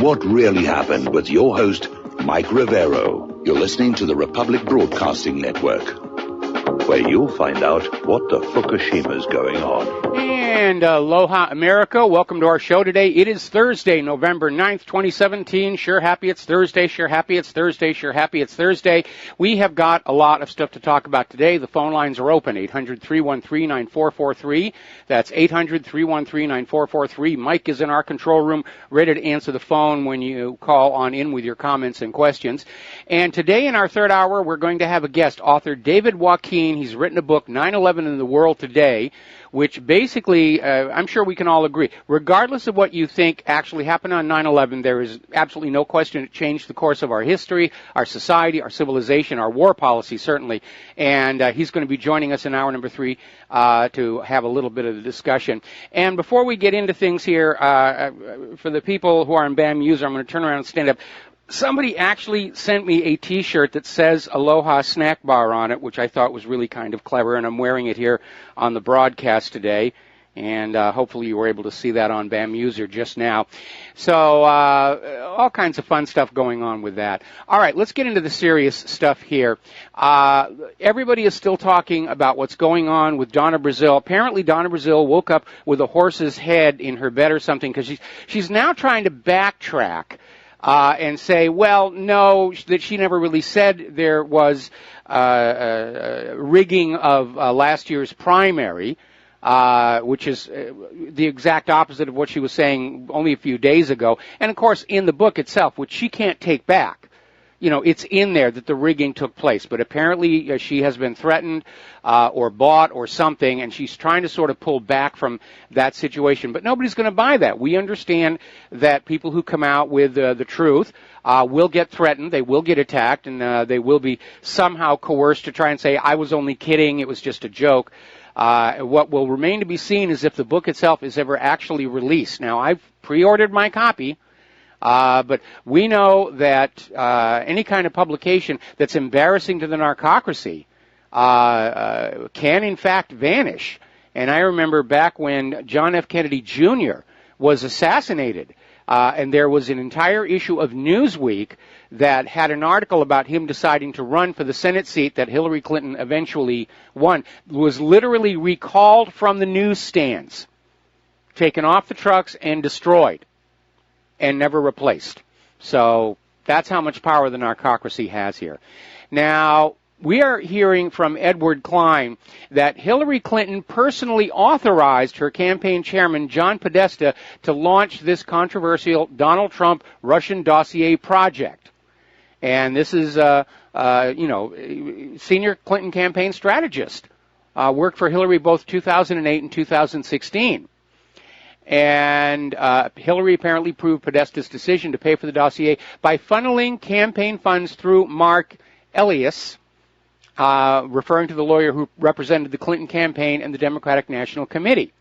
What really happened with your host, Mike Rivero. You're listening to the Republic Broadcasting Network, where you'll find out what the Fukushima's going on. And aloha, America. Welcome to our show today. It is Thursday, November 9th, 2017. Sure happy it's Thursday. Sure happy it's Thursday. Sure happy it's Thursday. We have got a lot of stuff to talk about today. The phone lines are open, 800-313-9443. That's 800-313-9443. Mike is in our control room, ready to answer the phone when you call on in with your comments and questions. And today in our third hour, we're going to have a guest, author David Joaquin. He's written a book, 9/11 in the World Today, which basically, I'm sure we can all agree, regardless of what you think actually happened on 9/11, there is absolutely no question it changed the course of our history, our society, our civilization, our war policy, certainly. And he's going to be joining us in hour number 3 to have a little bit of the discussion. And before we get into things here, for the people who are in BAM user, I'm going to turn around and stand up. Somebody actually sent me a T-shirt that says Aloha Snack Bar on it, which I thought was really kind of clever, and I'm wearing it here on the broadcast today. And hopefully you were able to see that on BAM User just now. So all kinds of fun stuff going on with that. All right, let's get into the serious stuff here. Everybody is still talking about what's going on with Donna Brazile. Apparently Donna Brazile woke up with a horse's head in her bed or something, because she's now trying to backtrack and say, well, no, that she never really said there was rigging of last year's primary, which is the exact opposite of what she was saying only a few days ago. And, of course, in the book itself, which she can't take back, you know, it's in there that the rigging took place. But apparently she has been threatened or bought or something, and she's trying to sort of pull back from that situation. But nobody's going to buy that. We understand that people who come out with the truth will get threatened, they will get attacked, and they will be somehow coerced to try and say, I was only kidding, it was just a joke. What will remain to be seen is if the book itself is ever actually released. Now, I've pre-ordered my copy. But we know that any kind of publication that's embarrassing to the narcocracy can, in fact, vanish. And I remember back when John F. Kennedy Jr. was assassinated, and there was an entire issue of Newsweek that had an article about him deciding to run for the Senate seat that Hillary Clinton eventually won, was literally recalled from the newsstands, taken off the trucks, and destroyed, and never replaced. So that's how much power the narcocracy has here. Now, we are hearing from Edward Klein that Hillary Clinton personally authorized her campaign chairman, John Podesta, to launch this controversial Donald Trump Russian dossier project. And this is, senior Clinton campaign strategist, worked for Hillary both 2008 and 2016. And Hillary apparently proved Podesta's decision to pay for the dossier by funneling campaign funds through Mark Elias, referring to the lawyer who represented the Clinton campaign and the Democratic National Committee.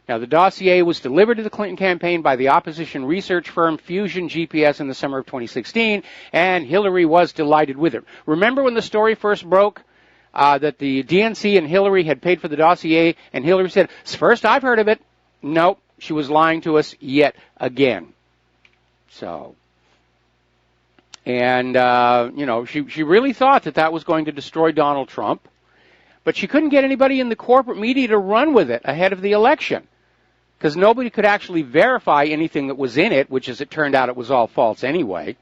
Now, the dossier was delivered to the Clinton campaign by the opposition research firm Fusion GPS in the summer of 2016, and Hillary was delighted with it. Remember when the story first broke? That the DNC and Hillary had paid for the dossier, and Hillary said, "It's the first I've heard of it." Nope. She was lying to us yet again. So, and, she really thought that was going to destroy Donald Trump, but she couldn't get anybody in the corporate media to run with it ahead of the election, because nobody could actually verify anything that was in it, which, as it turned out, it was all false anyway.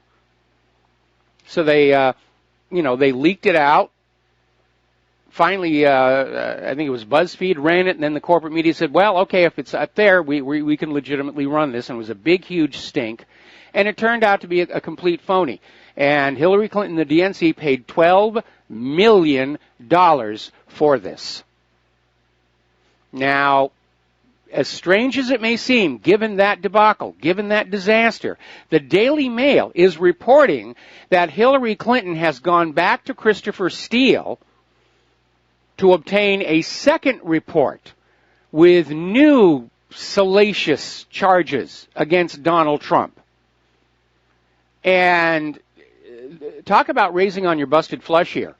So they leaked it out. Finally, I think it was BuzzFeed ran it, and then the corporate media said, well, okay, if it's up there, we can legitimately run this. And it was a big, huge stink. And it turned out to be a complete phony. And Hillary Clinton and the DNC paid $12 million for this. Now, as strange as it may seem, given that debacle, given that disaster, the Daily Mail is reporting that Hillary Clinton has gone back to Christopher Steele to obtain a second report with new salacious charges against Donald Trump. And talk about raising on your busted flesh here.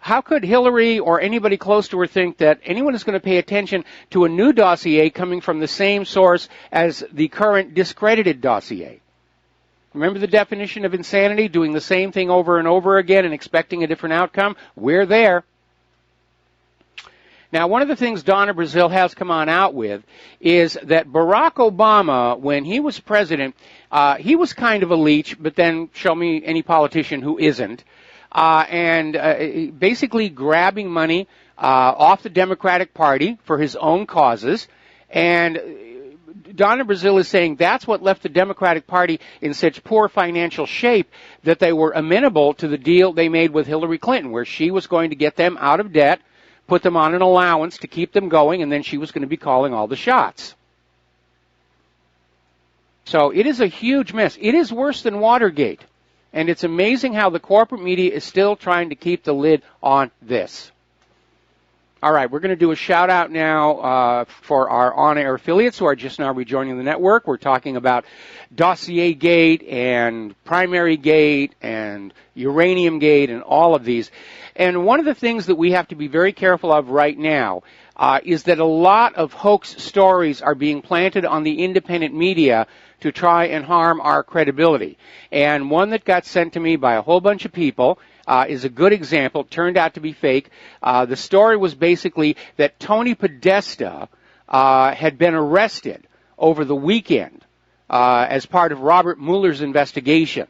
how could Hillary or anybody close to her think that anyone is going to pay attention to a new dossier coming from the same source as the current discredited dossier? Remember the definition of insanity, doing the same thing over and over again and expecting a different outcome? We're there. Now, one of the things Donna Brazile has come on out with is that Barack Obama, when he was president, he was kind of a leech, but then show me any politician who isn't, and basically grabbing money off the Democratic Party for his own causes. And Donna Brazile is saying that's what left the Democratic Party in such poor financial shape that they were amenable to the deal they made with Hillary Clinton, where she was going to get them out of debt, put them on an allowance to keep them going, and then she was going to be calling all the shots. So it is a huge mess. It is worse than Watergate. And it's amazing how the corporate media is still trying to keep the lid on this. All right, we're going to do a shout-out now for our on-air affiliates who are just now rejoining the network. We're talking about Dossier Gate and Primary Gate and Uranium Gate and all of these. And one of the things that we have to be very careful of right now is that a lot of hoax stories are being planted on the independent media to try and harm our credibility. And one that got sent to me by a whole bunch of people is a good example. It turned out to be fake. The story was basically that Tony Podesta had been arrested over the weekend as part of Robert Mueller's investigation.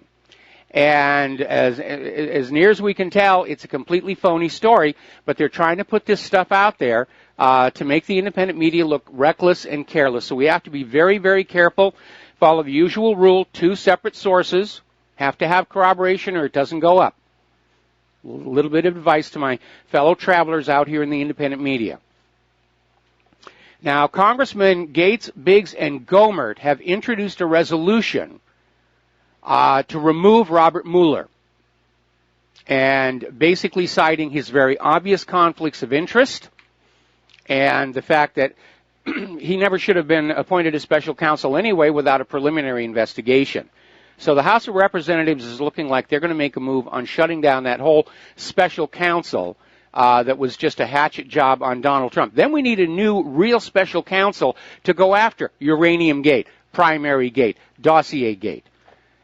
And as near as we can tell, it's a completely phony story, but they're trying to put this stuff out there to make the independent media look reckless and careless. So we have to be very, very careful. Follow the usual rule, 2 separate sources have to have corroboration or it doesn't go up. A little bit of advice to my fellow travelers out here in the independent media. Now, Congressmen Gates, Biggs, and Gohmert have introduced a resolution to remove Robert Mueller, and basically citing his very obvious conflicts of interest and the fact that he never should have been appointed as special counsel anyway without a preliminary investigation. So the House of Representatives is looking like they're going to make a move on shutting down that whole special counsel that was just a hatchet job on Donald Trump. Then we need a new real special counsel to go after Uranium Gate, Primary Gate, Dossier Gate.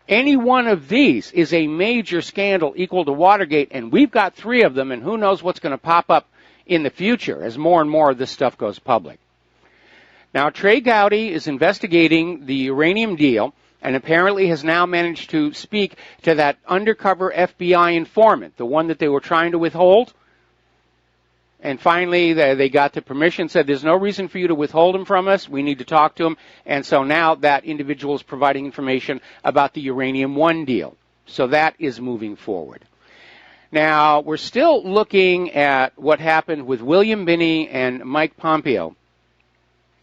Any one of these is a major scandal equal to Watergate, and we've got 3 of them, and who knows what's going to pop up in the future as more and more of this stuff goes public. Now, Trey Gowdy is investigating the uranium deal and apparently has now managed to speak to that undercover FBI informant, the one that they were trying to withhold. And finally, they got the permission, said there's no reason for you to withhold him from us. We need to talk to him. And so now that individual is providing information about the Uranium One deal. So that is moving forward. Now, we're still looking at what happened with William Binney and Mike Pompeo,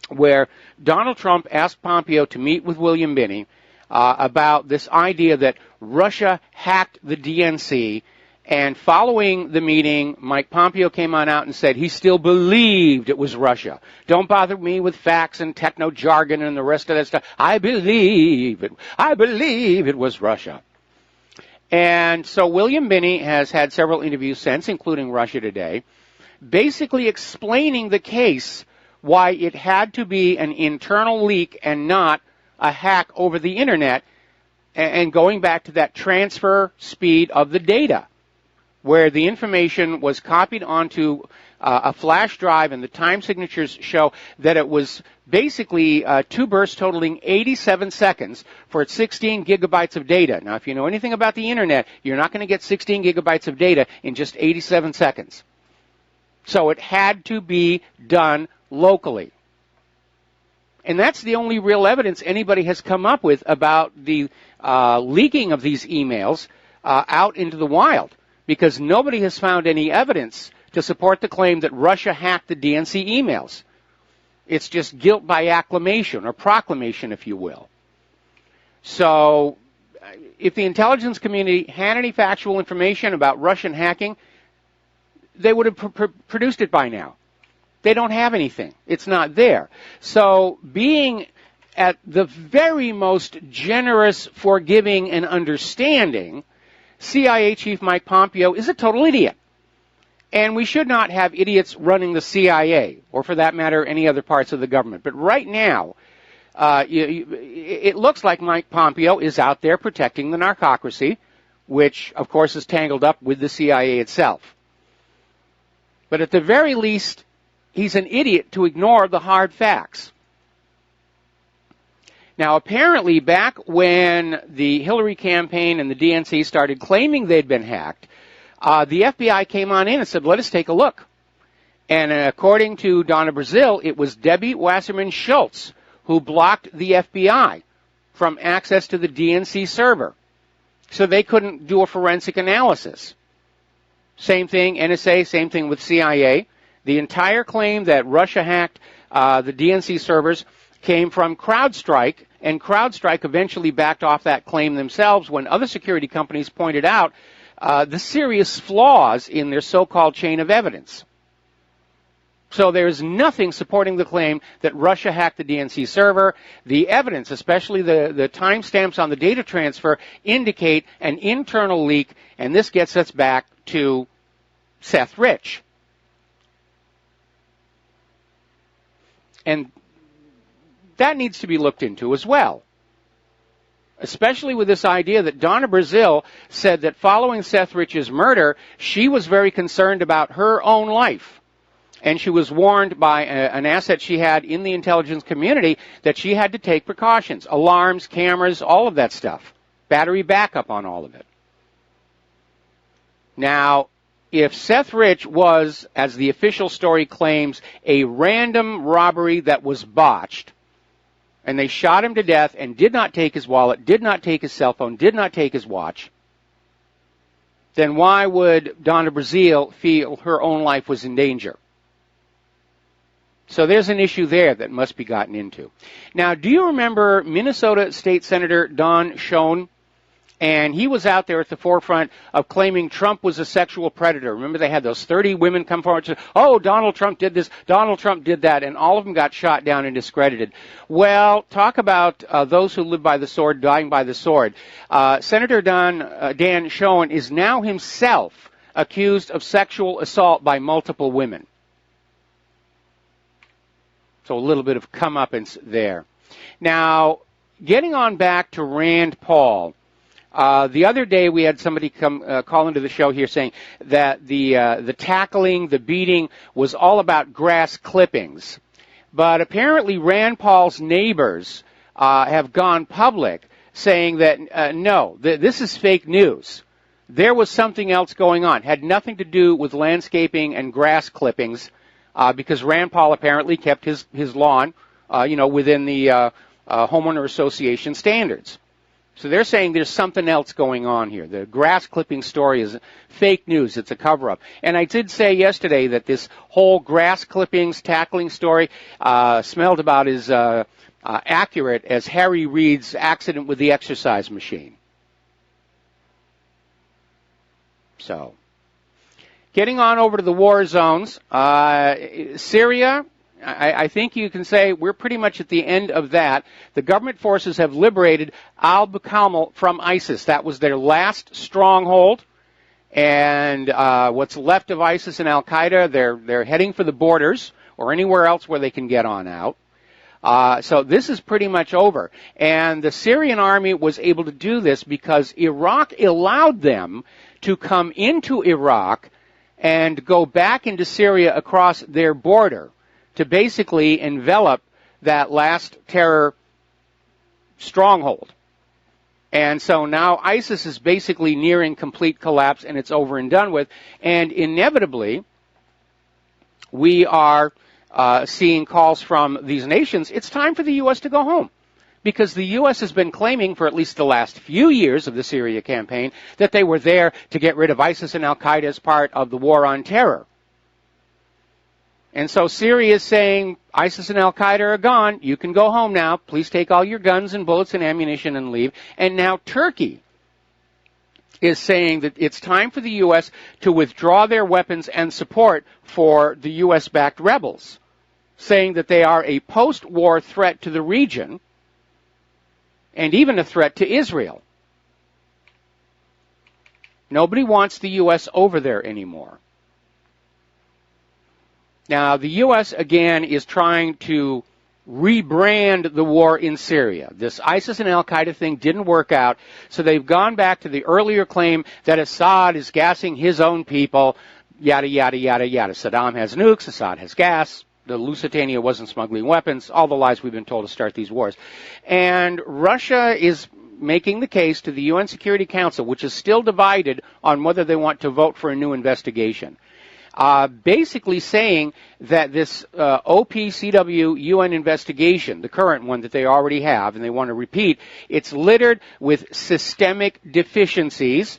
where Donald Trump asked Pompeo to meet with William Binney about this idea that Russia hacked the DNC. And following the meeting, Mike Pompeo came on out and said he still believed it was Russia. Don't bother me with facts and techno jargon and the rest of that stuff. I believe it was Russia. And so William Binney has had several interviews since, including Russia Today, basically explaining the case why it had to be an internal leak and not a hack over the internet, and going back to that transfer speed of the data, where the information was copied onto a flash drive, and the time signatures show that it was basically 2 bursts totaling 87 seconds for 16 gigabytes of data. Now, if you know anything about the internet, you're not going to get 16 gigabytes of data in just 87 seconds. So it had to be done locally. And that's the only real evidence anybody has come up with about the leaking of these emails out into the wild, because nobody has found any evidence to support the claim that Russia hacked the DNC emails. It's just guilt by acclamation, or proclamation, if you will. So if the intelligence community had any factual information about Russian hacking, they would have produced it by now. They don't have anything. It's not there. So being at the very most generous, forgiving, and understanding, CIA Chief Mike Pompeo is a total idiot. And we should not have idiots running the CIA, or for that matter, any other parts of the government. But right now, it looks like Mike Pompeo is out there protecting the narcocracy, which, of course, is tangled up with the CIA itself. But at the very least, he's an idiot to ignore the hard facts. Now, apparently, back when the Hillary campaign and the DNC started claiming they'd been hacked, the FBI came on in and said, let us take a look. And according to Donna Brazil, it was Debbie Wasserman Schultz who blocked the FBI from access to the DNC server. So they couldn't do a forensic analysis. Same thing, NSA, same thing with CIA. The entire claim that Russia hacked the DNC servers came from CrowdStrike, and CrowdStrike eventually backed off that claim themselves when other security companies pointed out the serious flaws in their so-called chain of evidence. So there's nothing supporting the claim that Russia hacked the DNC server. The evidence, especially the timestamps on the data transfer, indicate an internal leak, and this gets us back to Seth Rich. And that needs to be looked into as well, especially with this idea that Donna Brazil said that following Seth Rich's murder, she was very concerned about her own life. And she was warned by an asset she had in the intelligence community that she had to take precautions, alarms, cameras, all of that stuff, battery backup on all of it. Now, if Seth Rich was, as the official story claims, a random robbery that was botched, and they shot him to death and did not take his wallet, did not take his cell phone, did not take his watch, then why would Donna Brazil feel her own life was in danger? So there's an issue there that must be gotten into. Now, do you remember Minnesota State Senator Don Schoen? And he was out there at the forefront of claiming Trump was a sexual predator. Remember, they had those 30 women come forward and say, oh, Donald Trump did this, Donald Trump did that, and all of them got shot down and discredited. Well, talk about those who live by the sword dying by the sword. Senator Dan Schoen is now himself accused of sexual assault by multiple women. So a little bit of comeuppance there. Now, getting on back to Rand Paul, the other day we had somebody call into the show here saying that the tackling, the beating was all about grass clippings. But apparently Rand Paul's neighbors have gone public saying that, no, this is fake news. There was something else going on. Had nothing to do with landscaping and grass clippings. Because Rand Paul apparently kept his lawn, within the homeowner association standards. So they're saying there's something else going on here. The grass clipping story is fake news. It's a cover-up. And I did say yesterday that this whole grass clippings tackling story smelled about as accurate as Harry Reid's accident with the exercise machine. So, getting on over to the war zones, Syria, I think you can say we're pretty much at the end of that. The government forces have liberated al-Bukamal from ISIS. That was their last stronghold. And what's left of ISIS and al-Qaeda, they're heading for the borders or anywhere else where they can get on out. So this is pretty much over. And the Syrian army was able to do this because Iraq allowed them to come into Iraq and go back into Syria across their border to basically envelop that last terror stronghold. And so now ISIS is basically nearing complete collapse, and it's over and done with. And inevitably, we are seeing calls from these nations, it's time for the U.S. to go home. Because the U.S. has been claiming for at least the last few years of the Syria campaign that they were there to get rid of ISIS and al-Qaeda as part of the war on terror. And so Syria is saying, ISIS and al-Qaeda are gone. You can go home now. Please take all your guns and bullets and ammunition and leave. And now Turkey is saying that it's time for the U.S. to withdraw their weapons and support for the U.S.-backed rebels, saying that they are a post-war threat to the region and even a threat to Israel. Nobody wants the U.S. over there anymore. Now, the U.S., again, is trying to rebrand the war in Syria. This ISIS and al-Qaeda thing didn't work out, so they've gone back to the earlier claim that Assad is gassing his own people, yada, yada, yada, yada. Saddam has nukes, Assad has gas, the Lusitania wasn't smuggling weapons, all the lies we've been told to start these wars. And Russia is making the case to the UN Security Council, which is still divided on whether they want to vote for a new investigation. Basically saying that this OPCW UN investigation, the current one that they already have and they want to repeat, it's littered with systemic deficiencies,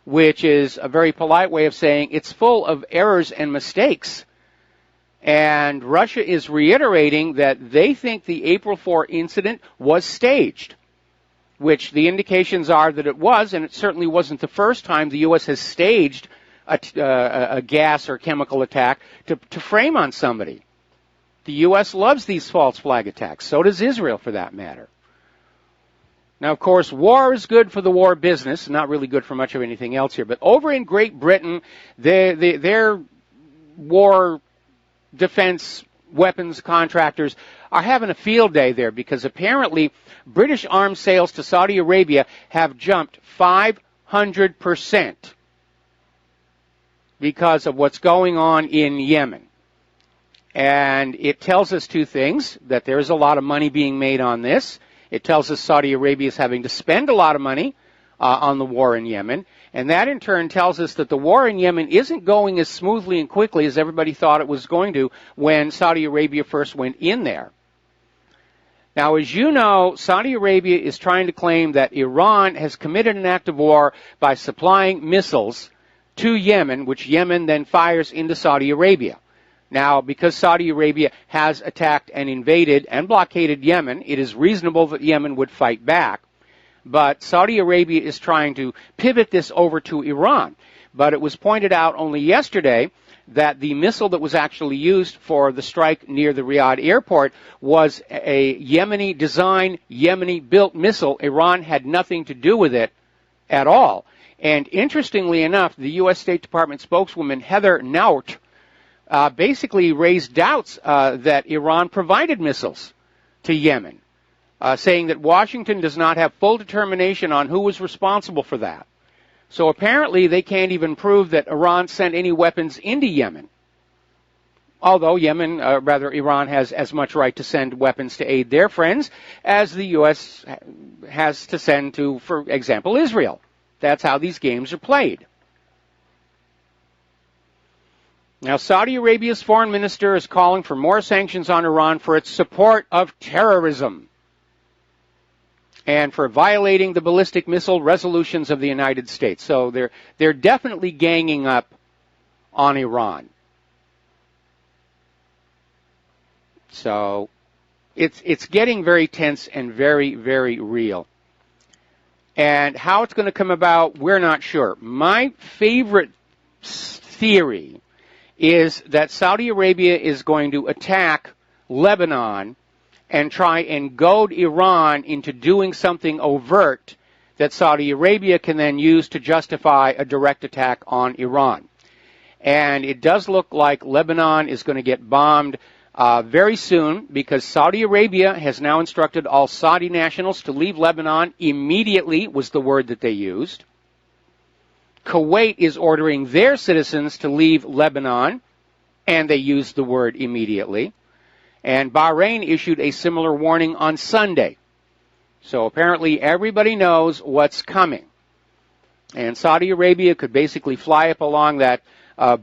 which is a very polite way of saying it's full of errors and mistakes. And Russia is reiterating that they think the April 4 incident was staged, which the indications are that it was, and it certainly wasn't the first time the U.S. has staged a gas or chemical attack to frame on somebody. The U.S. loves these false flag attacks. So does Israel, for that matter. Now, of course, war is good for the war business. Not really good for much of anything else here. But over in Great Britain, their war defense weapons contractors are having a field day there because apparently British arms sales to Saudi Arabia have jumped 500%. Because of what's going on in Yemen. And it tells us two things, that there is a lot of money being made on this. It tells us Saudi Arabia is having to spend a lot of money on the war in Yemen. And that in turn tells us that the war in Yemen isn't going as smoothly and quickly as everybody thought it was going to when Saudi Arabia first went in there. Now, as you know, Saudi Arabia is trying to claim that Iran has committed an act of war by supplying missiles to Yemen, which Yemen then fires into Saudi Arabia. Now, because Saudi Arabia has attacked and invaded and blockaded Yemen, it is reasonable that Yemen would fight back. But Saudi Arabia is trying to pivot this over to Iran. But it was pointed out only yesterday that the missile that was actually used for the strike near the Riyadh airport was a Yemeni-designed, Yemeni-built missile. Iran had nothing to do with it at all. And interestingly enough, the U.S. State Department spokeswoman Heather Nauert basically raised doubts that Iran provided missiles to Yemen, saying that Washington does not have full determination on who was responsible for that. So apparently they can't even prove that Iran sent any weapons into Yemen. Although Iran has as much right to send weapons to aid their friends as the U.S. has to send to, for example, Israel. That's how these games are played. Now, Saudi Arabia's foreign minister is calling for more sanctions on Iran for its support of terrorism and for violating the ballistic missile resolutions of the United States. So they're definitely ganging up on Iran. So it's getting very tense and very, very real. And how it's going to come about, we're not sure. My favorite theory is that Saudi Arabia is going to attack Lebanon and try and goad Iran into doing something overt that Saudi Arabia can then use to justify a direct attack on Iran. And it does look like Lebanon is going to get bombed very soon, because Saudi Arabia has now instructed all Saudi nationals to leave Lebanon immediately, was the word that they used. Kuwait is ordering their citizens to leave Lebanon, and they used the word immediately. And Bahrain issued a similar warning on Sunday. So apparently everybody knows what's coming. And Saudi Arabia could basically fly up along that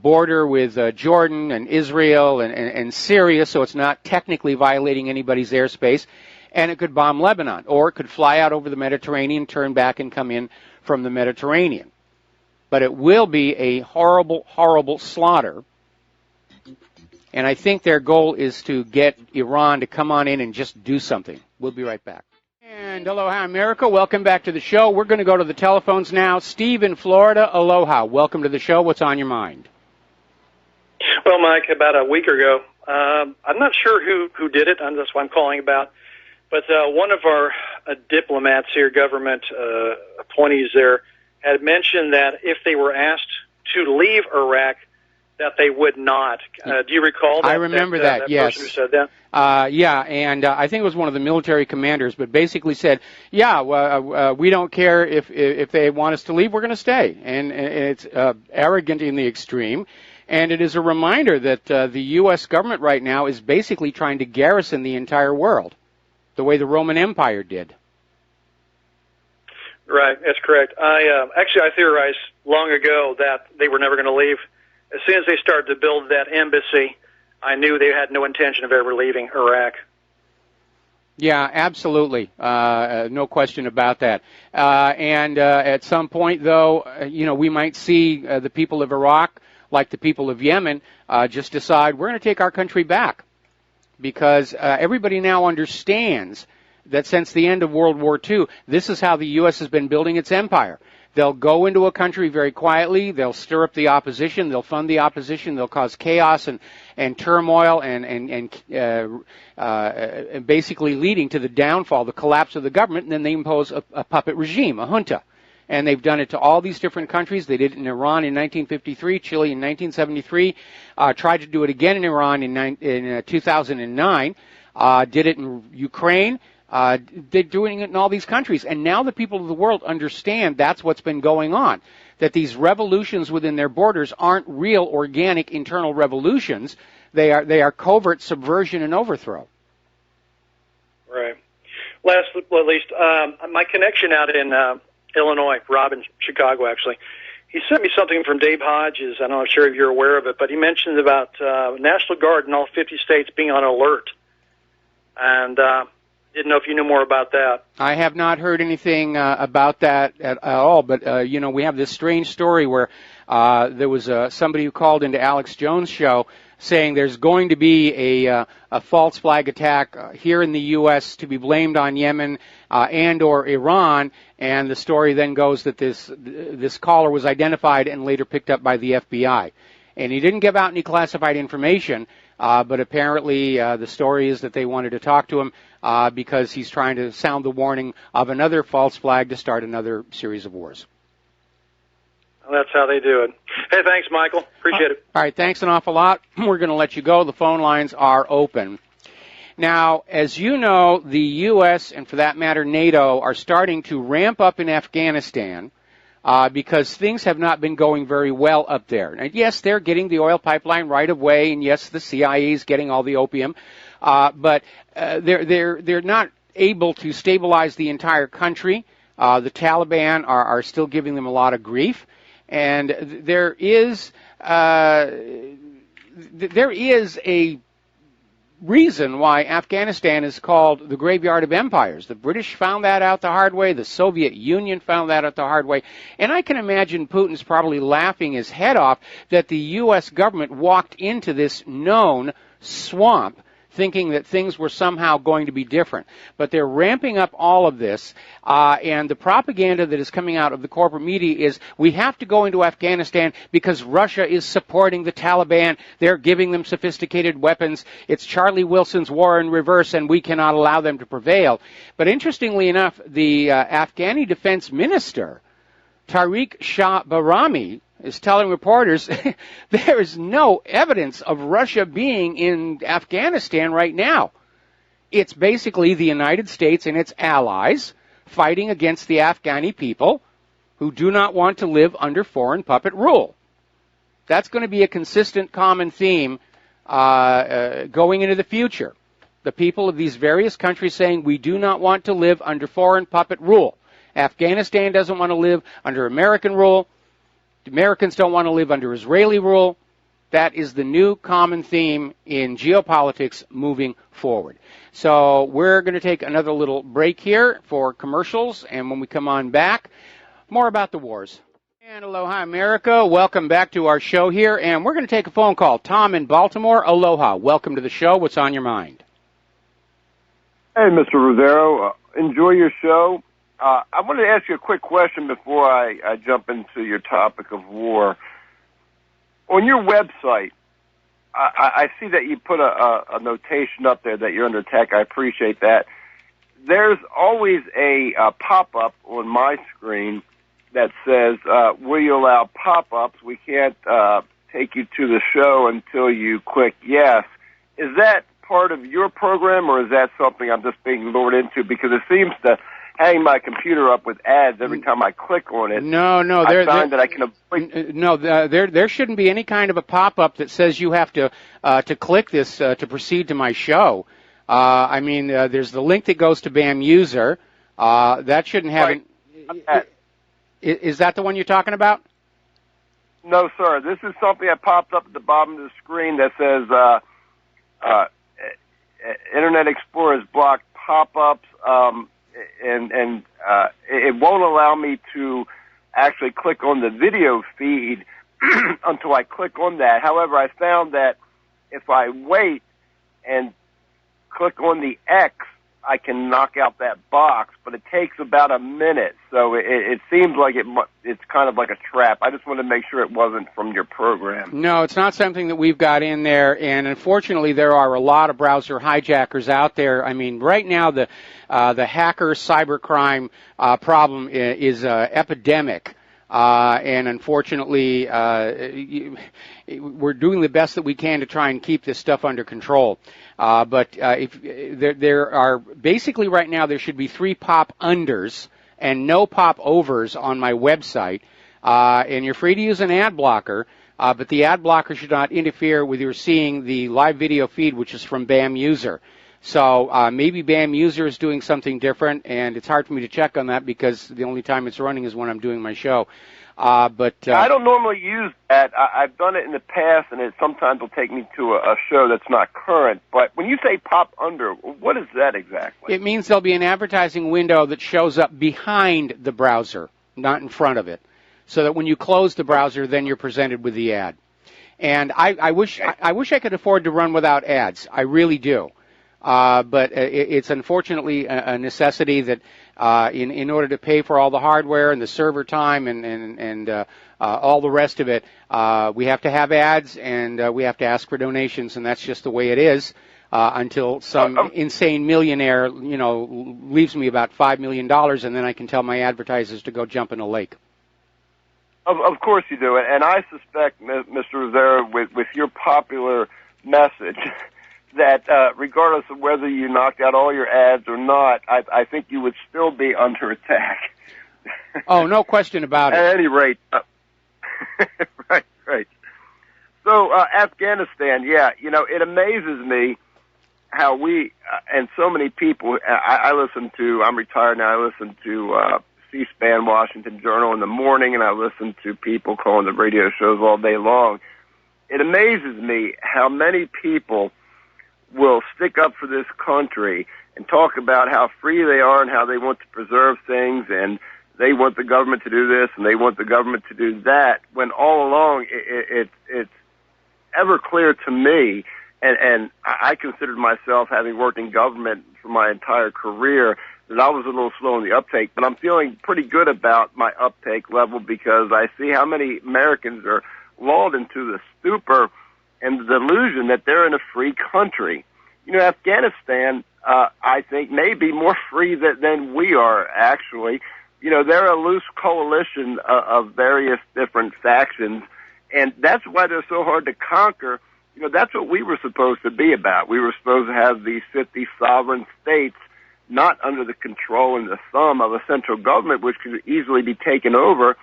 border with Jordan and Israel and Syria, so it's not technically violating anybody's airspace, and it could bomb Lebanon, or it could fly out over the Mediterranean, turn back, and come in from the Mediterranean. But it will be a horrible, horrible slaughter, and I think their goal is to get Iran to come on in and just do something. We'll be right back. And aloha, America. Welcome back to the show. We're going to go to the telephones now. Steve in Florida, aloha. Welcome to the show. What's on your mind? Well, Mike, about a week ago, I'm not sure who did it, and that's what I'm calling about, but one of our diplomats here, government appointees there, had mentioned that if they were asked to leave Iraq, that they would not. Do you recall that? I remember that, yes. Person who said that? Yeah, and I think it was one of the military commanders, but basically said, yeah, we don't care if they want us to leave, we're going to stay. And it's arrogant in the extreme. And it is a reminder that the U.S. government right now is basically trying to garrison the entire world, the way the Roman Empire did. Right, that's correct. I theorized long ago that they were never going to leave. As soon as they started to build that embassy, I knew they had no intention of ever leaving Iraq. Yeah, absolutely. No question about that. And at some point, though, we might see the people of Iraq, like the people of Yemen, just decide we're going to take our country back. Because everybody now understands that since the end of World War II, this is how the U.S. has been building its empire. They'll go into a country very quietly. They'll stir up the opposition. They'll fund the opposition. They'll cause chaos and turmoil and basically leading to the downfall, the collapse of the government. And then they impose a puppet regime, a junta. And they've done it to all these different countries. They did it in Iran in 1953, Chile in 1973, tried to do it again in Iran in 2009, did it in Ukraine. They're doing it in all these countries. And now the people of the world understand that's what's been going on, that these revolutions within their borders aren't real, organic, internal revolutions. They are covert subversion and overthrow. Right. Last but least, my connection out in Illinois, Rob in Chicago, actually, he sent me something from Dave Hodges. I'm not sure if you're aware of it, but he mentioned about National Guard in all 50 states being on alert. And didn't know if you knew more about that. I have not heard anything about that at all, but, we have this strange story where there was somebody who called into Alex Jones' show saying there's going to be a false flag attack here in the U.S. to be blamed on Yemen and or Iran, and the story then goes that this caller was identified and later picked up by the FBI. And he didn't give out any classified information, but apparently the story is that they wanted to talk to him because he's trying to sound the warning of another false flag to start another series of wars. Well, that's how they do it. Hey, thanks, Michael. Appreciate it. All right, thanks an awful lot. We're going to let you go. The phone lines are open. Now, as you know, the U.S. and, for that matter, NATO are starting to ramp up in Afghanistan because things have not been going very well up there. And yes, they're getting the oil pipeline right away, and yes, the CIA is getting all the opium, but they're not able to stabilize the entire country. The Taliban are still giving them a lot of grief, and there is a reason why Afghanistan is called the graveyard of empires. The British found that out the hard way. The Soviet Union found that out the hard way. And I can imagine Putin's probably laughing his head off that the U.S. government walked into this known swamp thinking that things were somehow going to be different. But they're ramping up all of this, and the propaganda that is coming out of the corporate media is we have to go into Afghanistan because Russia is supporting the Taliban. They're giving them sophisticated weapons. It's Charlie Wilson's war in reverse, and we cannot allow them to prevail. But interestingly enough, the Afghani defense minister, Tariq Shah Bahrami, is telling reporters there is no evidence of Russia being in Afghanistan right now. It's basically the United States and its allies fighting against the Afghani people who do not want to live under foreign puppet rule. That's going to be a consistent common theme going into the future. The people of these various countries saying we do not want to live under foreign puppet rule. Afghanistan doesn't want to live under American rule. The Americans don't want to live under Israeli rule. That is the new common theme in geopolitics moving forward. So we're going to take another little break here for commercials, and when we come on back, more about the wars. And aloha, America. Welcome back to our show here, and we're going to take a phone call. Tom in Baltimore, aloha. Welcome to the show. What's on your mind? Hey, Mr. Rivero. Enjoy your show. I wanted to ask you a quick question before I jump into your topic of war. On your website, I see that you put a notation up there that you're under attack. I appreciate that. There's always a pop-up on my screen that says, will you allow pop-ups? We can't take you to the show until you click yes. Is that part of your program, or is that something I'm just being lured into? Because it seems to hang my computer up with ads every time I click on it. No, I find that I can avoid. No, there shouldn't be any kind of a pop-up that says you have to click this to proceed to my show. I mean, there's the link that goes to BAM user. That shouldn't have. Right. Is that the one you're talking about? No, sir. This is something that pops up at the bottom of the screen that says Internet Explorer has blocked pop-ups, and it won't allow me to actually click on the video feed until I click on that. However, I found that if I wait and click on the X, I can knock out that box, but it takes about a minute, so it seems like it's kind of like a trap. I just wanted to make sure it wasn't from your program. No, it's not something that we've got in there, and unfortunately there are a lot of browser hijackers out there. I mean, right now the hacker cybercrime problem is epidemic. And unfortunately, we're doing the best that we can to try and keep this stuff under control. But if there are basically right now, there should be 3 pop unders and no pop overs on my website. And you're free to use an ad blocker, but the ad blocker should not interfere with your seeing the live video feed, which is from BAM user. So maybe BAM user is doing something different, and it's hard for me to check on that because the only time it's running is when I'm doing my show. But I don't normally use that. I've done it in the past, and it sometimes will take me to a show that's not current. But when you say pop under, what is that exactly? It means there'll be an advertising window that shows up behind the browser, not in front of it, so that when you close the browser, then you're presented with the ad. And I wish I could afford to run without ads. I really do. But it's unfortunately a necessity that in order to pay for all the hardware and the server time and all the rest of it, we have to have ads and we have to ask for donations, and that's just the way it is until some insane millionaire, leaves me about $5 million, and then I can tell my advertisers to go jump in a lake. Of course you do, and I suspect, Mr. Rivero, with your popular message, that regardless of whether you knocked out all your ads or not, I think you would still be under attack. Oh, no question about it. At any rate, right. So Afghanistan, it amazes me how we and so many people. I'm retired now. I listen to C-SPAN, Washington Journal in the morning, and I listen to people calling the radio shows all day long. It amazes me how many people will stick up for this country and talk about how free they are and how they want to preserve things and they want the government to do this and they want the government to do that, when all along it's ever clear to me, and I considered myself, having worked in government for my entire career, that I was a little slow in the uptake, but I'm feeling pretty good about my uptake level because I see how many Americans are lulled into the stupor and the delusion that they're in a free country. Afghanistan, I think, may be more free than we are, actually. They're a loose coalition of various different factions, and that's why they're so hard to conquer. That's what we were supposed to be about. We were supposed to have these 50 sovereign states not under the control and the thumb of a central government, which could easily be taken over.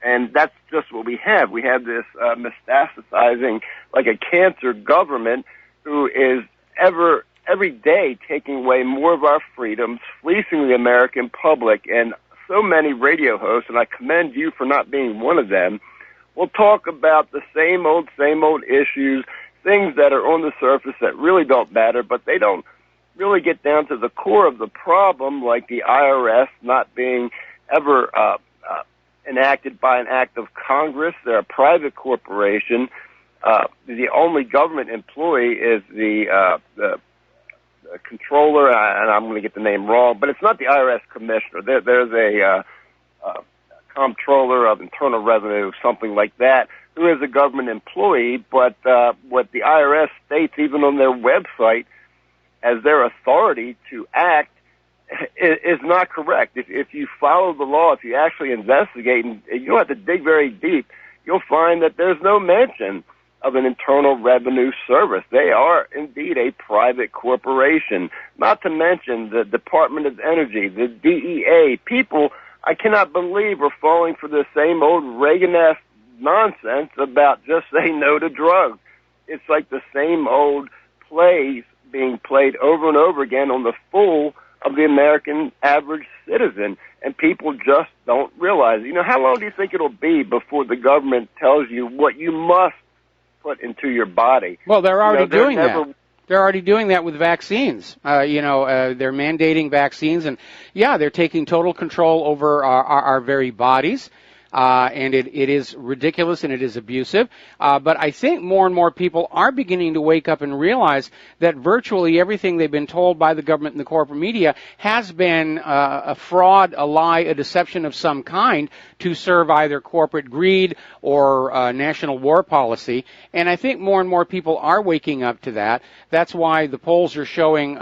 And that's just what we have. We have this metastasizing, like a cancer government who is every day taking away more of our freedoms, fleecing the American public. And so many radio hosts, and I commend you for not being one of them, will talk about the same old issues, things that are on the surface that really don't matter, but they don't really get down to the core of the problem, like the IRS not being ever enacted by an act of Congress. They're a private corporation. The only government employee is the controller, and I'm going to get the name wrong, but it's not the IRS commissioner. There's a comptroller of internal revenue, something like that, who is a government employee, but what the IRS states, even on their website, as their authority to act, is not correct. If you follow the law, if you actually investigate, and you don't have to dig very deep, you'll find that there's no mention of an Internal Revenue Service. They are indeed a private corporation, not to mention the Department of Energy, the DEA. People, I cannot believe, are falling for the same old Reagan-esque nonsense about just say no to drugs. It's like the same old plays being played over and over again on the fool of the American average citizen, and people just don't realize. You know, how long do you think it'll be before the government tells you what you must put into your body? Well, they're already doing that. They're already doing that with vaccines. They're mandating vaccines, and yeah, they're taking total control over our very bodies. And it is ridiculous and it is abusive. But I think more and more people are beginning to wake up and realize that virtually everything they've been told by the government and the corporate media has been a fraud, a lie, a deception of some kind to serve either corporate greed or national war policy. And I think more and more people are waking up to that. That's why the polls are showing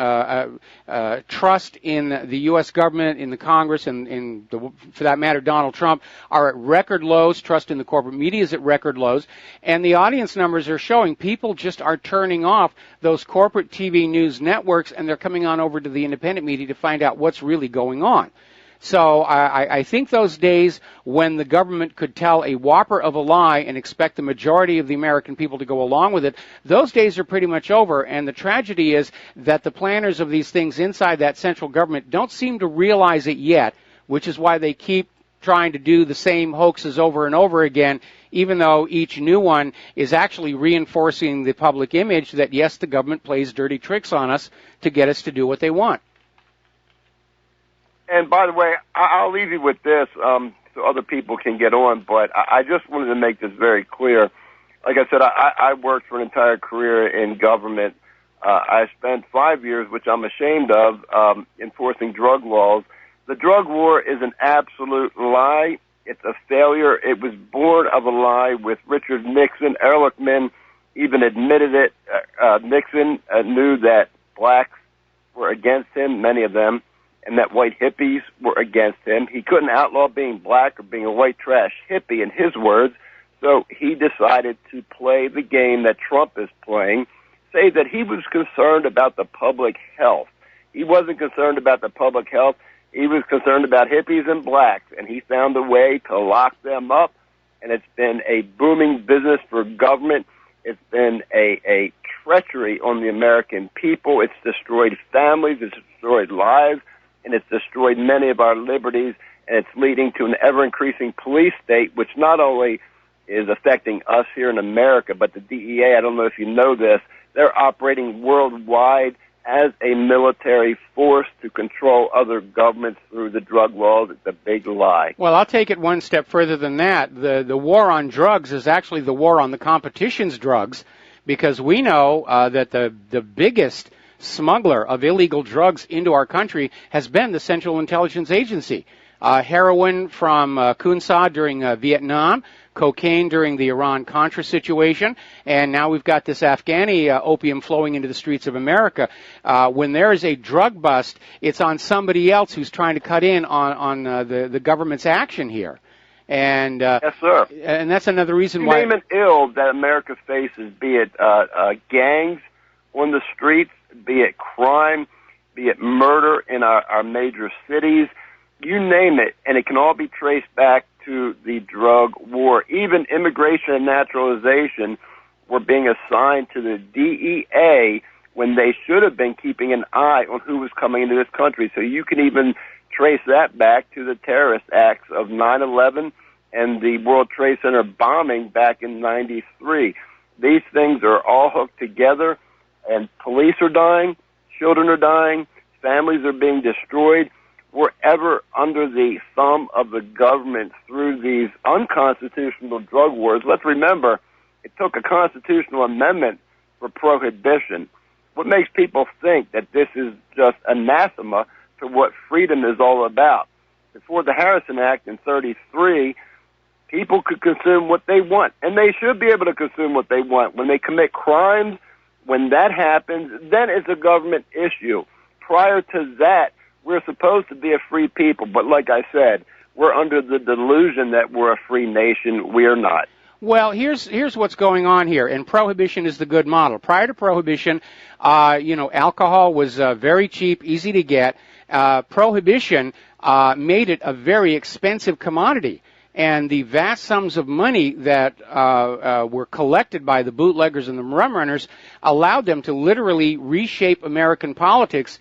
trust in the U.S. government, in the Congress, and for that matter, Donald Trump, are at record lows. Trust in the corporate media is at record lows. And the audience numbers are showing people just are turning off those corporate TV news networks, and they're coming on over to the independent media to find out what's really going on. So I think those days when the government could tell a whopper of a lie and expect the majority of the American people to go along with it, those days are pretty much over. And the tragedy is that the planners of these things inside that central government don't seem to realize it yet, which is why they keep trying to do the same hoaxes over and over again, even though each new one is actually reinforcing the public image that, yes, the government plays dirty tricks on us to get us to do what they want. And by the way, I'll leave you with this so other people can get on, but I just wanted to make this very clear. Like I said, I worked for an entire career in government. I spent 5 years, which I'm ashamed of, enforcing drug laws. The drug war is an absolute lie. It's a failure. It was born of a lie with Richard Nixon. Ehrlichman even admitted it. Nixon knew that blacks were against him, many of them, and that white hippies were against him. He couldn't outlaw being black or being a white trash hippie, in his words, so he decided to play the game that Trump is playing, say that he was concerned about the public health. He wasn't concerned about the public health. He was concerned about hippies and blacks, and he found a way to lock them up, and it's been a booming business for government. It's been a treachery on the American people. It's destroyed families. It's destroyed lives. And it's destroyed many of our liberties, and it's leading to an ever-increasing police state, which not only is affecting us here in America, but the DEA, I don't know if you know this, they're operating worldwide as a military force to control other governments through the drug laws. It's a big lie. Well, I'll take it one step further than that. The war on drugs is actually the war on the competition's drugs, because we know that the biggest smuggler of illegal drugs into our country has been the Central Intelligence Agency. Heroin from Kunsa during Vietnam, cocaine during the Iran-Contra situation, and now we've got this Afghani opium flowing into the streets of America. When there is a drug bust, it's on somebody else who's trying to cut in on the government's action here. And yes, sir. And that's another reason why... name an ill that America faces, be it gangs on the streets, be it crime, be it murder in our major cities, you name it, and it can all be traced back to the drug war. Even immigration and naturalization were being assigned to the DEA when they should have been keeping an eye on who was coming into this country. So you can even trace that back to the terrorist acts of 9/11 and the World Trade Center bombing back in '93. These things are all hooked together, and police are dying, children are dying, families are being destroyed. We're ever under the thumb of the government through these unconstitutional drug wars. Let's remember, it took a constitutional amendment for prohibition. What makes people think that this is just anathema to what freedom is all about? Before the Harrison Act in '33, people could consume what they want, and they should be able to consume what they want. When they commit crimes, when that happens, then it's a government issue. Prior to that, we're supposed to be a free people, but like I said, we're under the delusion that we're a free nation. We're not. Well, here's what's going on here, and prohibition is the good model. Prior to prohibition, alcohol was very cheap, easy to get. Prohibition made it a very expensive commodity. And the vast sums of money that were collected by the bootleggers and the rum runners allowed them to literally reshape American politics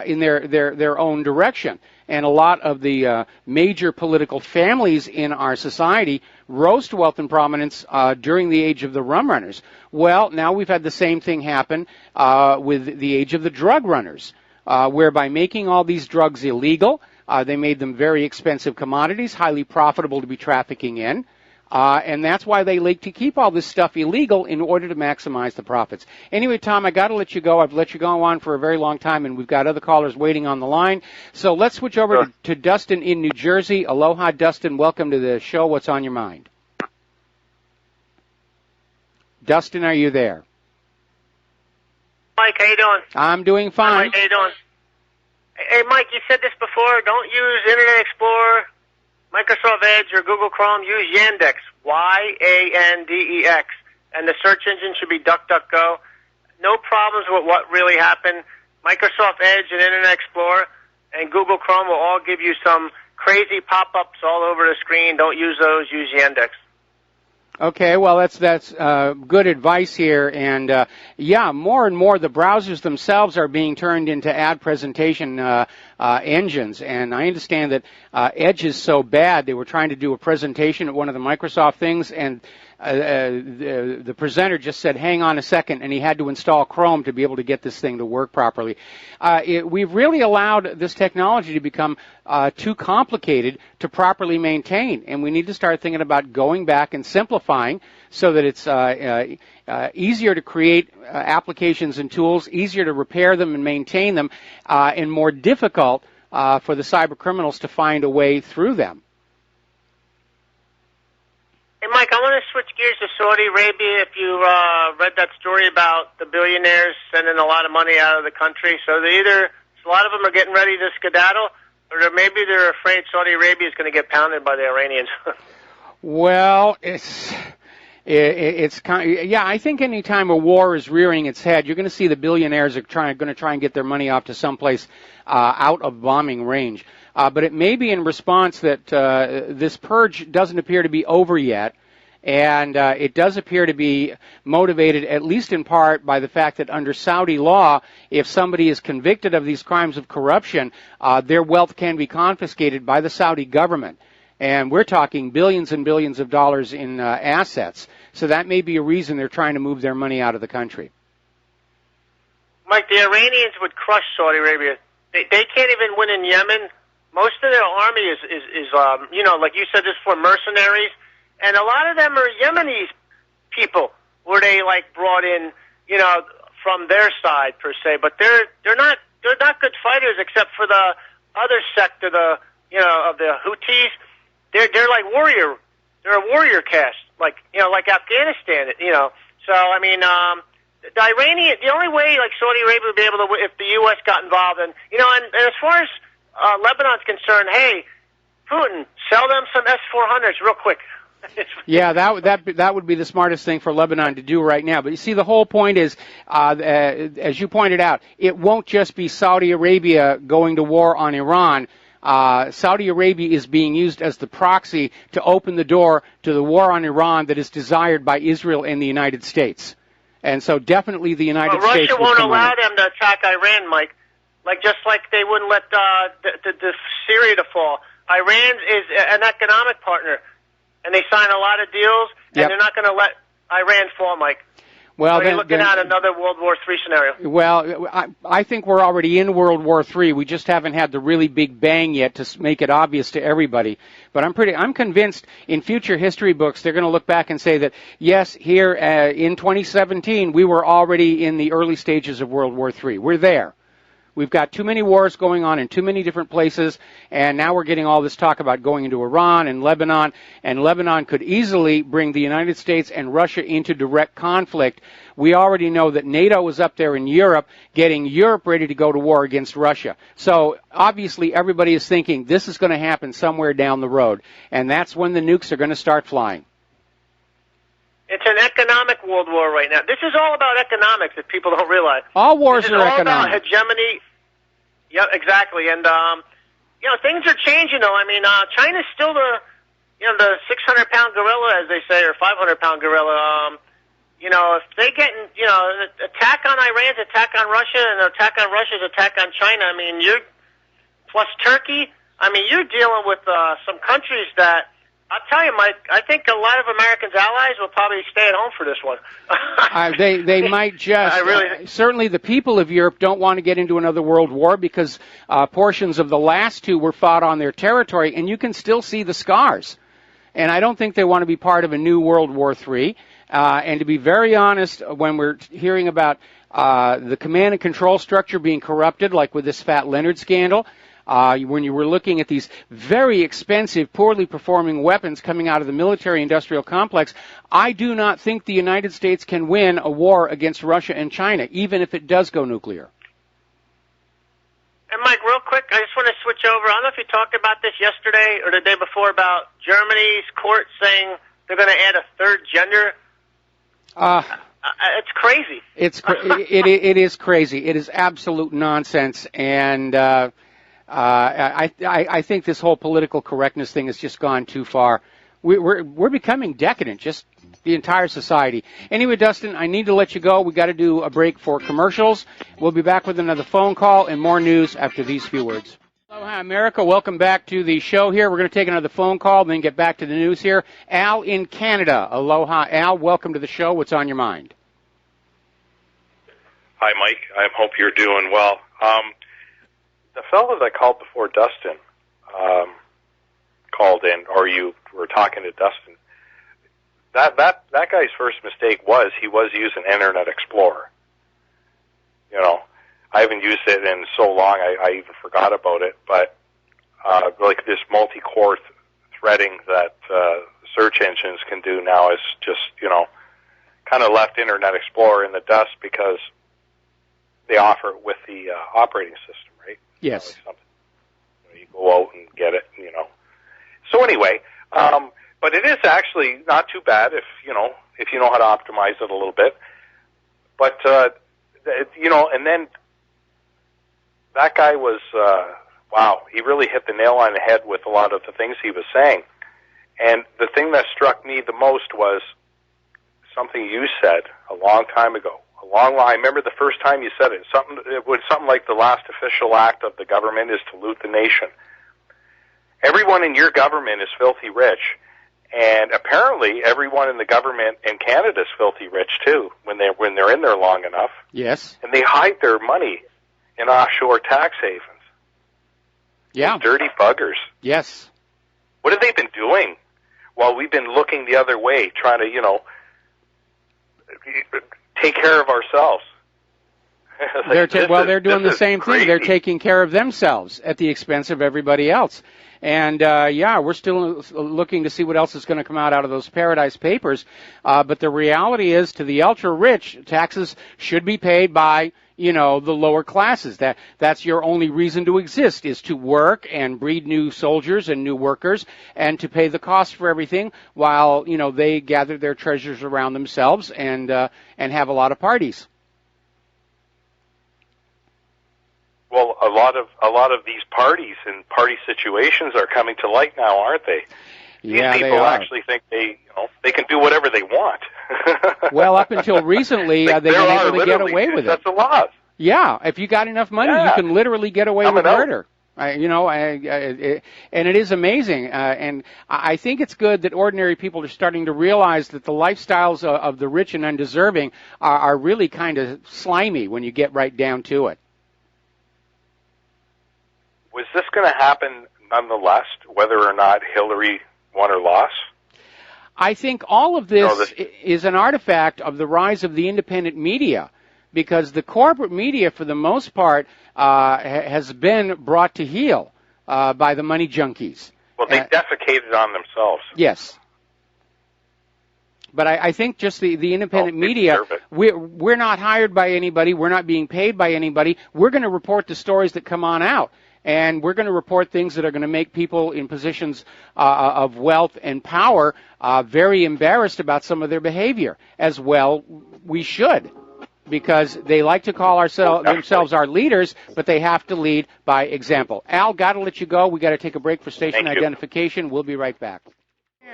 in their own direction. And a lot of the major political families in our society rose to wealth and prominence during the age of the rum runners. Well, now we've had the same thing happen with the age of the drug runners, whereby making all these drugs illegal, they made them very expensive commodities, highly profitable to be trafficking in. And that's why they like to keep all this stuff illegal in order to maximize the profits. Anyway, Tom, I got to let you go. I've let you go on for a very long time, and we've got other callers waiting on the line. So let's switch over to Dustin in New Jersey. Aloha, Dustin. Welcome to the show. What's on your mind? Dustin, are you there? Mike, how you doing? I'm doing fine. Hi, Mike, how you doing? Hey, Mike, you said this before. Don't use Internet Explorer, Microsoft Edge, or Google Chrome. Use Yandex, Yandex. And the search engine should be DuckDuckGo. No problems with what really happened. Microsoft Edge and Internet Explorer and Google Chrome will all give you some crazy pop-ups all over the screen. Don't use those. Use Yandex. Okay, well, that's good advice here, and more and more the browsers themselves are being turned into ad presentation engines, and I understand that Edge is so bad they were trying to do a presentation at one of the Microsoft things, and the presenter just said, hang on a second, and he had to install Chrome to be able to get this thing to work properly. We've really allowed this technology to become too complicated to properly maintain, and we need to start thinking about going back and simplifying so that it's easier to create applications and tools, easier to repair them and maintain them, and more difficult for the cyber criminals to find a way through them. Hey, Mike, I want to switch gears to Saudi Arabia. If you read that story about the billionaires sending a lot of money out of the country, so a lot of them are getting ready to skedaddle, or maybe they're afraid Saudi Arabia is going to get pounded by the Iranians. Well, it's kind of, I think any time a war is rearing its head, you're going to see the billionaires are going to try and get their money off to someplace out of bombing range. But it may be in response that this purge doesn't appear to be over yet, and it does appear to be motivated, at least in part, by the fact that under Saudi law, if somebody is convicted of these crimes of corruption, their wealth can be confiscated by the Saudi government. And we're talking billions and billions of dollars in assets. So that may be a reason they're trying to move their money out of the country. Mike, the Iranians would crush Saudi Arabia. They can't even win in Yemen. Most of their army is like you said, this for mercenaries, and a lot of them are Yemeni people, where they brought in, from their side per se. But they're not good fighters, except for the other sect of the of the Houthis. They're like warrior. They're a warrior caste, like Afghanistan. So I mean, the Iranian. The only way Saudi Arabia would be able to, if the U.S. got involved, and as far as Lebanon's concerned, hey, Putin, sell them some S-400s real quick. Yeah, that would be the smartest thing for Lebanon to do right now. But you see, the whole point is, as you pointed out, it won't just be Saudi Arabia going to war on Iran. Saudi Arabia is being used as the proxy to open the door to the war on Iran that is desired by Israel and the United States. And so definitely the United States Russia won't allow them to attack Iran, Mike. Just like they wouldn't let the Syria to fall. Iran is an economic partner, and they sign a lot of deals, and they're not going to let Iran fall, Mike. Well, so you're looking at another World War III scenario. Well, I think we're already in World War III. We just haven't had the really big bang yet to make it obvious to everybody. But I'm convinced in future history books they're going to look back and say that, yes, here in 2017 we were already in the early stages of World War III. We're there. We've got too many wars going on in too many different places, and now we're getting all this talk about going into Iran and Lebanon could easily bring the United States and Russia into direct conflict. We already know that NATO is up there in Europe, getting Europe ready to go to war against Russia. So obviously everybody is thinking this is going to happen somewhere down the road, and that's when the nukes are going to start flying. It's an economic world war right now. This is all about economics if people don't realize. All wars are all economic. About hegemony. Yeah, exactly. And, things are changing, though. I mean, China's still the 600-pound gorilla, as they say, or 500-pound gorilla. If they get, attack on Iran's attack on Russia and attack on Russia's attack on China, I mean, plus Turkey, I mean, you're dealing with some countries that, I'll tell you, Mike, I think a lot of Americans' allies will probably stay at home for this one. They might just. Certainly the people of Europe don't want to get into another world war because portions of the last two were fought on their territory, and you can still see the scars. And I don't think they want to be part of a new World War III. And to be very honest, when we're hearing about the command and control structure being corrupted, like with this Fat Leonard scandal, when you were looking at these very expensive, poorly performing weapons coming out of the military-industrial complex, I do not think the United States can win a war against Russia and China, even if it does go nuclear. And Mike, real quick, I just want to switch over. I don't know if you talked about this yesterday or the day before about Germany's court saying they're going to add a third gender. It's crazy. It is crazy. It is absolute nonsense, and I think this whole political correctness thing has just gone too far. We're becoming decadent, just the entire society. Anyway, Dustin, I need to let you go. We got to do a break for commercials. We'll be back with another phone call and more news after these few words. Aloha, America. Welcome back to the show here. We're going to take another phone call, then get back to the news here. Al in Canada. Aloha, Al. Welcome to the show. What's on your mind? Hi, Mike. I hope you're doing well. The fellow that called before Dustin called in, or you were talking to Dustin, that guy's first mistake was he was using Internet Explorer. I haven't used it in so long I even forgot about it, but like this multi-core threading that search engines can do now is just, kind of left Internet Explorer in the dust because they offer it with the operating system, right? Yes. You go out and get it, So anyway, but it is actually not too bad if you know how to optimize it a little bit. But and then that guy was wow, he really hit the nail on the head with a lot of the things he was saying. And the thing that struck me the most was something you said a long time ago. I remember the first time you said it. It was something like the last official act of the government is to loot the nation. Everyone in your government is filthy rich, and apparently everyone in the government in Canada is filthy rich too when they're in there long enough. Yes. And they hide their money in offshore tax havens. Yeah. Those dirty buggers. Yes. What have they been doing while we've been looking the other way, trying to take care of ourselves? They're doing the same thing. They're taking care of themselves at the expense of everybody else. And, we're still looking to see what else is going to come out of those Paradise Papers. But the reality is, to the ultra-rich, taxes should be paid by, the lower classes. That's your only reason to exist, is to work and breed new soldiers and new workers and to pay the cost for everything while, they gather their treasures around themselves and have a lot of parties. Well, a lot of these parties and party situations are coming to light now, aren't they? Yeah, these people they are. Actually think they can do whatever they want. Well, up until recently, they've been able to get away with it. That's the law. Yeah, if you got enough money, you can literally get away with murder. And it is amazing. And I think it's good that ordinary people are starting to realize that the lifestyles of the rich and undeserving are really kind of slimy when you get right down to it. Was this going to happen nonetheless, whether or not Hillary won or lost? I think all of this is an artifact of the rise of the independent media, because the corporate media, for the most part, has been brought to heel by the money junkies. Well, they defecated on themselves. Yes. But I think just the independent media, we're not hired by anybody. We're not being paid by anybody. We're going to report the stories that come on out. And we're going to report things that are going to make people in positions of wealth and power very embarrassed about some of their behavior. As well, we should, because they like to call themselves our leaders, but they have to lead by example. Al, got to let you go. We got to take a break for station identification. We'll be right back.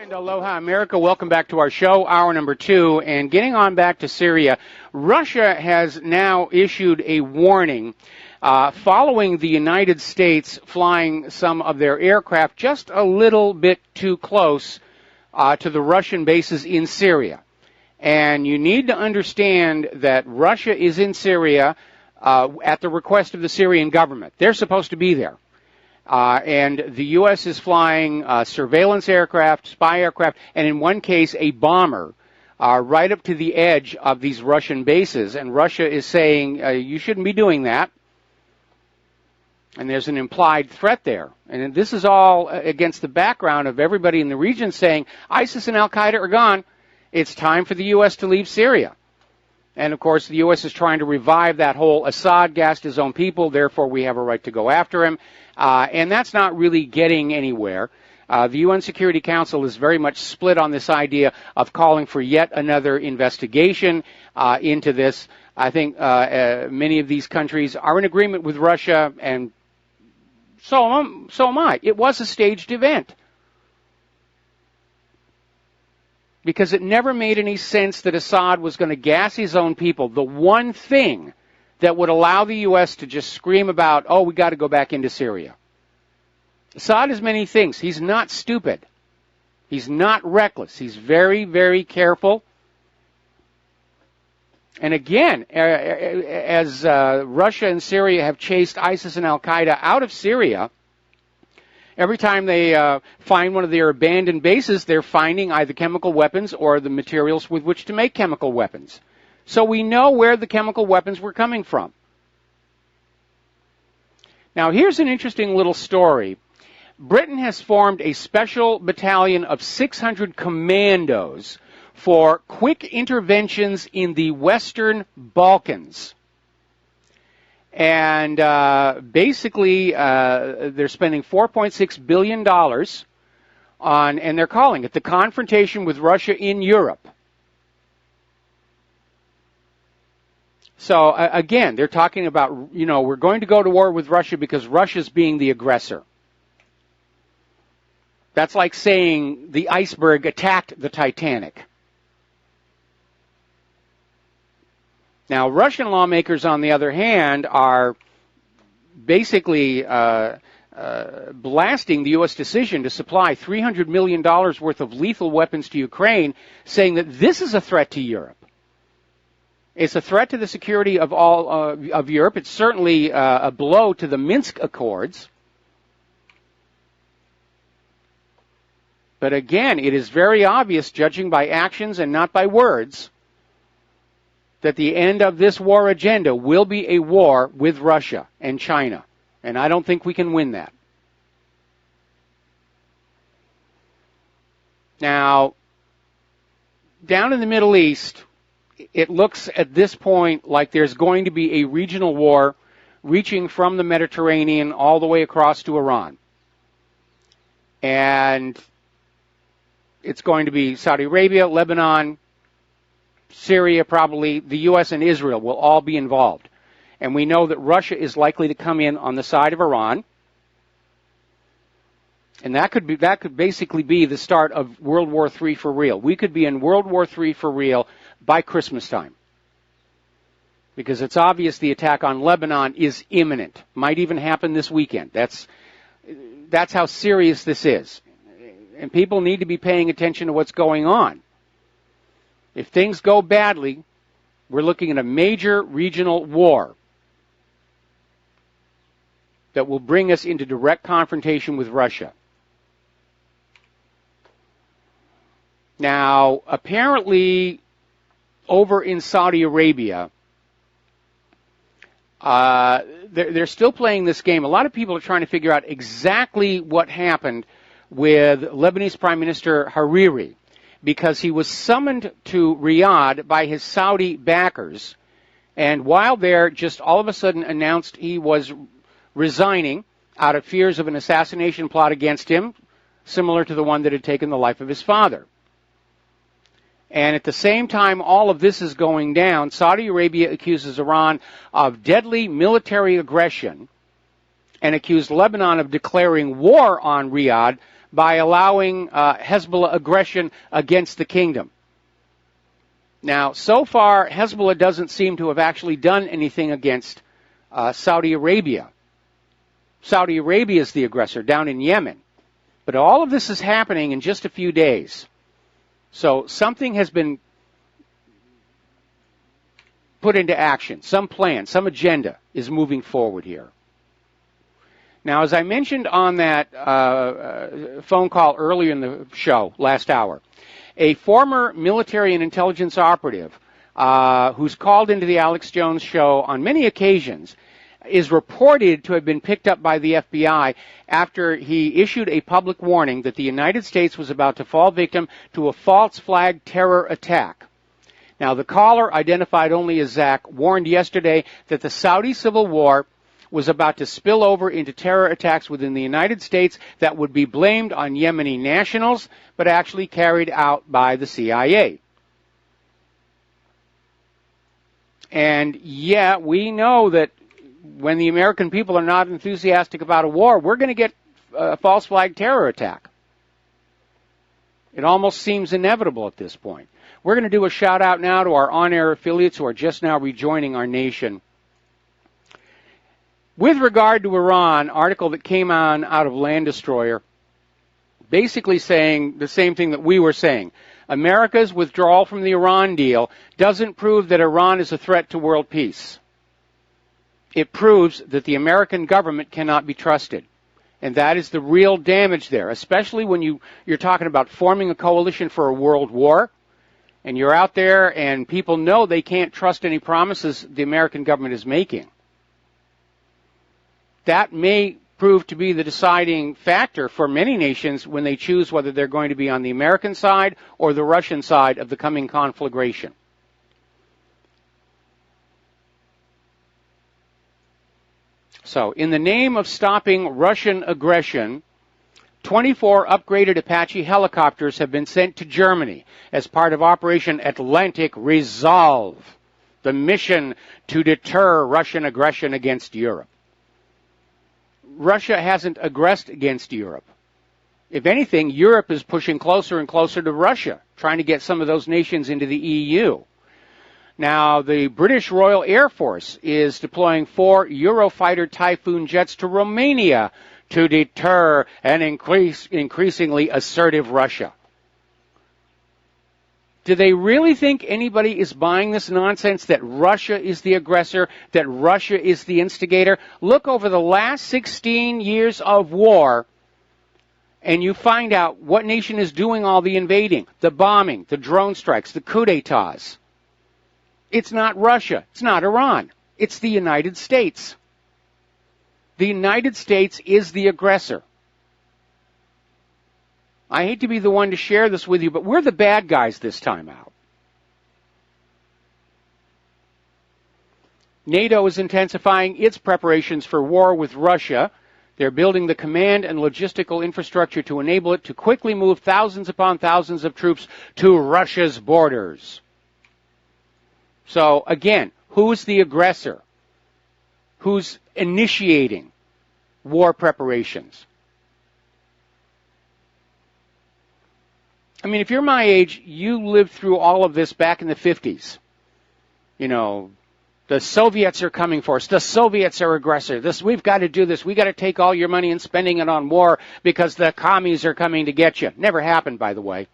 And aloha, America. Welcome back to our show, hour number 2. And getting on back to Syria, Russia has now issued a warning following the United States flying some of their aircraft just a little bit too close to the Russian bases in Syria. And you need to understand that Russia is in Syria at the request of the Syrian government. They're supposed to be there. And the U.S. is flying surveillance aircraft, spy aircraft, and in one case a bomber right up to the edge of these Russian bases. And Russia is saying, you shouldn't be doing that. And there's an implied threat there. And this is all against the background of everybody in the region saying, ISIS and al-Qaeda are gone. It's time for the U.S. to leave Syria. And, of course, the U.S. is trying to revive that whole Assad gassed his own people, therefore we have a right to go after him. And that's not really getting anywhere. The UN Security Council is very much split on this idea of calling for yet another investigation into this. I think many of these countries are in agreement with Russia, and so am I. It was a staged event. Because it never made any sense that Assad was going to gas his own people. The one thing that would allow the U.S. to just scream about, oh, we got to go back into Syria. Assad is many things. He's not stupid. He's not reckless. He's very, very careful. And again, as Russia and Syria have chased ISIS and al-Qaeda out of Syria, every time they find one of their abandoned bases, they're finding either chemical weapons or the materials with which to make chemical weapons. So we know where the chemical weapons were coming from. Now, here's an interesting little story. Britain has formed a special battalion of 600 commandos for quick interventions in the Western Balkans. And basically, they're spending $4.6 billion on, and they're calling it the confrontation with Russia in Europe. So, again, they're talking about, we're going to go to war with Russia because Russia's being the aggressor. That's like saying the iceberg attacked the Titanic. Now, Russian lawmakers, on the other hand, are basically blasting the U.S. decision to supply $300 million worth of lethal weapons to Ukraine, saying that this is a threat to Europe. It's a threat to the security of all of Europe. It's certainly a blow to the Minsk Accords. But again, it is very obvious, judging by actions and not by words, that the end of this war agenda will be a war with Russia and China. And I don't think we can win that. Now, down in the Middle East, it looks at this point like there's going to be a regional war reaching from the Mediterranean all the way across to Iran. And it's going to be Saudi Arabia, Lebanon, Syria, probably the U.S. and Israel will all be involved. And we know that Russia is likely to come in on the side of Iran. And that could basically be the start of World War III for real. We could be in World War III for real by Christmas time. Because it's obvious the attack on Lebanon is imminent. Might even happen this weekend. That's how serious this is. And people need to be paying attention to what's going on. If things go badly, we're looking at a major regional war that will bring us into direct confrontation with Russia. Now, apparently, over in Saudi Arabia, they're still playing this game. A lot of people are trying to figure out exactly what happened with Lebanese Prime Minister Hariri, because he was summoned to Riyadh by his Saudi backers, and while there, just all of a sudden announced he was resigning out of fears of an assassination plot against him, similar to the one that had taken the life of his father. And at the same time all of this is going down, Saudi Arabia accuses Iran of deadly military aggression and accused Lebanon of declaring war on Riyadh by allowing Hezbollah aggression against the kingdom. Now, so far, Hezbollah doesn't seem to have actually done anything against Saudi Arabia. Saudi Arabia is the aggressor down in Yemen. But all of this is happening in just a few days. So something has been put into action. Some plan, some agenda is moving forward here. Now, as I mentioned on that phone call earlier in the show, last hour, a former military and intelligence operative who's called into the Alex Jones show on many occasions is reported to have been picked up by the FBI after he issued a public warning that the United States was about to fall victim to a false flag terror attack. Now, the caller, identified only as Zach, warned yesterday that the Saudi civil war was about to spill over into terror attacks within the United States that would be blamed on Yemeni nationals, but actually carried out by the CIA. And yeah, we know that when the American people are not enthusiastic about a war, we're going to get a false flag terror attack. It almost seems inevitable at this point. We're going to do a shout out now to our on-air affiliates who are just now rejoining our nation. With regard to Iran, article that came on out of Land Destroyer, basically saying the same thing that we were saying. America's withdrawal from the Iran deal doesn't prove that Iran is a threat to world peace. It proves that the American government cannot be trusted. And that is the real damage there, especially when you're talking about forming a coalition for a world war, and you're out there and people know they can't trust any promises the American government is making. That may prove to be the deciding factor for many nations when they choose whether they're going to be on the American side or the Russian side of the coming conflagration. So, in the name of stopping Russian aggression, 24 upgraded Apache helicopters have been sent to Germany as part of Operation Atlantic Resolve, the mission to deter Russian aggression against Europe. Russia hasn't aggressed against Europe. If anything, Europe is pushing closer and closer to Russia, trying to get some of those nations into the EU. Now, the British Royal Air Force is deploying 4 Eurofighter Typhoon jets to Romania to deter an increasingly assertive Russia. Do they really think anybody is buying this nonsense that Russia is the aggressor, that Russia is the instigator? Look over the last 16 years of war, and you find out what nation is doing all the invading, the bombing, the drone strikes, the coup d'etats. It's not Russia. It's not Iran. It's the United States. The United States is the aggressor. I hate to be the one to share this with you, but we're the bad guys this time out. NATO is intensifying its preparations for war with Russia. They're building the command and logistical infrastructure to enable it to quickly move thousands upon thousands of troops to Russia's borders. So, again, who's the aggressor? Who's initiating war preparations? I mean, if you're my age, you lived through all of this back in the 50s. You know, the Soviets are coming for us. The Soviets are aggressor. We've got to do this. We've got to take all your money and spending it on war because the commies are coming to get you. Never happened, by the way.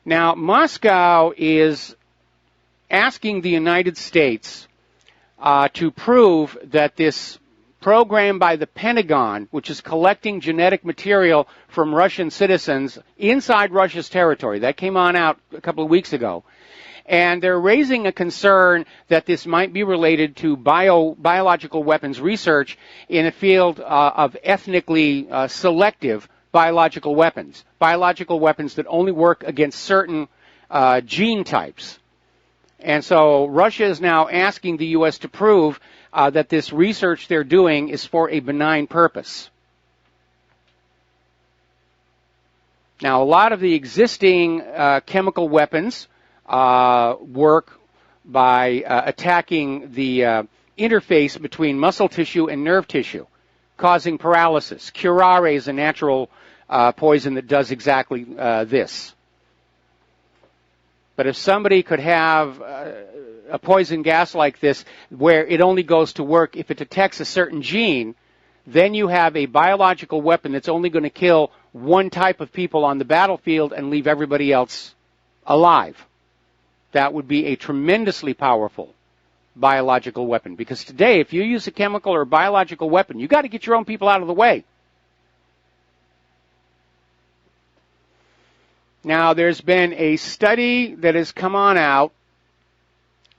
Now, Moscow is asking the United States to prove that this program by the Pentagon, which is collecting genetic material from Russian citizens inside Russia's territory, that came on out a couple of weeks ago, and they're raising a concern that this might be related to biological weapons research in a field of ethnically selective biological weapons that only work against certain gene types. And so Russia is now asking the U.S. to prove that this research they're doing is for a benign purpose. Now, a lot of the existing chemical weapons work by attacking the interface between muscle tissue and nerve tissue, causing paralysis. Curare is a natural poison that does exactly this. But if somebody could have a poison gas like this where it only goes to work if it detects a certain gene, then you have a biological weapon that's only going to kill one type of people on the battlefield and leave everybody else alive. That would be a tremendously powerful biological weapon. Because today, if you use a chemical or a biological weapon, you've got to get your own people out of the way. Now, there's been a study that has come on out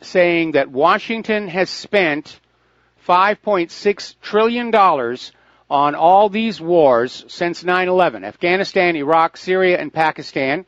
saying that Washington has spent $5.6 trillion on all these wars since 9/11, Afghanistan, Iraq, Syria, and Pakistan.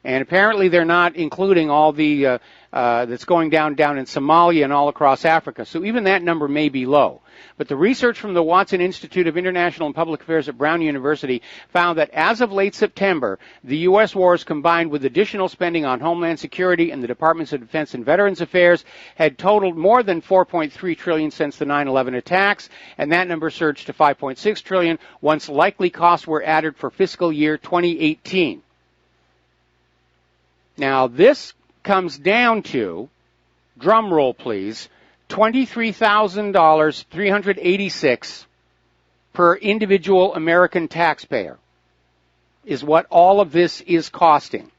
And apparently they're not including all the that's going down in Somalia and all across Africa. So even that number may be low. But the research from the Watson Institute of International and Public Affairs at Brown University found that as of late September, the U.S. wars combined with additional spending on Homeland Security and the Departments of Defense and Veterans Affairs had totaled more than $4.3 trillion since the 9/11 attacks, and that number surged to $5.6 trillion once likely costs were added for fiscal year 2018. Now, this comes down to, drum roll please, $23,386 per individual American taxpayer is what all of this is costing.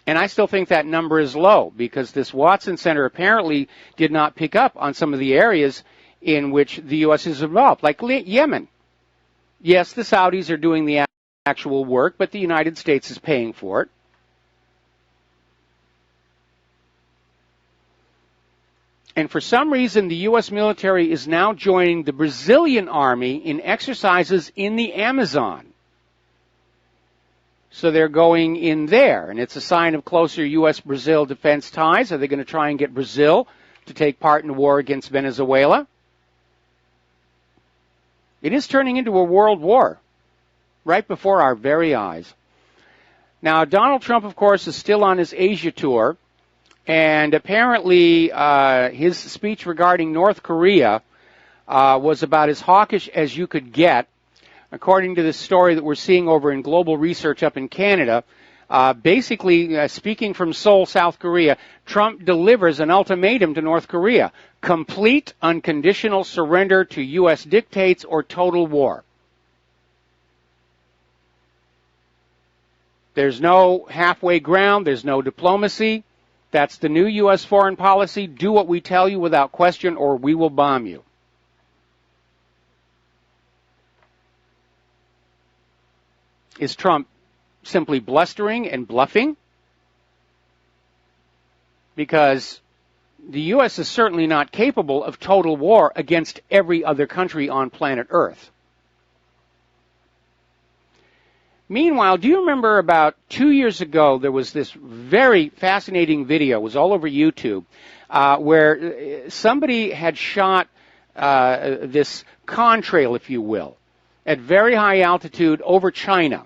And I still think that number is low because this Watson Center apparently did not pick up on some of the areas in which the U.S. is involved, like Yemen. Yes, the Saudis are doing the actual work, but the United States is paying for it. And for some reason, the U.S. military is now joining the Brazilian army in exercises in the Amazon. So they're going in there, and it's a sign of closer U.S.-Brazil defense ties. Are they going to try and get Brazil to take part in the war against Venezuela? It is turning into a world war right before our very eyes. Now, Donald Trump, of course, is still on his Asia tour, and apparently his speech regarding North Korea was about as hawkish as you could get. According to this story that we're seeing over in Global Research up in Canada, basically speaking from Seoul, South Korea, Trump delivers an ultimatum to North Korea: complete unconditional surrender to U.S. dictates or total war. There's no halfway ground. There's no diplomacy. That's the new U.S. foreign policy. Do what we tell you without question, or we will bomb you. Is Trump simply blustering and bluffing? Because the U.S. is certainly not capable of total war against every other country on planet Earth. Meanwhile, do you remember about 2 years ago, there was this very fascinating video, it was all over YouTube, where somebody had shot this contrail, if you will, at very high altitude over China.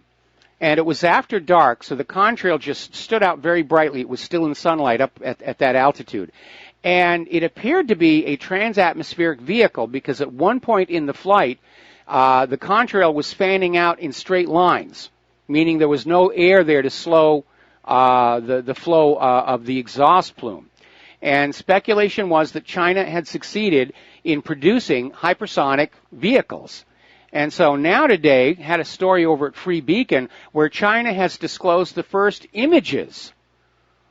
And it was after dark, so the contrail just stood out very brightly. It was still in sunlight up at that altitude. And it appeared to be a transatmospheric vehicle because at one point in the flight, the contrail was fanning out in straight lines, meaning there was no air there to slow the flow of the exhaust plume. And speculation was that China had succeeded in producing hypersonic vehicles. And so now today, had a story over at Free Beacon where China has disclosed the first images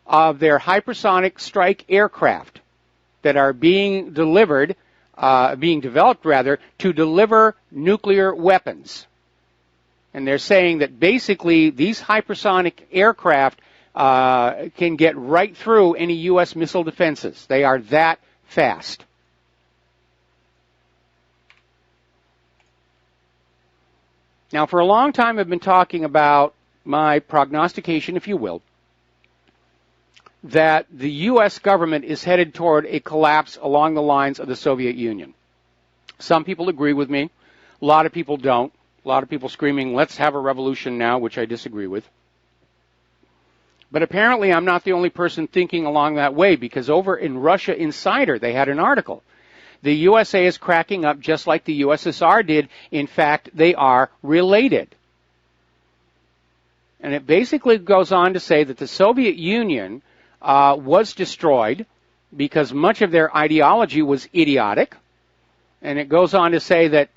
of their hypersonic strike aircraft that are being developed to deliver nuclear weapons. And they're saying that basically these hypersonic aircraft can get right through any U.S. missile defenses. They are that fast. Now, for a long time, I've been talking about my prognostication, if you will, that the U.S. government is headed toward a collapse along the lines of the Soviet Union. Some people agree with me. A lot of people don't. A lot of people screaming, let's have a revolution now, which I disagree with. But apparently I'm not the only person thinking along that way, because over in Russia Insider, they had an article. The USA is cracking up just like the USSR did. In fact, they are related. And it basically goes on to say that the Soviet Union was destroyed because much of their ideology was idiotic. And it goes on to say that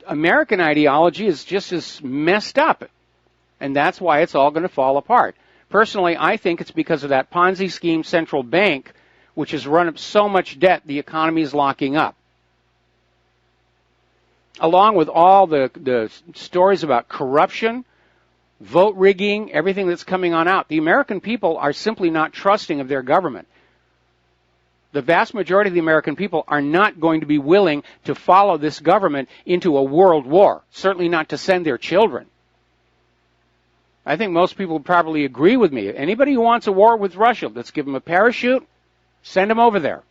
American ideology is just as messed up. And that's why it's all going to fall apart. Personally, I think it's because of that Ponzi scheme central bank, which has run up so much debt, the economy is locking up. Along with all the stories about corruption, vote rigging, everything that's coming on out, the American people are simply not trusting of their government. The vast majority of the American people are not going to be willing to follow this government into a world war, certainly not to send their children. I think most people would probably agree with me. Anybody who wants a war with Russia, let's give them a parachute, send them over there.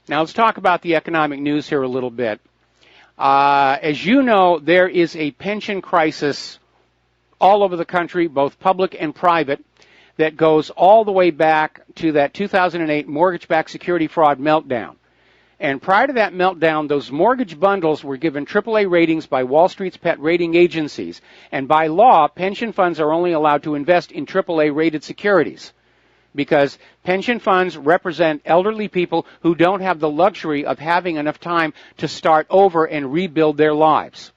Now let's talk about the economic news here a little bit. As you know, there is a pension crisis all over the country, both public and private, that goes all the way back to that 2008 mortgage-backed security fraud meltdown. And prior to that meltdown, those mortgage bundles were given AAA ratings by Wall Street's pet rating agencies. And by law, pension funds are only allowed to invest in AAA-rated securities, because pension funds represent elderly people who don't have the luxury of having enough time to start over and rebuild their lives.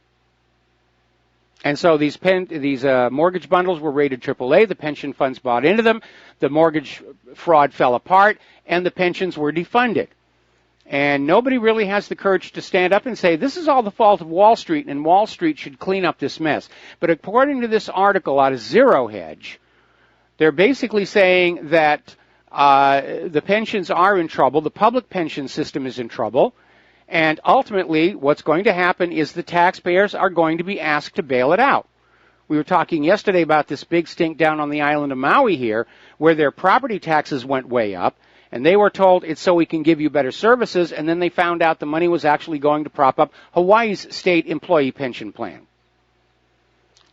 And so these mortgage bundles were rated AAA. The pension funds bought into them. The mortgage fraud fell apart, and the pensions were defunded. And nobody really has the courage to stand up and say, this is all the fault of Wall Street, and Wall Street should clean up this mess. But according to this article out of Zero Hedge, they're basically saying that the pensions are in trouble, the public pension system is in trouble, and ultimately what's going to happen is the taxpayers are going to be asked to bail it out. We were talking yesterday about this big stink down on the island of Maui here, where their property taxes went way up, and they were told it's so we can give you better services, and then they found out the money was actually going to prop up Hawaii's state employee pension plan.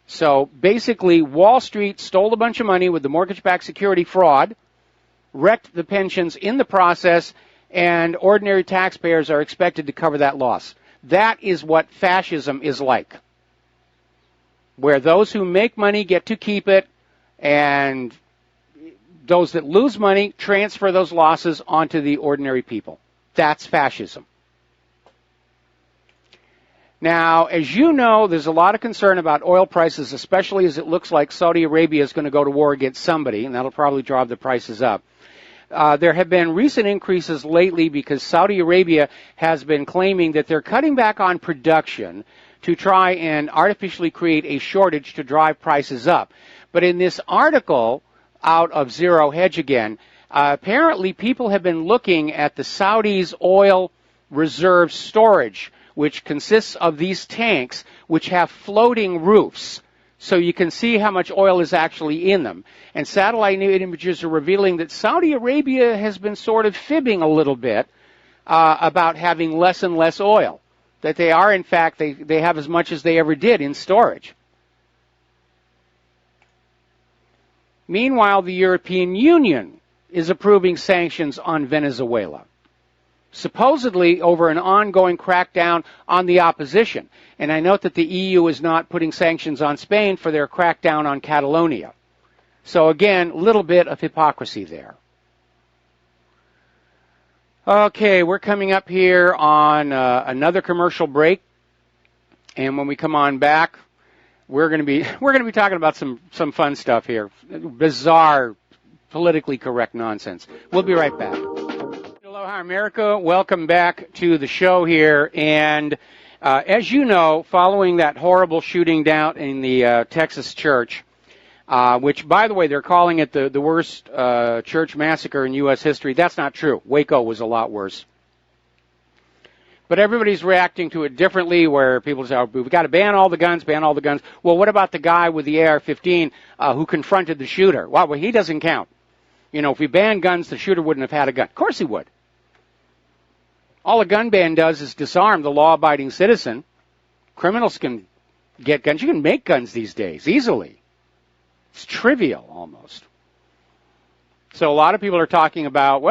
So basically, Wall Street stole a bunch of money with the mortgage-backed security fraud, wrecked the pensions in the process, and ordinary taxpayers are expected to cover that loss. That is what fascism is like, where those who make money get to keep it, and those that lose money transfer those losses onto the ordinary people. That's fascism. Now, as you know, there's a lot of concern about oil prices, especially as it looks like Saudi Arabia is going to go to war against somebody, and that'll probably drive the prices up. There have been recent increases lately because Saudi Arabia has been claiming that they're cutting back on production to try and artificially create a shortage to drive prices up. But in this article out of Zero Hedge again, apparently people have been looking at the Saudis' oil reserve storage, which consists of these tanks which have floating roofs, so you can see how much oil is actually in them. And satellite images are revealing that Saudi Arabia has been sort of fibbing a little bit about having less and less oil, that they are, in fact, they have as much as they ever did in storage. Meanwhile, the European Union is approving sanctions on Venezuela, supposedly over an ongoing crackdown on the opposition. And I note that the EU is not putting sanctions on Spain for their crackdown on Catalonia. So again, a little bit of hypocrisy there. Okay, we're coming up here on another commercial break. And when we come on back, we're going to be talking about some fun stuff here. Bizarre, politically correct nonsense. We'll be right back. Aloha, America. Welcome back to the show here. And as you know, following that horrible shooting down in the Texas church, which, by the way, they're calling it the worst church massacre in U.S. history. That's not true. Waco was a lot worse. But everybody's reacting to it differently, where people say, oh, we've got to ban all the guns, ban all the guns. Well, what about the guy with the AR-15 who confronted the shooter? Well, he doesn't count. If we banned guns, the shooter wouldn't have had a gun. Of course he would. All a gun ban does is disarm the law-abiding citizen. Criminals can get guns. You can make guns these days easily. It's trivial almost. So a lot of people are talking about,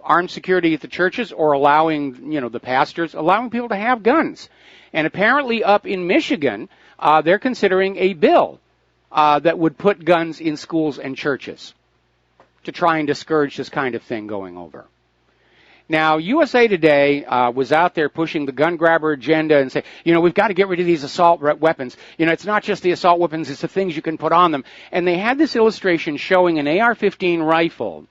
armed security at the churches, or allowing, the pastors, allowing people to have guns. And apparently up in Michigan, they're considering a bill that would put guns in schools and churches to try and discourage this kind of thing going over. Now, USA Today was out there pushing the gun grabber agenda and say, we've got to get rid of these assault weapons. It's not just the assault weapons, it's the things you can put on them. And they had this illustration showing an AR-15 rifle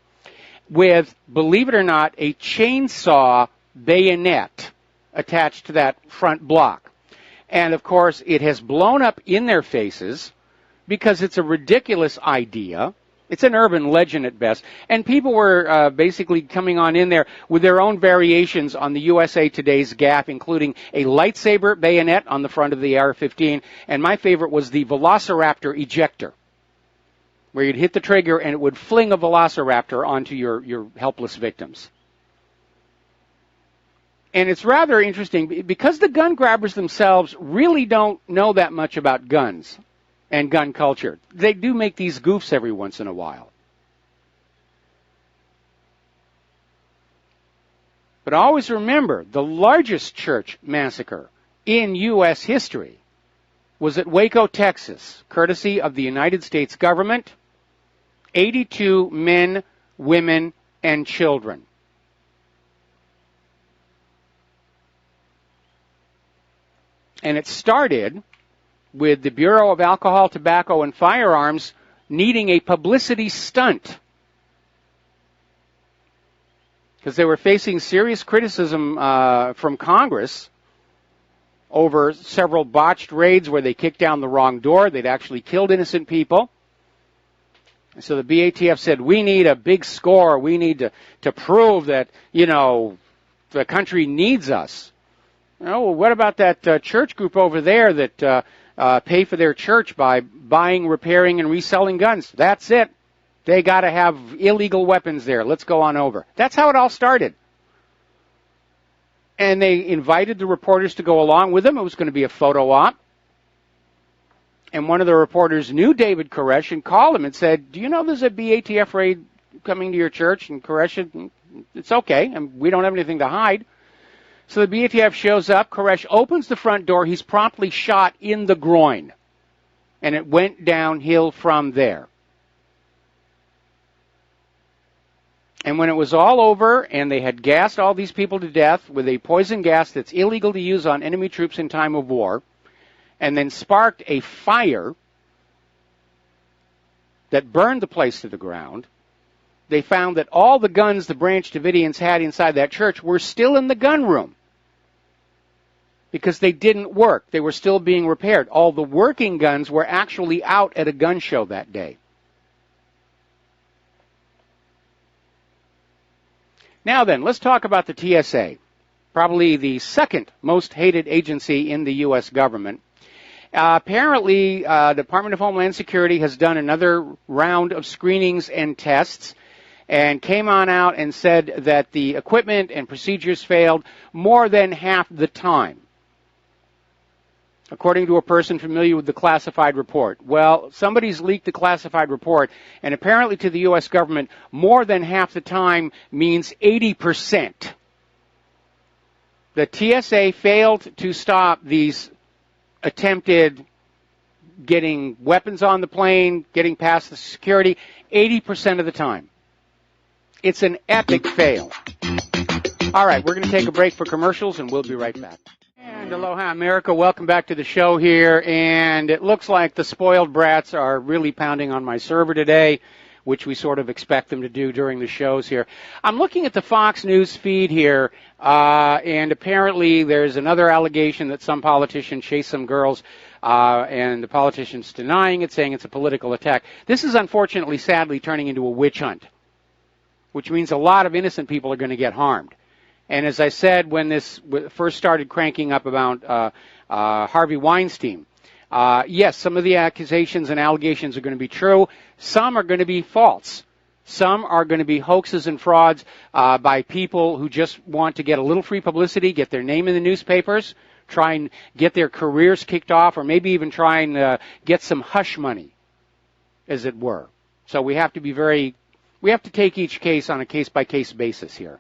with, believe it or not, a chainsaw bayonet attached to that front block. And, of course, it has blown up in their faces because it's a ridiculous idea. It's an urban legend at best. And people were basically coming on in there with their own variations on the USA Today's gaffe, including a lightsaber bayonet on the front of the AR-15. And my favorite was the Velociraptor ejector, where you'd hit the trigger and it would fling a Velociraptor onto your helpless victims. And it's rather interesting because the gun grabbers themselves really don't know that much about guns and gun culture. They do make these goofs every once in a while. But always remember, the largest church massacre in U.S. history was at Waco, Texas, courtesy of the United States government. 82 men, women, and children. And it started with the Bureau of Alcohol, Tobacco, and Firearms needing a publicity stunt because they were facing serious criticism from Congress over several botched raids where they kicked down the wrong door. They'd actually killed innocent people. And so the BATF said, we need a big score. We need to prove that, the country needs us. Well, what about that church group over there that pay for their church by buying, repairing, and reselling guns? That's it. They got to have illegal weapons there. Let's go on over. That's how it all started. And they invited the reporters to go along with them. It was going to be a photo op. And one of the reporters knew David Koresh and called him and said, do you know there's a BATF raid coming to your church? And Koresh said, it's okay, and we don't have anything to hide. So the BATF shows up. Koresh opens the front door. He's promptly shot in the groin. And it went downhill from there. And when it was all over and they had gassed all these people to death with a poison gas that's illegal to use on enemy troops in time of war, and then sparked a fire that burned the place to the ground, they found that all the guns the Branch Davidians had inside that church were still in the gun room because they didn't work. They were still being repaired. All the working guns were actually out at a gun show that day. Now then, let's talk about the TSA, probably the second most hated agency in the U.S. government. Apparently, Department of Homeland Security has done another round of screenings and tests and came on out and said that the equipment and procedures failed more than half the time, according to a person familiar with the classified report. Well, somebody's leaked the classified report, and apparently to the U.S. government, more than half the time means 80%. The TSA failed to stop these attempted getting weapons on the plane, getting past the security, 80% of the time. It's an epic fail. All right, we're going to take a break for commercials, and we'll be right back. And aloha, America. Welcome back to the show here. And it looks like the spoiled brats are really pounding on my server today, which we sort of expect them to do during the shows here. I'm looking at the Fox News feed here, and apparently there's another allegation that some politician chased some girls, and the politician's denying it, saying it's a political attack. This is unfortunately, sadly, turning into a witch hunt, which means a lot of innocent people are going to get harmed. And as I said, when this first started cranking up about Harvey Weinstein, yes, some of the accusations and allegations are going to be true. Some are going to be false. Some are going to be hoaxes and frauds by people who just want to get a little free publicity, get their name in the newspapers, try and get their careers kicked off, or maybe even try and get some hush money, as it were. So we have to take each case on a case-by-case basis here.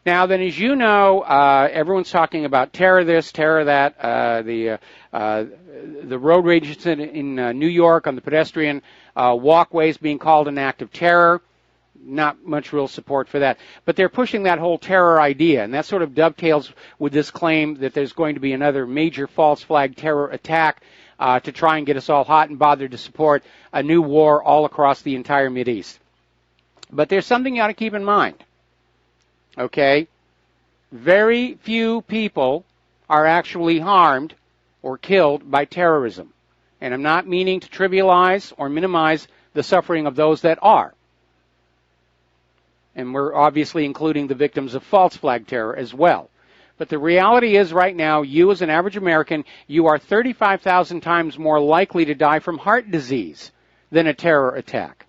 Now, then, as you know, everyone's talking about terror this, terror that. The road rage incident in New York on the pedestrian walkways being called an act of terror. Not much real support for that. But they're pushing that whole terror idea, and that sort of dovetails with this claim that there's going to be another major false flag terror attack to try and get us all hot and bothered to support a new war all across the entire Mideast. But there's something you ought to keep in mind. Okay? Very few people are actually harmed or killed by terrorism. And I'm not meaning to trivialize or minimize the suffering of those that are. And we're obviously including the victims of false flag terror as well. But the reality is right now, you as an average American, you are 35,000 times more likely to die from heart disease than a terror attack.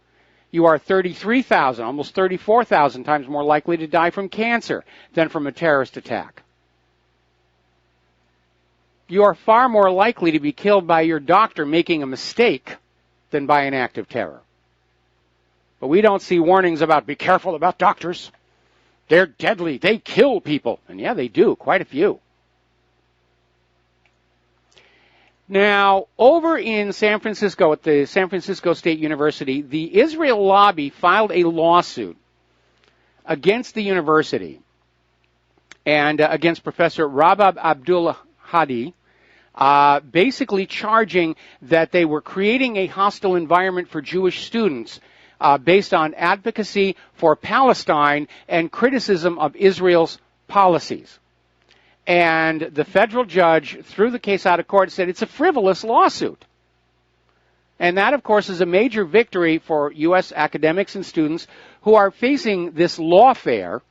You are 33,000, almost 34,000 times more likely to die from cancer than from a terrorist attack. You are far more likely to be killed by your doctor making a mistake than by an act of terror. But we don't see warnings about be careful about doctors. They're deadly. They kill people. And yeah, they do, quite a few. Now, over in San Francisco, at the San Francisco State University, the Israel lobby filed a lawsuit against the university and against Professor Rabab Abdullah Hadi, basically charging that they were creating a hostile environment for Jewish students based on advocacy for Palestine and criticism of Israel's policies. And the federal judge threw the case out of court and said it's a frivolous lawsuit. And that, of course, is a major victory for U.S. academics and students who are facing this lawfare,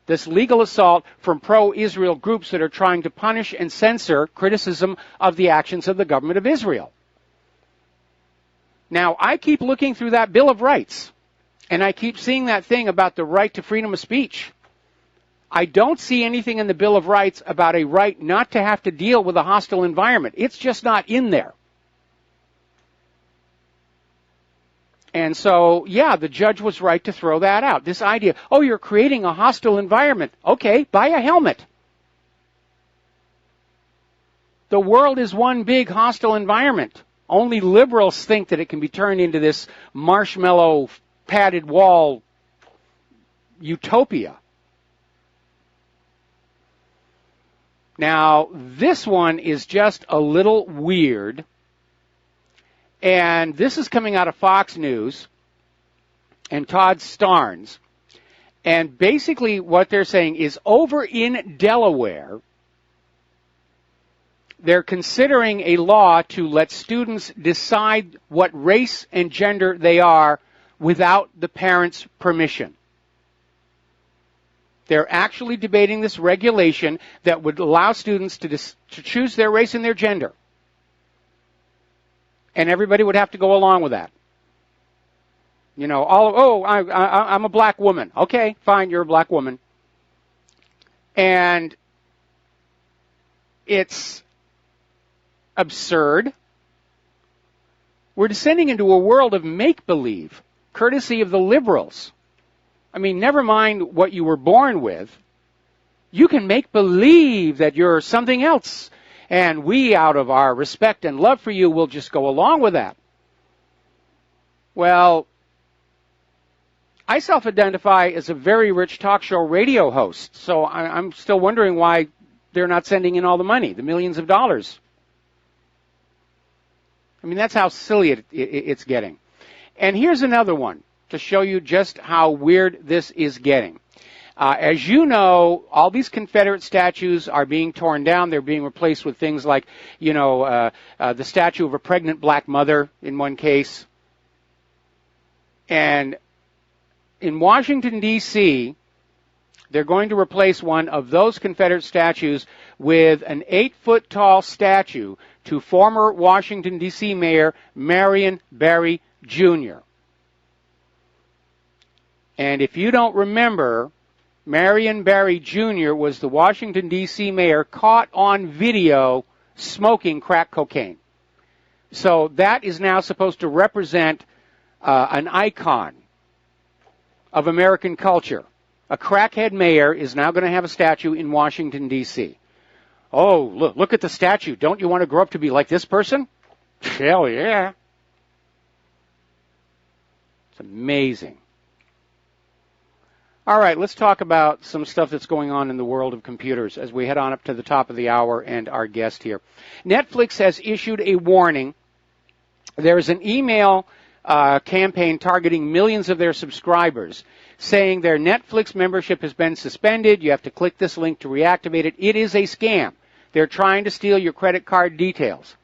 this legal assault from pro-Israel groups that are trying to punish and censor criticism of the actions of the government of Israel. Now, I keep looking through that Bill of Rights, and I keep seeing that thing about the right to freedom of speech. I don't see anything in the Bill of Rights about a right not to have to deal with a hostile environment. It's just not in there. And so, yeah, the judge was right to throw that out. This idea, oh, you're creating a hostile environment. Okay, buy a helmet. The world is one big hostile environment. Only liberals think that it can be turned into this marshmallow padded wall utopia. Now, this one is just a little weird, and this is coming out of Fox News and Todd Starnes, and basically what they're saying is over in Delaware, they're considering a law to let students decide what race and gender they are without the parents' permission. They're actually debating this regulation that would allow students to choose their race and their gender. And everybody would have to go along with that. You know, I'm a black woman. Okay, fine, you're a black woman. And it's absurd. We're descending into a world of make-believe, courtesy of the liberals. I mean, never mind what you were born with. You can make believe that you're something else. And we, out of our respect and love for you, will just go along with that. Well, I self-identify as a very rich talk show radio host. So I'm still wondering why they're not sending in all the money, the millions of dollars. I mean, that's how silly it's getting. And here's another one to show you just how weird this is getting. As you know, all these Confederate statues are being torn down. They're being replaced with things like, the statue of a pregnant black mother in one case. And in Washington, D.C., They're going to replace one of those Confederate statues with an 8-foot-tall statue to former Washington, D.C. Mayor Marion Barry Jr. And if you don't remember, Marion Barry Jr. was the Washington, D.C. mayor caught on video smoking crack cocaine. So that is now supposed to represent an icon of American culture. A crackhead mayor is now going to have a statue in Washington, D.C. Oh, look at the statue. Don't you want to grow up to be like this person? Hell yeah. It's amazing. All right, let's talk about some stuff that's going on in the world of computers as we head on up to the top of the hour and our guest here. Netflix has issued a warning. There is an email campaign targeting millions of their subscribers saying their Netflix membership has been suspended. You have to click this link to reactivate it. It is a scam. They're trying to steal your credit card details.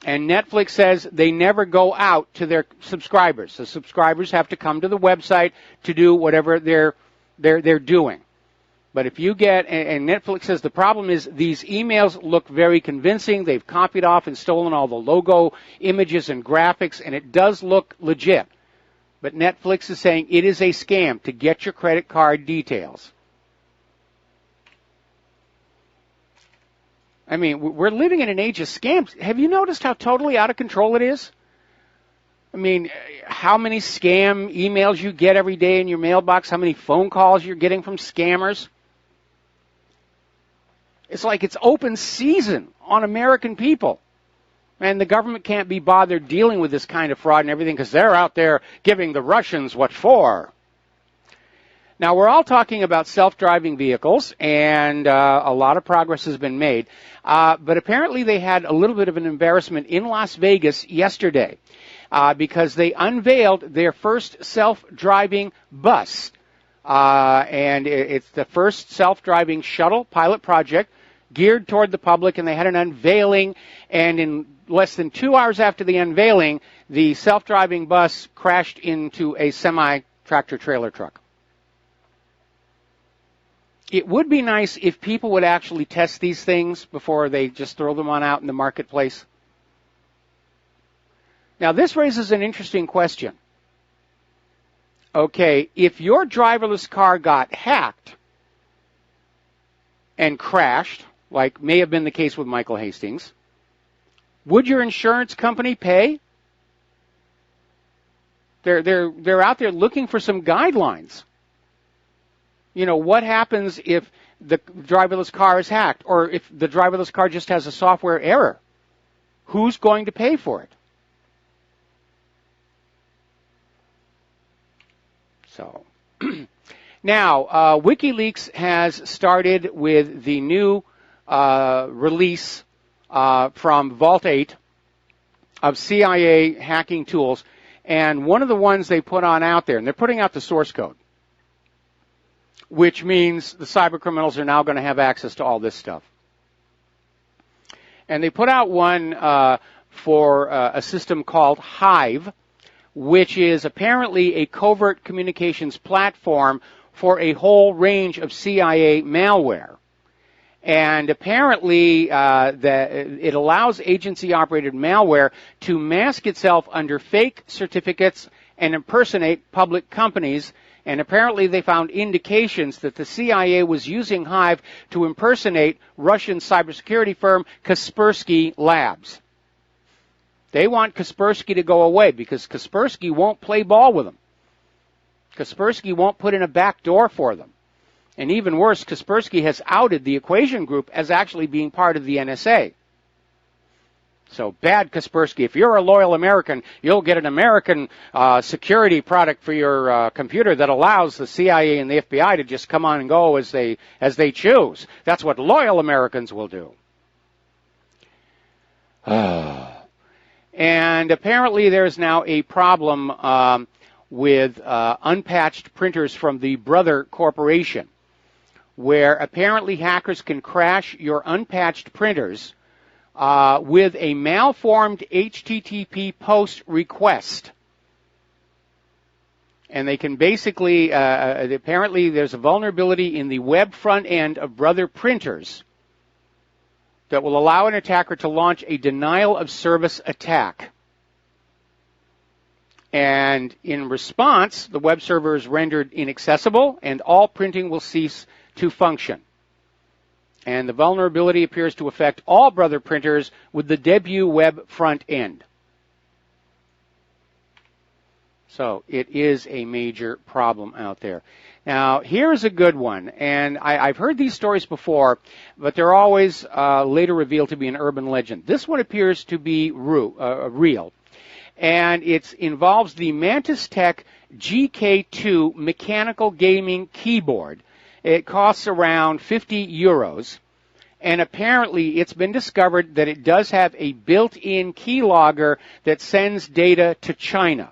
And Netflix says they never go out to their subscribers. The subscribers have to come to the website to do whatever they're doing. But if you get, and Netflix says the problem is these emails look very convincing. They've copied off and stolen all the logo images and graphics, and it does look legit. But Netflix is saying it is a scam to get your credit card details. I mean, we're living in an age of scams. Have you noticed how totally out of control it is? I mean, how many scam emails you get every day in your mailbox, how many phone calls you're getting from scammers. It's like it's open season on American people. And the government can't be bothered dealing with this kind of fraud and everything because they're out there giving the Russians what for. Now, we're all talking about self-driving vehicles, and a lot of progress has been made. But apparently they had a little bit of an embarrassment in Las Vegas yesterday because they unveiled their first self-driving bus. And it's the first self-driving shuttle pilot project geared toward the public, and they had an unveiling. And in less than 2 hours after the unveiling, the self-driving bus crashed into a semi-tractor-trailer truck. It would be nice if people would actually test these things before they just throw them on out in the marketplace. Now, this raises an interesting question. Okay, if your driverless car got hacked and crashed, like may have been the case with Michael Hastings, would your insurance company pay? They're out there looking for some guidelines. You know, what happens if the driverless car is hacked or if the driverless car just has a software error? Who's going to pay for it? So, now, WikiLeaks has started with the new release from Vault 8 of CIA hacking tools. And one of the ones they put on out there, and they're putting out the source code, which means the cyber criminals are now going to have access to all this stuff. And they put out one for a system called Hive, which is apparently a covert communications platform for a whole range of CIA malware. And apparently it allows agency-operated malware to mask itself under fake certificates and impersonate public companies. And apparently they found indications that the CIA was using Hive to impersonate Russian cybersecurity firm Kaspersky Labs. They want Kaspersky to go away because Kaspersky won't play ball with them. Kaspersky won't put in a back door for them. And even worse, Kaspersky has outed the Equation Group as actually being part of the NSA. So bad Kaspersky. If you're a loyal American, you'll get an American security product for your computer that allows the CIA and the FBI to just come on and go as they choose. That's what loyal Americans will do. And apparently there's now a problem with unpatched printers from the Brother Corporation, where apparently hackers can crash your unpatched printers with a malformed HTTP post request. And they can basically, apparently there's a vulnerability in the web front end of Brother printers that will allow an attacker to launch a denial of service attack. And in response, the web server is rendered inaccessible and all printing will cease to function. And the vulnerability appears to affect all Brother printers with the debut web front end. So it is a major problem out there. Now, here's a good one, and I've heard these stories before, but they're always later revealed to be an urban legend. This one appears to be real, and it involves the Mantis Tech GK2 mechanical gaming keyboard. It costs around 50 euros, and apparently it's been discovered that it does have a built-in keylogger that sends data to China.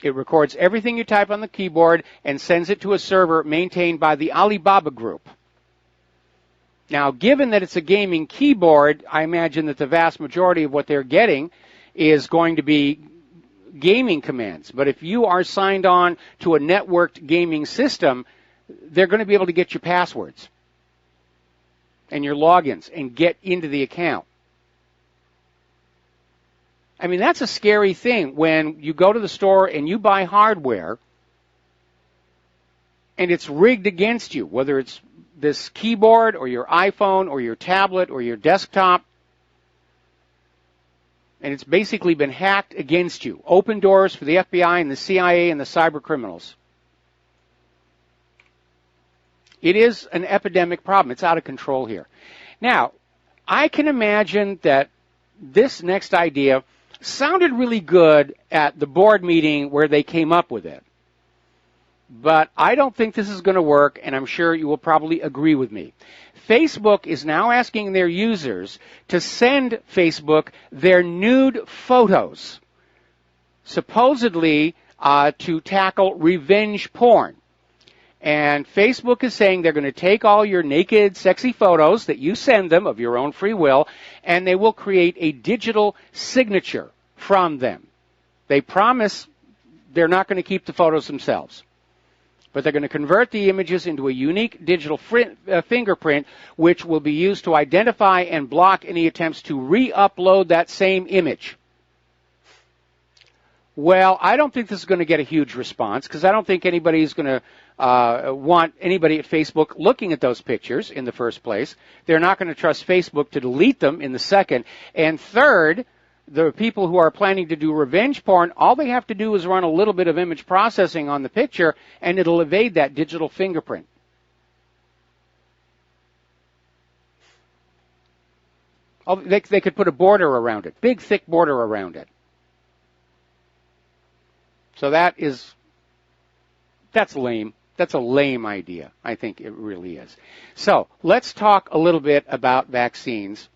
It records everything you type on the keyboard and sends it to a server maintained by the Alibaba Group. Now, given that it's a gaming keyboard, I imagine that the vast majority of what they're getting is going to be gaming commands. But if you are signed on to a networked gaming system, they're going to be able to get your passwords and your logins and get into the account. I mean, that's a scary thing when you go to the store and you buy hardware and it's rigged against you, whether it's this keyboard or your iPhone or your tablet or your desktop, and it's basically been hacked against you. Open doors for the FBI and the CIA and the cyber criminals. It is an epidemic problem. It's out of control here. Now, I can imagine that this next idea sounded really good at the board meeting where they came up with it. But I don't think this is going to work, and I'm sure you will probably agree with me. Facebook is now asking their users to send Facebook their nude photos, supposedly to tackle revenge porn. And Facebook is saying they're going to take all your naked, sexy photos that you send them of your own free will, and they will create a digital signature from them. They promise they're not going to keep the photos themselves, but they're going to convert the images into a unique digital fingerprint, which will be used to identify and block any attempts to re-upload that same image. Well, I don't think this is going to get a huge response because I don't think anybody's going to want anybody at Facebook looking at those pictures in the first place. They're not going to trust Facebook to delete them in the second. And third, the people who are planning to do revenge porn, all they have to do is run a little bit of image processing on the picture and it'll evade that digital fingerprint. Oh, they could put a border around it, big thick border around it. So that's lame. That's a lame idea. I think it really is. So let's talk a little bit about vaccines.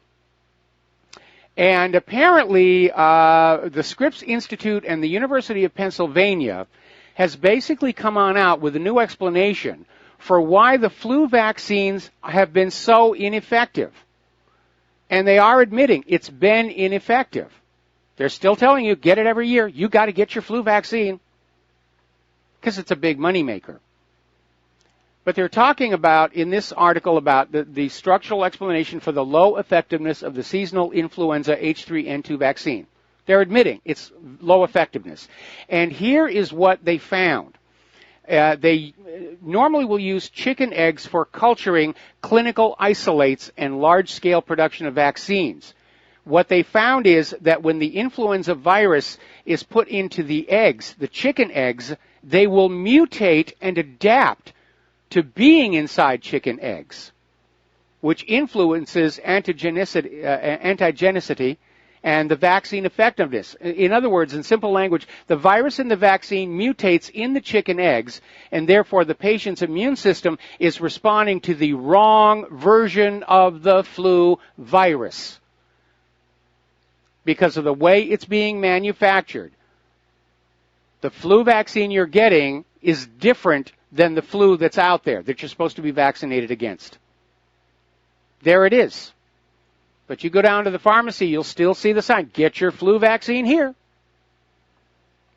And apparently, the Scripps Institute and the University of Pennsylvania has basically come on out with a new explanation for why the flu vaccines have been so ineffective. And they are admitting it's been ineffective. They're still telling you, get it every year. You got to get your flu vaccine because it's a big moneymaker. But they're talking about, in this article, about the structural explanation for the low effectiveness of the seasonal influenza H3N2 vaccine. They're admitting it's low effectiveness. And here is what they found. They normally will use chicken eggs for culturing clinical isolates and large-scale production of vaccines. What they found is that when the influenza virus is put into the eggs, the chicken eggs, they will mutate and adapt to being inside chicken eggs, which influences antigenicity and the vaccine effectiveness. In other words, in simple language, the virus in the vaccine mutates in the chicken eggs, and therefore the patient's immune system is responding to the wrong version of the flu virus because of the way it's being manufactured. The flu vaccine you're getting is different than the flu that's out there that you're supposed to be vaccinated against. There it is. But you go down to the pharmacy, you'll still see the sign, get your flu vaccine here.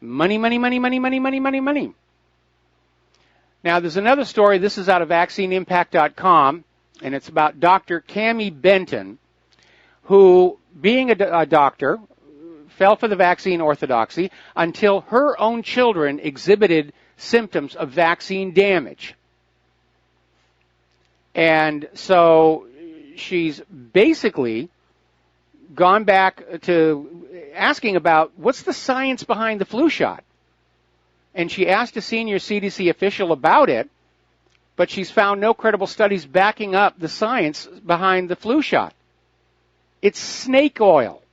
Money, money, money, money, money, money, money, money. Now, there's another story. This is out of vaccineimpact.com, and it's about Dr. Cammie Benton, who, being a doctor, fell for the vaccine orthodoxy until her own children exhibited symptoms of vaccine damage. And so she's basically gone back to asking about what's the science behind the flu shot. And she asked a senior CDC official about it, but she's found no credible studies backing up the science behind the flu shot. It's snake oil.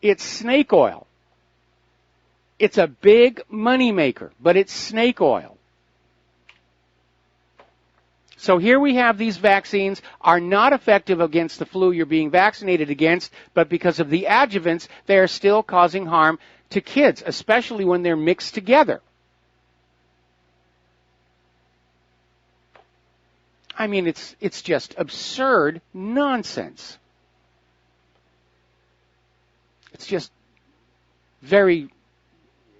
It's snake oil. It's a big money maker, but it's snake oil. So here we have these vaccines are not effective against the flu you're being vaccinated against, but because of the adjuvants, they are still causing harm to kids, especially when they're mixed together. I mean, it's just absurd nonsense. It's just very,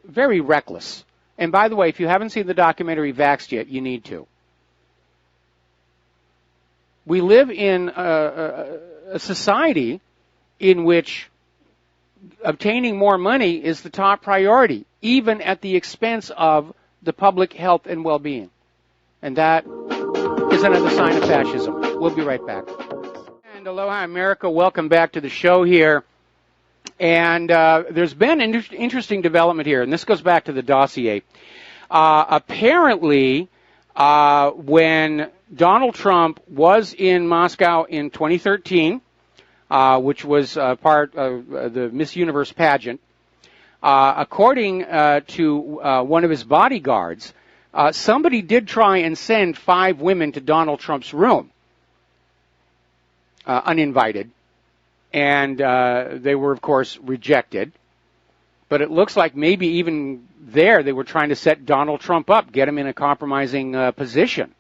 very reckless. And by the way, if you haven't seen the documentary Vaxxed yet, you need to. We live in a society in which obtaining more money is the top priority, even at the expense of the public health and well-being. And that is another sign of fascism. We'll be right back. And aloha, America. Welcome back to the show here. And there's been an interesting development here, and this goes back to the dossier. Apparently, when Donald Trump was in Moscow in 2013, which was part of the Miss Universe pageant, according to one of his bodyguards, somebody did try and send 5 women to Donald Trump's room, uninvited, and they were, of course, rejected. But it looks like maybe even there they were trying to set Donald Trump up, get him in a compromising position.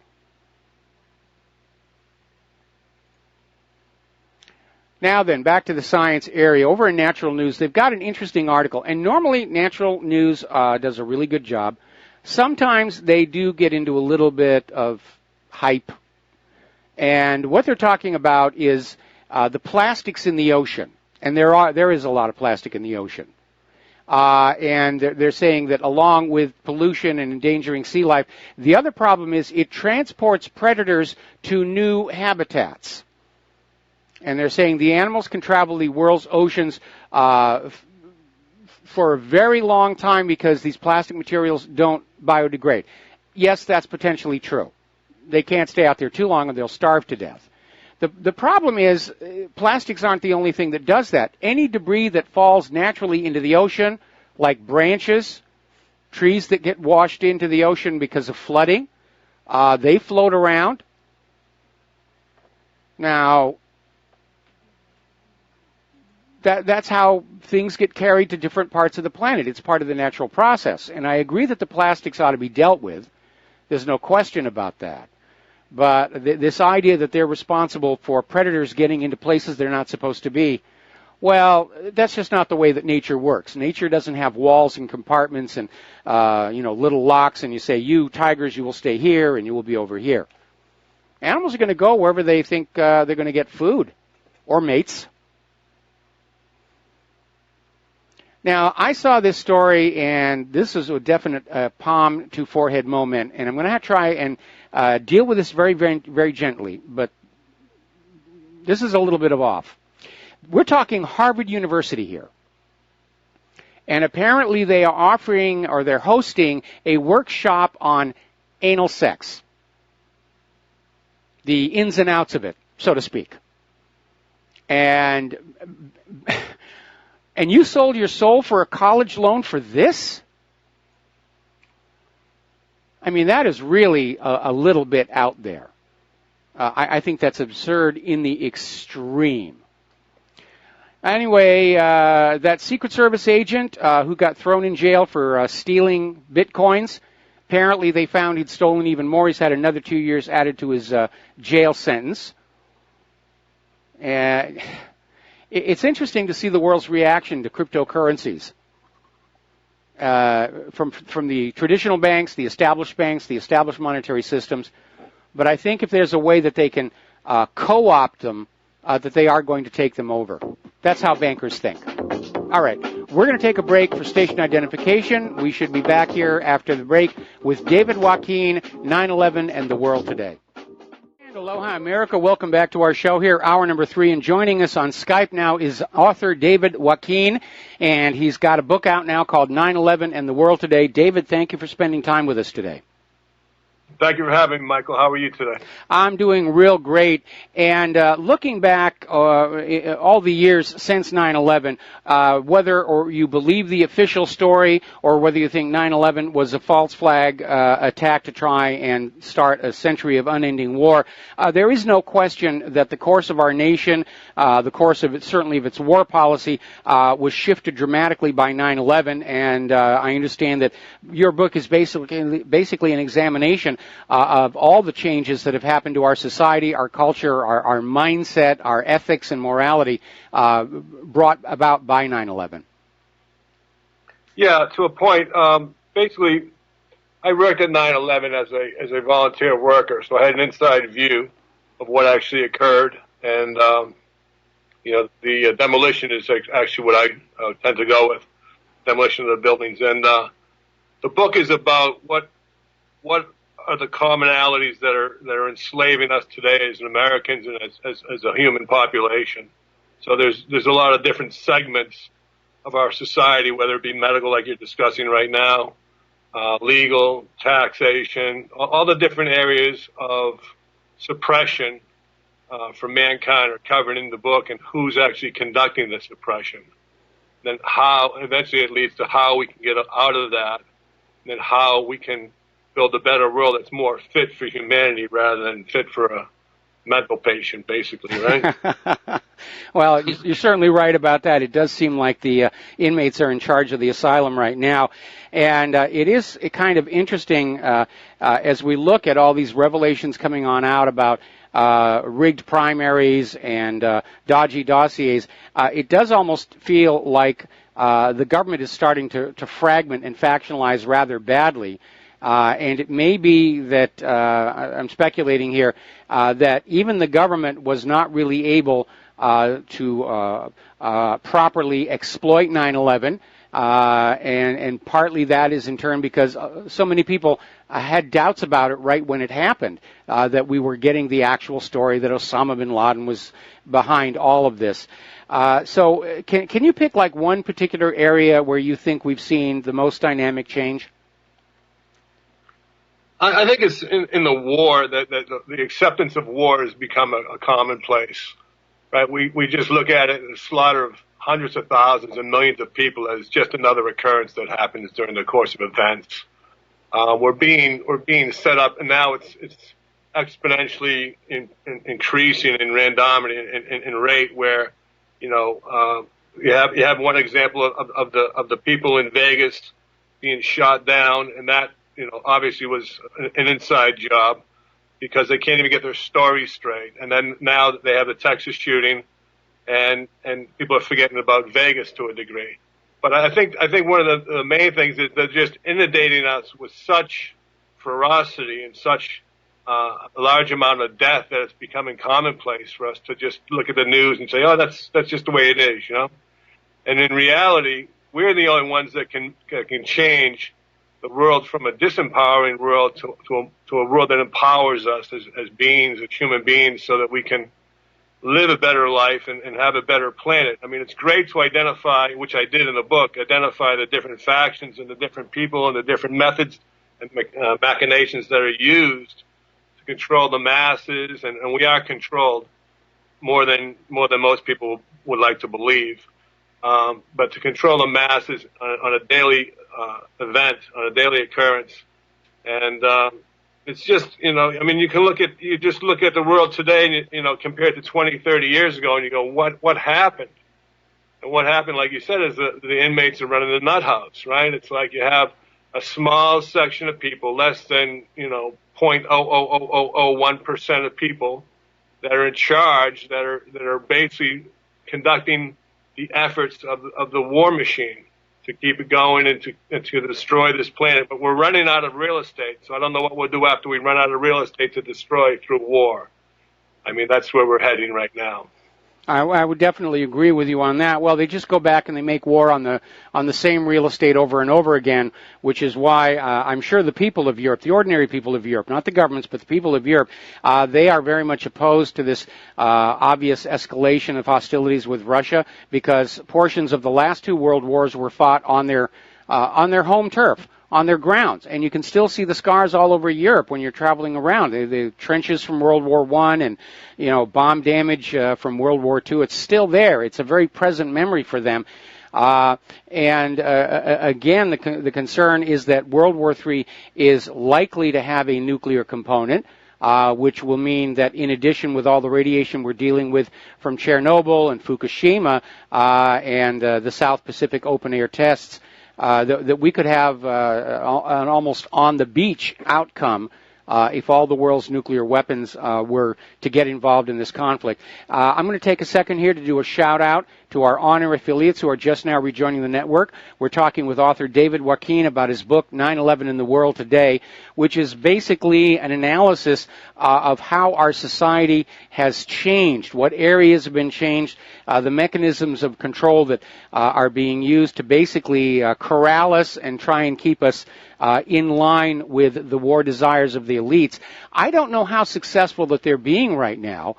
Now then, back to the science area. Over in Natural News, they've got an interesting article. And normally, Natural News does a really good job. Sometimes they do get into a little bit of hype. And what they're talking about is the plastics in the ocean. And there is a lot of plastic in the ocean. And they're saying that along with pollution and endangering sea life, the other problem is it transports predators to new habitats. And they're saying the animals can travel the world's oceans for a very long time because these plastic materials don't biodegrade. Yes, that's potentially true. They can't stay out there too long or they'll starve to death. The problem is plastics aren't the only thing that does that. Any debris that falls naturally into the ocean, like branches, trees that get washed into the ocean because of flooding, they float around. Now, that's how things get carried to different parts of the planet. It's part of the natural process. And I agree that the plastics ought to be dealt with. There's no question about that. But this idea that they're responsible for predators getting into places they're not supposed to be, well, that's just not the way that nature works. Nature doesn't have walls and compartments and little locks, and you say, you tigers, you will stay here, and you will be over here. Animals are going to go wherever they think they're going to get food or mates. Now, I saw this story, and this is a definite palm to forehead moment, and I'm going to try and deal with this very, very, very gently, but this is a little bit of off. We're talking Harvard University here, and apparently they are offering, or they're hosting, a workshop on anal sex, the ins and outs of it, so to speak. And you sold your soul for a college loan for this? I mean, that is really a little bit out there. I think that's absurd in the extreme. Anyway, that Secret Service agent who got thrown in jail for stealing bitcoins, apparently they found he'd stolen even more. He's had another 2 years added to his jail sentence. And it's interesting to see the world's reaction to cryptocurrencies. from the traditional banks, the established monetary systems. But I think if there's a way that they can co-opt them, that they are going to take them over. That's how bankers think. All right, we're going to take a break for station identification. We should be back here after the break with David Joaquin, 9/11 and the World Today. And aloha, America. Welcome back to our show here, hour number 3. And joining us on Skype now is author David Joaquin, and he's got a book out now called 9/11 and the World Today. David, thank you for spending time with us today. Thank you for having me, Michael. How are you today? I'm doing real great. And looking back all the years since 9/11, whether or you believe the official story or whether you think 9/11 was a false flag attack to try and start a century of unending war, there is no question that the course of our nation, the course of certainly of its war policy, was shifted dramatically by 9/11. And I understand that your book is basically an examination of all the changes that have happened to our society, our culture, our mindset, our ethics and morality brought about by 9/11. Yeah, to a point. Basically, I worked at 9/11 as a volunteer worker, so I had an inside view of what actually occurred. And the demolition is actually what I tend to go with, demolition of the buildings. And the book is about what are the commonalities that are enslaving us today as Americans and as a human population. So there's a lot of different segments of our society, whether it be medical, like you're discussing right now, legal, taxation, all the different areas of suppression for mankind are covered in the book, and who's actually conducting the suppression. Then how eventually it leads to how we can get out of that, and then how we can build a better world that's more fit for humanity rather than fit for a mental patient, basically, right? Well, you're certainly right about that. It does seem like the inmates are in charge of the asylum right now. And it is kind of interesting as we look at all these revelations coming on out about rigged primaries and dodgy dossiers. It does almost feel like the government is starting to fragment and factionalize rather badly. And it may be that, I'm speculating here, that even the government was not really able to properly exploit 9/11, and partly that is in turn because so many people had doubts about it right when it happened, that we were getting the actual story that Osama bin Laden was behind all of this. So can you pick like one particular area where you think we've seen the most dynamic change? I think it's in the war that the acceptance of war has become a commonplace, right? We just look at it, the slaughter of hundreds of thousands and millions of people as just another occurrence that happens during the course of events. We're being set up, and now it's exponentially increasing in randomity in rate. Where you have one example of the people in Vegas being shot down, and that obviously was an inside job because they can't even get their story straight. And then now they have the Texas shooting, and people are forgetting about Vegas to a degree. But I think one of the main things is they're just inundating us with such ferocity and such a large amount of death that it's becoming commonplace for us to just look at the news and say, oh, that's just the way it is, And in reality, we're the only ones that can change the world from a disempowering world to a world that empowers us as beings, as human beings, so that we can live a better life and have a better planet. I mean, it's great to identify, which I did in the book, identify the different factions and the different people and the different methods and machinations that are used to control the masses, and we are controlled more than most people would like to believe. But to control the masses on a daily event, on a daily occurrence, and it's just I mean, you just look at the world today, and compared to 20, 30 years ago, and you go, what happened? And what happened, like you said, is the inmates are running the nut house, right? It's like you have a small section of people, less than 0.00001% of people that are in charge, that are basically conducting the efforts of the war machine. to keep it going and to destroy this planet. But we're running out of real estate, so I don't know what we'll do after we run out of real estate to destroy through war. I mean, that's where we're heading right now. I would definitely agree with you on that. Well, they just go back and they make war on the same real estate over and over again, which is why I'm sure the people of Europe, the ordinary people of Europe, not the governments, but the people of Europe, they are very much opposed to this obvious escalation of hostilities with Russia, because portions of the last two world wars were fought on their home turf, on their grounds, and you can still see the scars all over Europe when you're traveling around. The trenches from World War I and, bomb damage from World War II, it's still there. It's a very present memory for them. Again, the concern is that World War III is likely to have a nuclear component, which will mean that in addition with all the radiation we're dealing with from Chernobyl and Fukushima and the South Pacific open-air tests, that we could have an almost on-the-beach outcome if all the world's nuclear weapons were to get involved in this conflict. I'm going to take a second here to do a shout-out to our on-air affiliates who are just now rejoining the network. We're talking with author David Joaquin about his book, 9/11 in the World Today, which is basically an analysis of how our society has changed, what areas have been changed, the mechanisms of control that are being used to basically corral us and try and keep us in line with the war desires of the elites. I don't know how successful that they're being right now.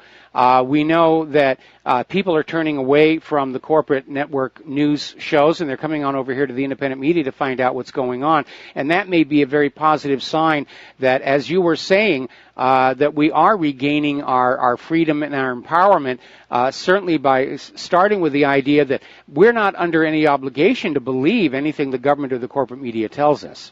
We know that people are turning away from the corporate network news shows, and they're coming on over here to the independent media to find out what's going on. And that may be a very positive sign that, as you were saying, that we are regaining our freedom and our empowerment, certainly by starting with the idea that we're not under any obligation to believe anything the government or the corporate media tells us.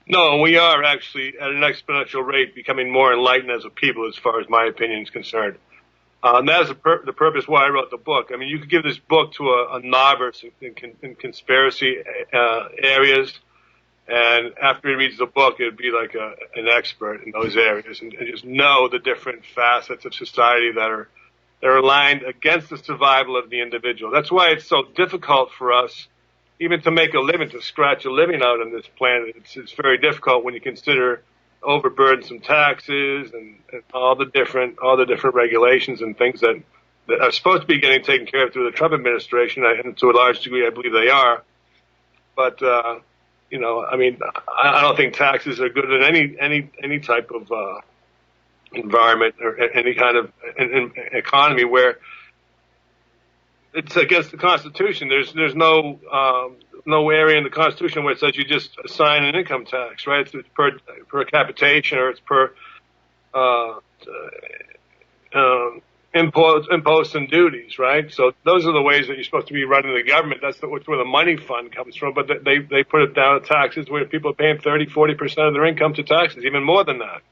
No, we are actually at an exponential rate becoming more enlightened as a people, as far as my opinion is concerned. And that is the purpose why I wrote the book. I mean, you could give this book to a novice in conspiracy areas, and after he reads the book, it would be like an expert in those areas and just know the different facets of society that are aligned against the survival of the individual. That's why it's so difficult for us even to make a living, to scratch a living out on this planet. It's very difficult when you consider overburdensome taxes and all the different regulations and things that are supposed to be getting taken care of through the Trump administration, and to a large degree I believe they are. But I mean, I don't think taxes are good in any type of environment or any kind of economy where it's against the Constitution. There's no area in the Constitution where it says you just assign an income tax, right? It's per capitation, or it's per imposts and duties, right? So those are the ways that you're supposed to be running the government. That's where the money fund comes from. But they put it down to taxes where people are paying 30-40% of their income to taxes, even more than that.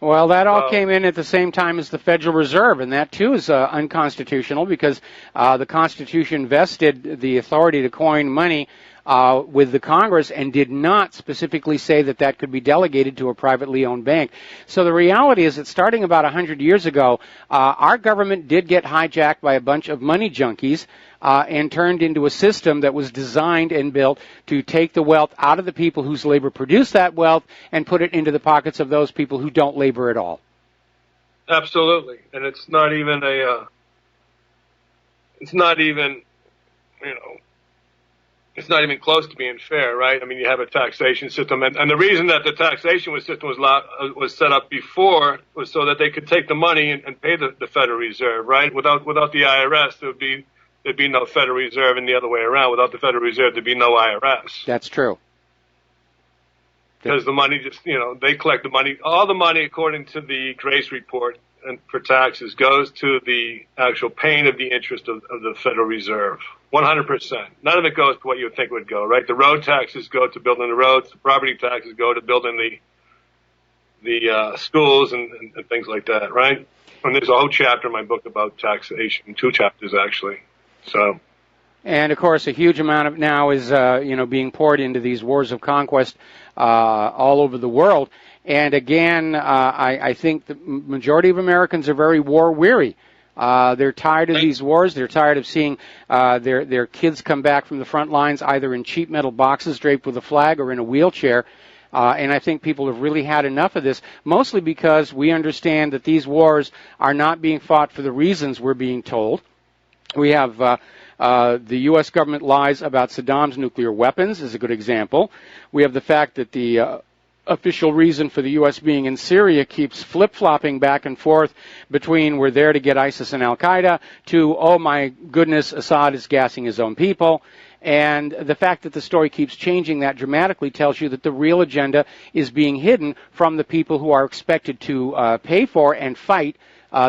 Well, that all came in at the same time as the Federal Reserve, and that, too, is unconstitutional because the Constitution vested the authority to coin money with the Congress and did not specifically say that could be delegated to a privately owned bank. So the reality is that starting about 100 years ago, our government did get hijacked by a bunch of money junkies and turned into a system that was designed and built to take the wealth out of the people whose labor produced that wealth and put it into the pockets of those people who don't labor at all. Absolutely. And it's not even it's not even close to being fair, right? I mean, you have a taxation system, and the reason that the taxation system was set up before was so that they could take the money and pay the Federal Reserve, right? Without the IRS, there'd be no Federal Reserve, and the other way around. Without the Federal Reserve, there'd be no IRS. That's true. Because the money they collect the money. All the money, according to the Grace report and for taxes, goes to the actual paying of the interest of the Federal Reserve. 100%. None of it goes to what you would think would go, right? The road taxes go to building the roads. The property taxes go to building the schools and things like that, right? And there's a whole chapter in my book about taxation, 2 chapters actually. So. And of course, a huge amount of now is being poured into these wars of conquest all over the world. And again, I think the majority of Americans are very war weary. They're tired of these wars. They're tired of seeing their kids come back from the front lines either in cheap metal boxes draped with a flag or in a wheelchair. And I think people have really had enough of this, mostly because we understand that these wars are not being fought for the reasons we're being told. We have the U.S. government lies about Saddam's nuclear weapons is a good example. We have the fact that the official reason for the U.S. being in Syria keeps flip-flopping back and forth between we're there to get ISIS and Al-Qaeda to, oh my goodness, Assad is gassing his own people. And the fact that the story keeps changing that dramatically tells you that the real agenda is being hidden from the people who are expected to pay for and fight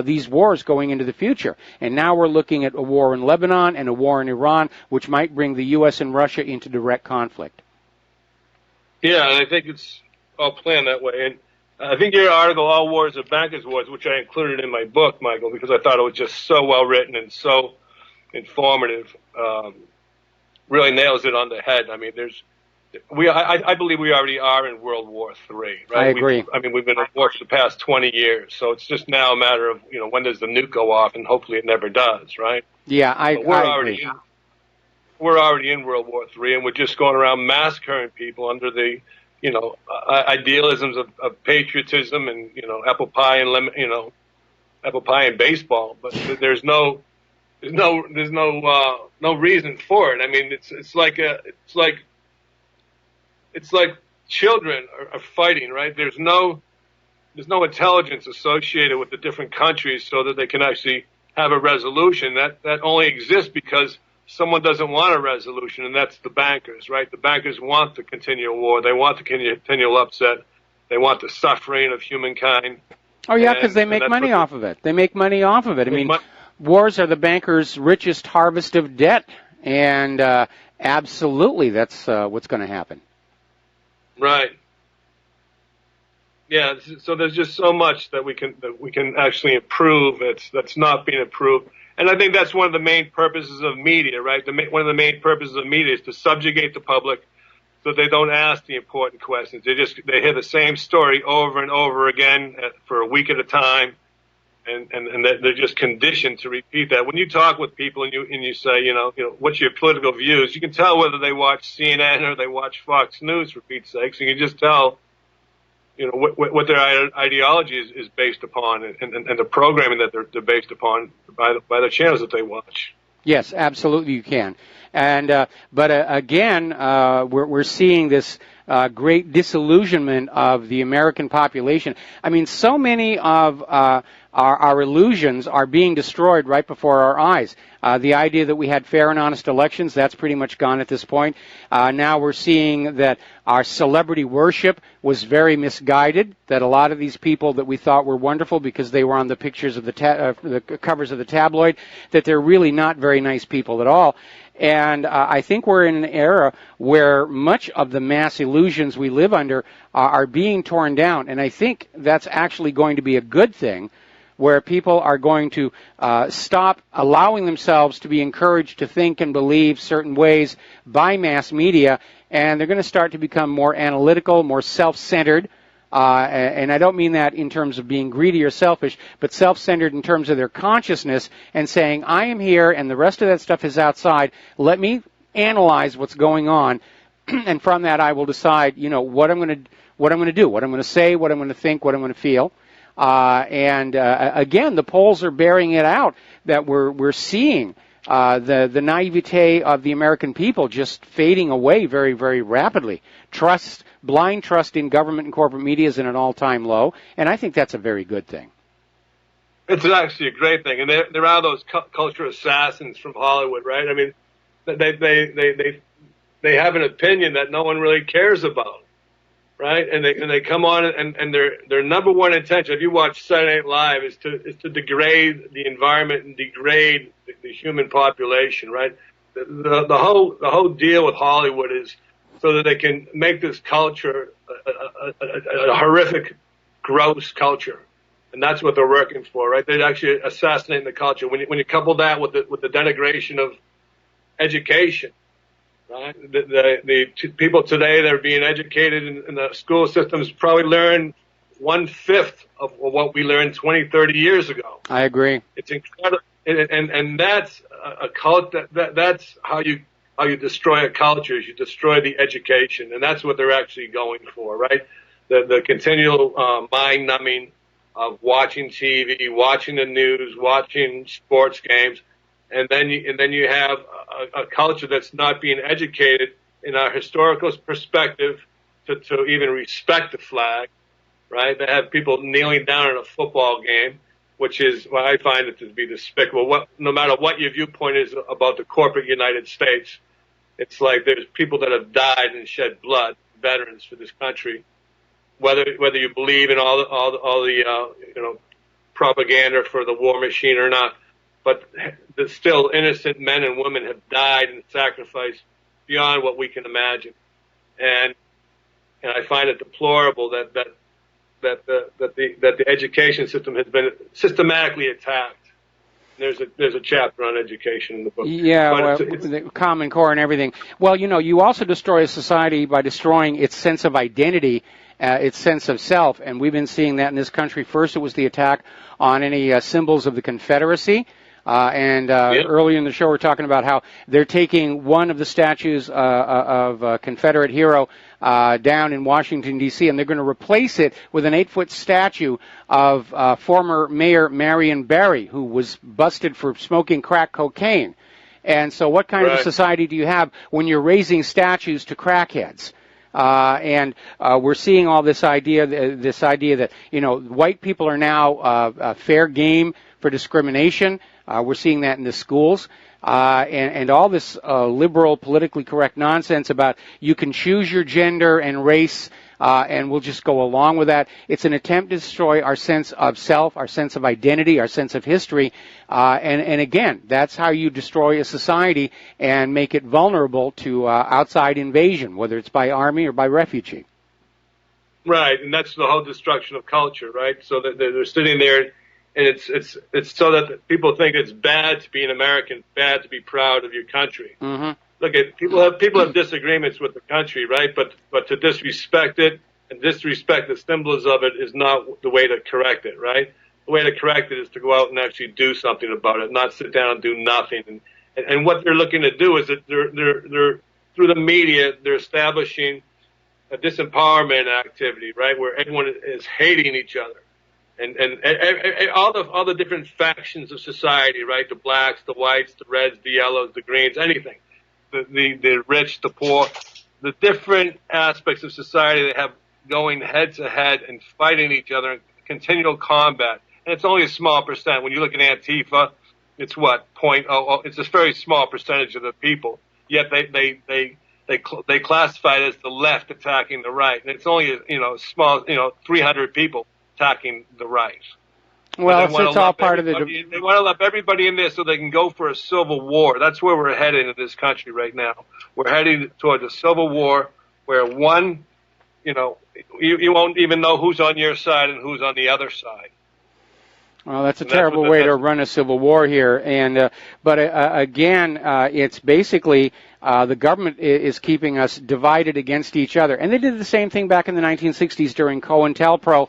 these wars going into the future. And now we're looking at a war in Lebanon and a war in Iran, which might bring the U.S. and Russia into direct conflict. Yeah, and I think it's all planned that way. And I think your article, All Wars Are Bankers' Wars, which I included in my book, Michael, because I thought it was just so well written and so informative, really nails it on the head. I mean, I believe we already are in World War III, right? I agree. We've been at war for the past 20 years, so it's just now a matter of, when does the nuke go off, and hopefully it never does, right? Yeah, I agree. We're already in World War III, and we're just going around massacring people under the idealisms of patriotism and apple pie and baseball, but there's no reason for it. I mean, it's like children are fighting, right? There's no intelligence associated with the different countries so that they can actually have a resolution. That only exists because someone doesn't want a resolution, and that's the bankers, right? The bankers want the continual war. They want the continual upset. They want the suffering of humankind. Oh, yeah, because they make money off of it. They make money off of it. I mean, wars are the bankers' richest harvest of debt, and absolutely that's what's going to happen. Right. Yeah, so there's just so much that we can actually improve that's not being improved. And I think that's one of the main purposes of media, right? One of the main purposes of media is to subjugate the public so they don't ask the important questions. They hear the same story over and over again for a week at a time, and they're just conditioned to repeat that. When you talk with people and you say, what's your political views, you can tell whether they watch CNN or they watch Fox News, for Pete's sakes. You can just tell what their ideology is based upon, and the programming that they're based upon by the channels that they watch. Yes, absolutely, you can. And but again, we're seeing this great disillusionment of the American population. I mean, so many of our illusions are being destroyed right before our eyes. The idea that we had fair and honest elections, that's pretty much gone at this point. Now we're seeing that our celebrity worship was very misguided, that a lot of these people that we thought were wonderful because they were on the pictures of the covers of the tabloid, that they're really not very nice people at all. And I think we're in an era where much of the mass illusions we live under are being torn down. And I think that's actually going to be a good thing, where people are going to stop allowing themselves to be encouraged to think and believe certain ways by mass media, and they're going to start to become more analytical, more self-centered. And I don't mean that in terms of being greedy or selfish, but self-centered in terms of their consciousness and saying, I am here and the rest of that stuff is outside. Let me analyze what's going on, and from that I will decide, what I'm going to do, what I'm going to say, what I'm going to think, what I'm going to feel. Again, the polls are bearing it out that we're seeing the naivete of the American people just fading away very, very rapidly. Blind trust in government and corporate media is at an all-time low, and I think that's a very good thing. It's actually a great thing, and there are those culture assassins from Hollywood, right? I mean, they have an opinion that no one really cares about, right? And they come on and their number one intention, if you watch Saturday Night Live, is to degrade the environment and degrade the human population, right? The whole deal with Hollywood is so that they can make this culture a horrific, gross culture, and that's what they're working for, right? They're actually assassinating the culture. When you couple that with the denigration of education, right? The people today that are being educated in the school systems probably learn 1/5 of what we learned 20, 30 years ago. I agree. It's incredible, and that's a cult. That's how you destroy a culture. Is you destroy the education, and that's what they're actually going for, right? The continual mind numbing of watching TV, watching the news, watching sports games, and then you have a culture that's not being educated in our historical perspective to even respect the flag, right? They have people kneeling down in a football game, which is, well, I find it to be despicable. No matter what your viewpoint is about the corporate United States, it's like there's people that have died and shed blood, veterans for this country. Whether you believe in all the propaganda for the war machine or not, but still innocent men and women have died and sacrificed beyond what we can imagine, and I find it deplorable that the education system has been systematically attacked. There's a chapter on education in the book. Yeah, but well, the Common Core and everything. Well, you also destroy a society by destroying its sense of identity, its sense of self, and we've been seeing that in this country. First, it was the attack on any symbols of the Confederacy. Earlier in the show, we're talking about how they're taking one of the statues of a Confederate hero down in Washington, D.C., and they're going to replace it with an 8-foot statue of former Mayor Marion Barry, who was busted for smoking crack cocaine. And so what kind of society do you have when you're raising statues to crackheads? We're seeing all this idea that, white people are now fair game for discrimination. We're seeing that in the schools. And all this liberal, politically correct nonsense about you can choose your gender and race, and we'll just go along with that. It's an attempt to destroy our sense of self, our sense of identity, our sense of history. And again, that's how you destroy a society and make it vulnerable to outside invasion, whether it's by army or by refugee. Right, and that's the whole destruction of culture, right? So that they're sitting there. And it's so that people think it's bad to be an American, bad to be proud of your country. Mm-hmm. Look, people have disagreements with the country, right? But to disrespect it and disrespect the symbols of it is not the way to correct it, right? The way to correct it is to go out and actually do something about it, not sit down and do nothing. And what they're looking to do is that they're through the media they're establishing a disempowerment activity, right, where everyone is hating each other. And all the different factions of society, right? The blacks, the whites, the reds, the yellows, the greens, anything. The rich, the poor, the different aspects of society that have going head to head and fighting each other in continual combat. And it's only a small percent. When you look at Antifa, it's what, 0.00. It's a very small percentage of the people. Yet they classify it as the left attacking the right. And it's only small 300 people attacking the right. Well, it's all part of the... They want to lump everybody in there so they can go for a civil war. That's where we're headed in this country right now. We're heading towards a civil war where you won't even know who's on your side and who's on the other side. Well, that's a terrible way to run a civil war here. But again, it's basically the government is keeping us divided against each other. And they did the same thing back in the 1960s during COINTELPRO,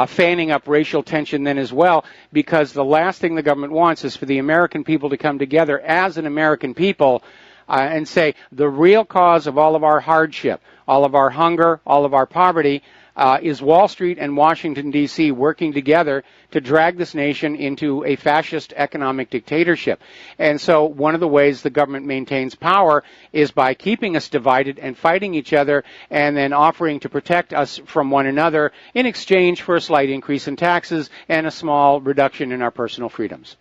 fanning up racial tension then as well, because the last thing the government wants is for the American people to come together as an American people and say the real cause of all of our hardship, all of our hunger, all of our poverty is Wall Street and Washington, D.C. working together to drag this nation into a fascist economic dictatorship. And so one of the ways the government maintains power is by keeping us divided and fighting each other and then offering to protect us from one another in exchange for a slight increase in taxes and a small reduction in our personal freedoms.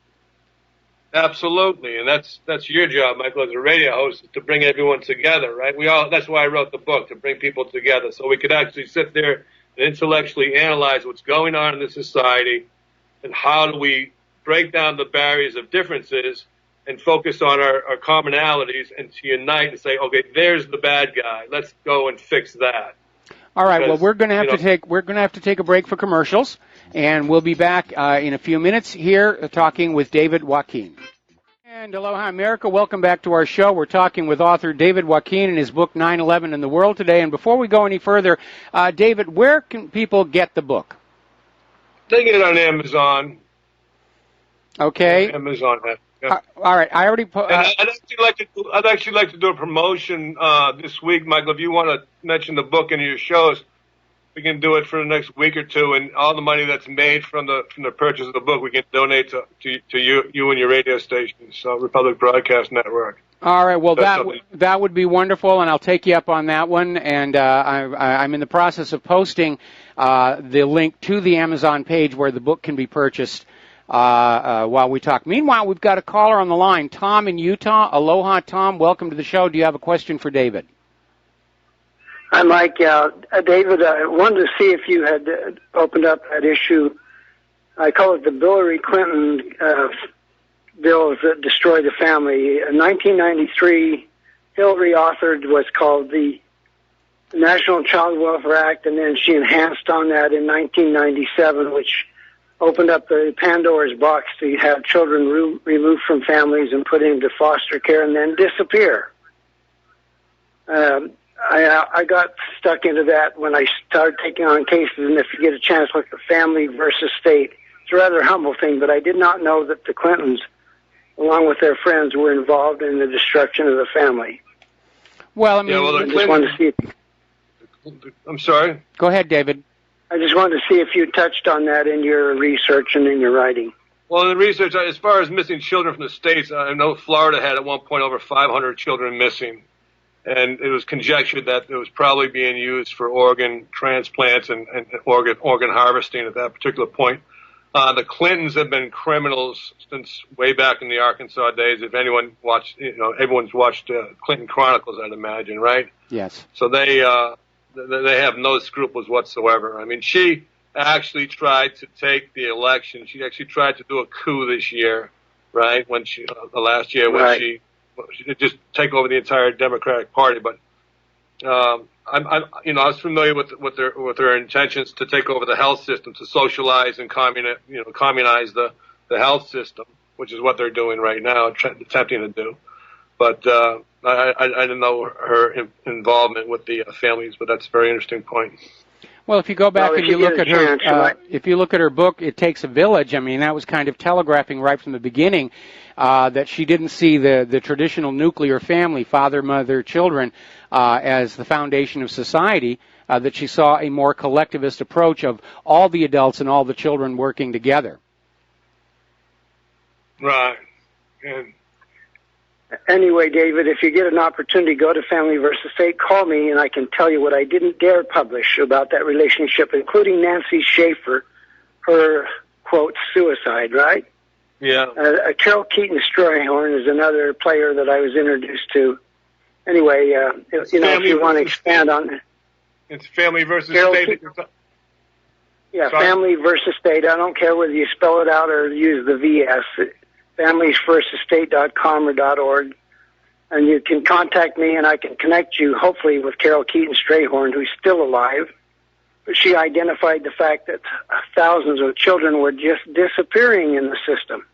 Absolutely, and that's your job, Michael, as a radio host, is to bring everyone together, right? That's why I wrote the book, to bring people together, so we could actually sit there and intellectually analyze what's going on in the society, and how do we break down the barriers of differences and focus on our commonalities and to unite and say, okay, there's the bad guy. Let's go and fix that. All right. Well, we're going to have to take a break for commercials, and we'll be back in a few minutes here talking with David Joaquin. And aloha, America. Welcome back to our show. We're talking with author David Joaquin and his book 9/11 in the World Today. And before we go any further, David, where can people get the book? taking it on Amazon. Okay. Amazon. Yeah. All right. I already put. I'd actually like to do a promotion this week, Michael. If you want to mention the book in your shows, we can do it for the next week or two, and all the money that's made from the purchase of the book, we can donate to you and your radio stations, Republic Broadcast Network. All right. Well, that would be wonderful, and I'll take you up on that one. And I'm in the process of posting the link to the Amazon page where the book can be purchased while we talk. Meanwhile, we've got a caller on the line, Tom in Utah. Aloha, Tom. Welcome to the show. Do you have a question for David? Hi, Mike. David, I wanted to see if you had opened up that issue. I call it the Hillary Clinton bills that destroy the family. In 1993, Hillary authored what's called the National Child Welfare Act, and then she enhanced on that in 1997, which opened up the Pandora's box to have children removed from families and put into foster care and then disappear. I got stuck into that when I started taking on cases, and if you get a chance, look at family versus state. It's a rather humble thing, but I did not know that the Clintons, along with their friends, were involved in the destruction of the family. Well, I mean, I just wanted to see if... I'm sorry? Go ahead, David. I just wanted to see if you touched on that in your research and in your writing. Well, in the research, as far as missing children from the states, I know Florida had at one point over 500 children missing. And it was conjectured that it was probably being used for organ transplants and organ harvesting at that particular point. The Clintons have been criminals since way back in the Arkansas days. If anyone watched, everyone's watched Clinton Chronicles, I'd imagine, right? Yes. So they have no scruples whatsoever. I mean, she actually tried to take the election. She actually tried to do a coup this year, right? When the last year when she just take over the entire Democratic Party. But I was familiar with their intentions to take over the health system, to socialize and communize the health system, which is what they're doing right now, attempting to do. But I didn't know her involvement with the families, but that's a very interesting point. Well, if you go back and you look at her, if you look at her book, It Takes a Village, I mean, that was kind of telegraphing right from the beginning that she didn't see the traditional nuclear family, father, mother, children, as the foundation of society, that she saw a more collectivist approach of all the adults and all the children working together. Right. And anyway, David, if you get an opportunity, go to Family versus State, call me, and I can tell you what I didn't dare publish about that relationship, including Nancy Schaefer, her, quote, suicide, right? Yeah. Carol Keaton-Strayhorn is another player that I was introduced to. Anyway, if you want to expand on it. It's Family versus Carol State. Yeah, Family versus State. I don't care whether you spell it out or use the VS. familiesversesstate.com or .org, and you can contact me, and I can connect you, hopefully, with Carol Keaton-Strayhorn, who's still alive. But she identified the fact that thousands of children were just disappearing in the system.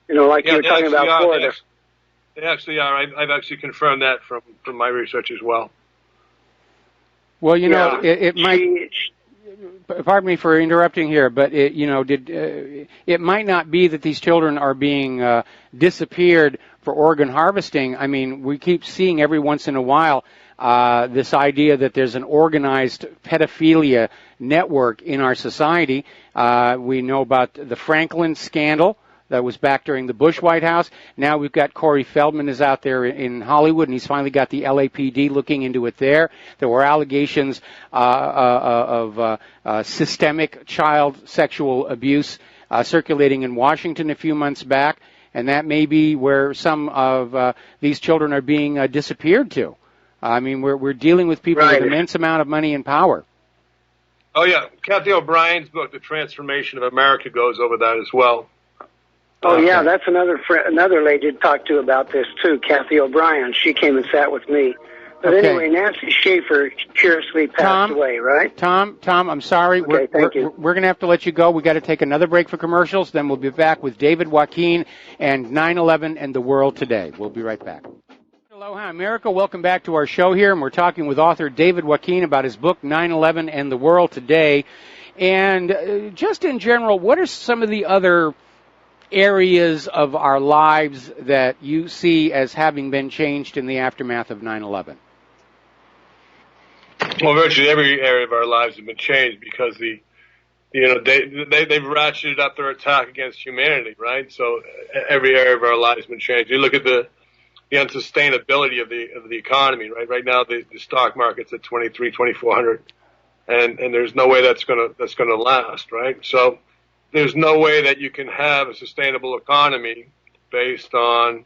You were talking about Florida. They actually are. I've actually confirmed that from my research as well. Well, it might... Pardon me for interrupting here, but it might not be that these children are being disappeared for organ harvesting. I mean, we keep seeing every once in a while this idea that there's an organized pedophilia network in our society. We know about the Franklin scandal that was back during the Bush White House. Now we've got Corey Feldman is out there in Hollywood, and he's finally got the LAPD looking into it there. There were allegations of systemic child sexual abuse circulating in Washington a few months back, and that may be where some of these children are being disappeared to. I mean, we're dealing with people with an immense amount of money and power. Oh, yeah. Kathy O'Brien's book, The Transformation of America, goes over that as well. Oh, yeah, that's another lady to talk to about this, too, Kathy O'Brien. She came and sat with me. But anyway, Nancy Schaefer curiously passed away, right? Tom, I'm sorry. Okay, thank you. We're going to have to let you go. We've got to take another break for commercials. Then we'll be back with David Joaquin and 9/11 and the world today. We'll be right back. Aloha, America. Welcome back to our show here, and we're talking with author David Joaquin about his book, 9/11 and the World Today. And just in general, what are some of the other areas of our lives that you see as having been changed in the aftermath of 9/11? Well, virtually every area of our lives has been changed because they've ratcheted up their attack against humanity, right? So every area of our lives has been changed. You look at the unsustainability of the economy, right? Right now, the stock market's at 2,400, and there's no way that's gonna last, right? So there's no way that you can have a sustainable economy based on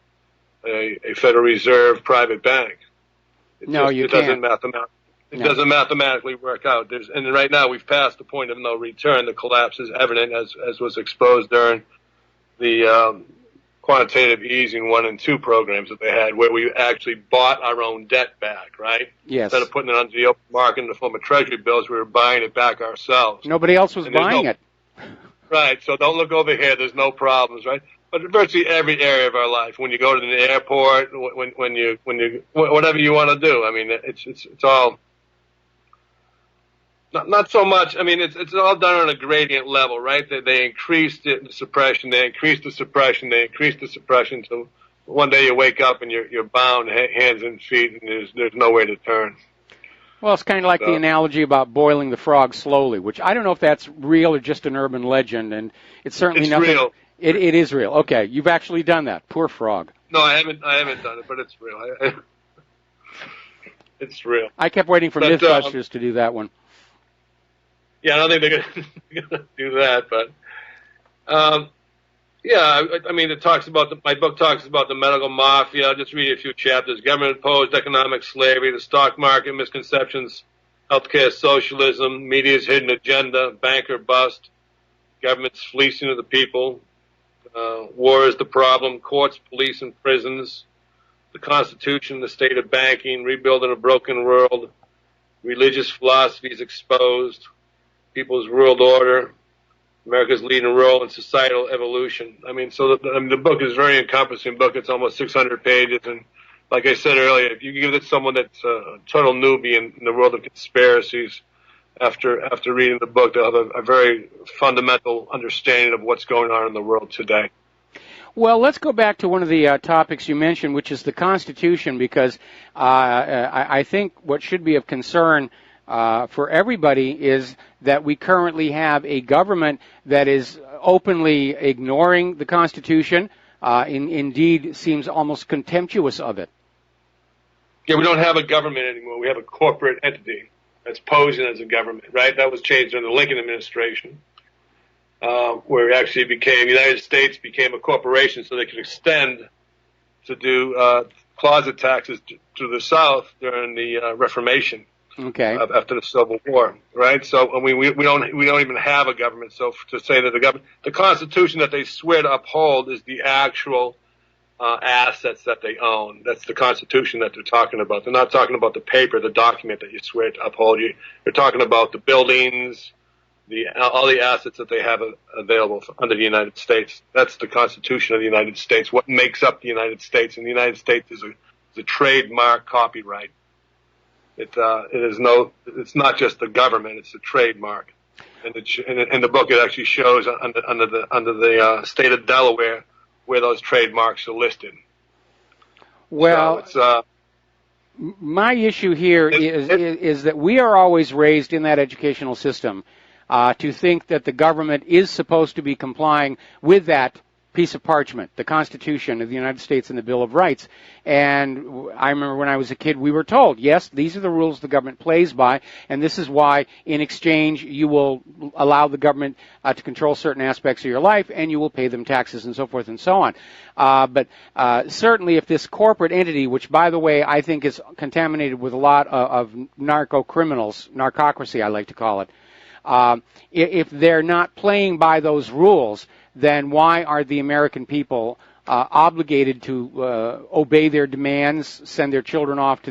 a Federal Reserve private bank. It doesn't mathematically work out. And right now we've passed the point of no return. The collapse is evident, as was exposed during the quantitative easing 1 and 2 programs that they had, where we actually bought our own debt back, right? Yes. Instead of putting it onto the open market in the form of treasury bills, we were buying it back ourselves. Nobody else was buying it. Right, so don't look over here. There's no problems, right? But virtually every area of our life, when you go to the airport, when you whatever you want to do, I mean, it's all not so much. I mean, it's all done on a gradient level, right? They increased the suppression, they increased the suppression, they increased the suppression. So one day you wake up and you're bound hands and feet, and there's no way to turn. Well, it's kind of like the analogy about boiling the frog slowly, which I don't know if that's real or just an urban legend, and it's certainly nothing. Real. It is real. Okay, you've actually done that. Poor frog. No, I haven't done it, but it's real. It's real. I kept waiting for Mythbusters to do that one. Yeah, I don't think they're going to do that, but yeah, I mean, my book talks about the medical mafia. I'll just read a few chapters. Government-imposed economic slavery, the stock market misconceptions, healthcare socialism, media's hidden agenda, banker bust, government's fleecing of the people, war is the problem, courts, police, and prisons, the Constitution, the state of banking, rebuilding a broken world, religious philosophies exposed, people's world order, America's leading role in societal evolution. I mean, so the book is a very encompassing book. It's almost 600 pages, and like I said earlier, if you give it to someone that's a total newbie in the world of conspiracies, after reading the book, they'll have a very fundamental understanding of what's going on in the world today. Well, let's go back to one of the topics you mentioned, which is the Constitution, because I think what should be of concern for everybody is that we currently have a government that is openly ignoring the Constitution, indeed seems almost contemptuous of it. Yeah, we don't have a government anymore. We have a corporate entity that's posing as a government, right? That was changed under the Lincoln administration, where it actually the United States became a corporation so they could extend to do closet taxes to the South during the Reformation. Okay. After the Civil War, right? So I mean, we don't even have a government. So to say that the Constitution that they swear to uphold is the actual assets that they own. That's the Constitution that they're talking about. They're not talking about the paper, the document that you swear to uphold. They're talking about the buildings, all the assets that they have available under the United States. That's the Constitution of the United States. What makes up the United States? And the United States is a trademark copyright. It's not just the government; it's a trademark. And in the book, it actually shows under the state of Delaware where those trademarks are listed. Well, so my issue here is that we are always raised in that educational system to think that the government is supposed to be complying with that piece of parchment, the Constitution of the United States and the Bill of Rights. And I remember when I was a kid, we were told, yes, these are the rules the government plays by, and this is why, in exchange, you will allow the government to control certain aspects of your life, and you will pay them taxes and so forth and so on. But certainly if this corporate entity, which, by the way, I think is contaminated with a lot of narco-criminals, narcocracy I like to call it, if they're not playing by those rules, then why are the American people obligated to obey their demands, send their children off to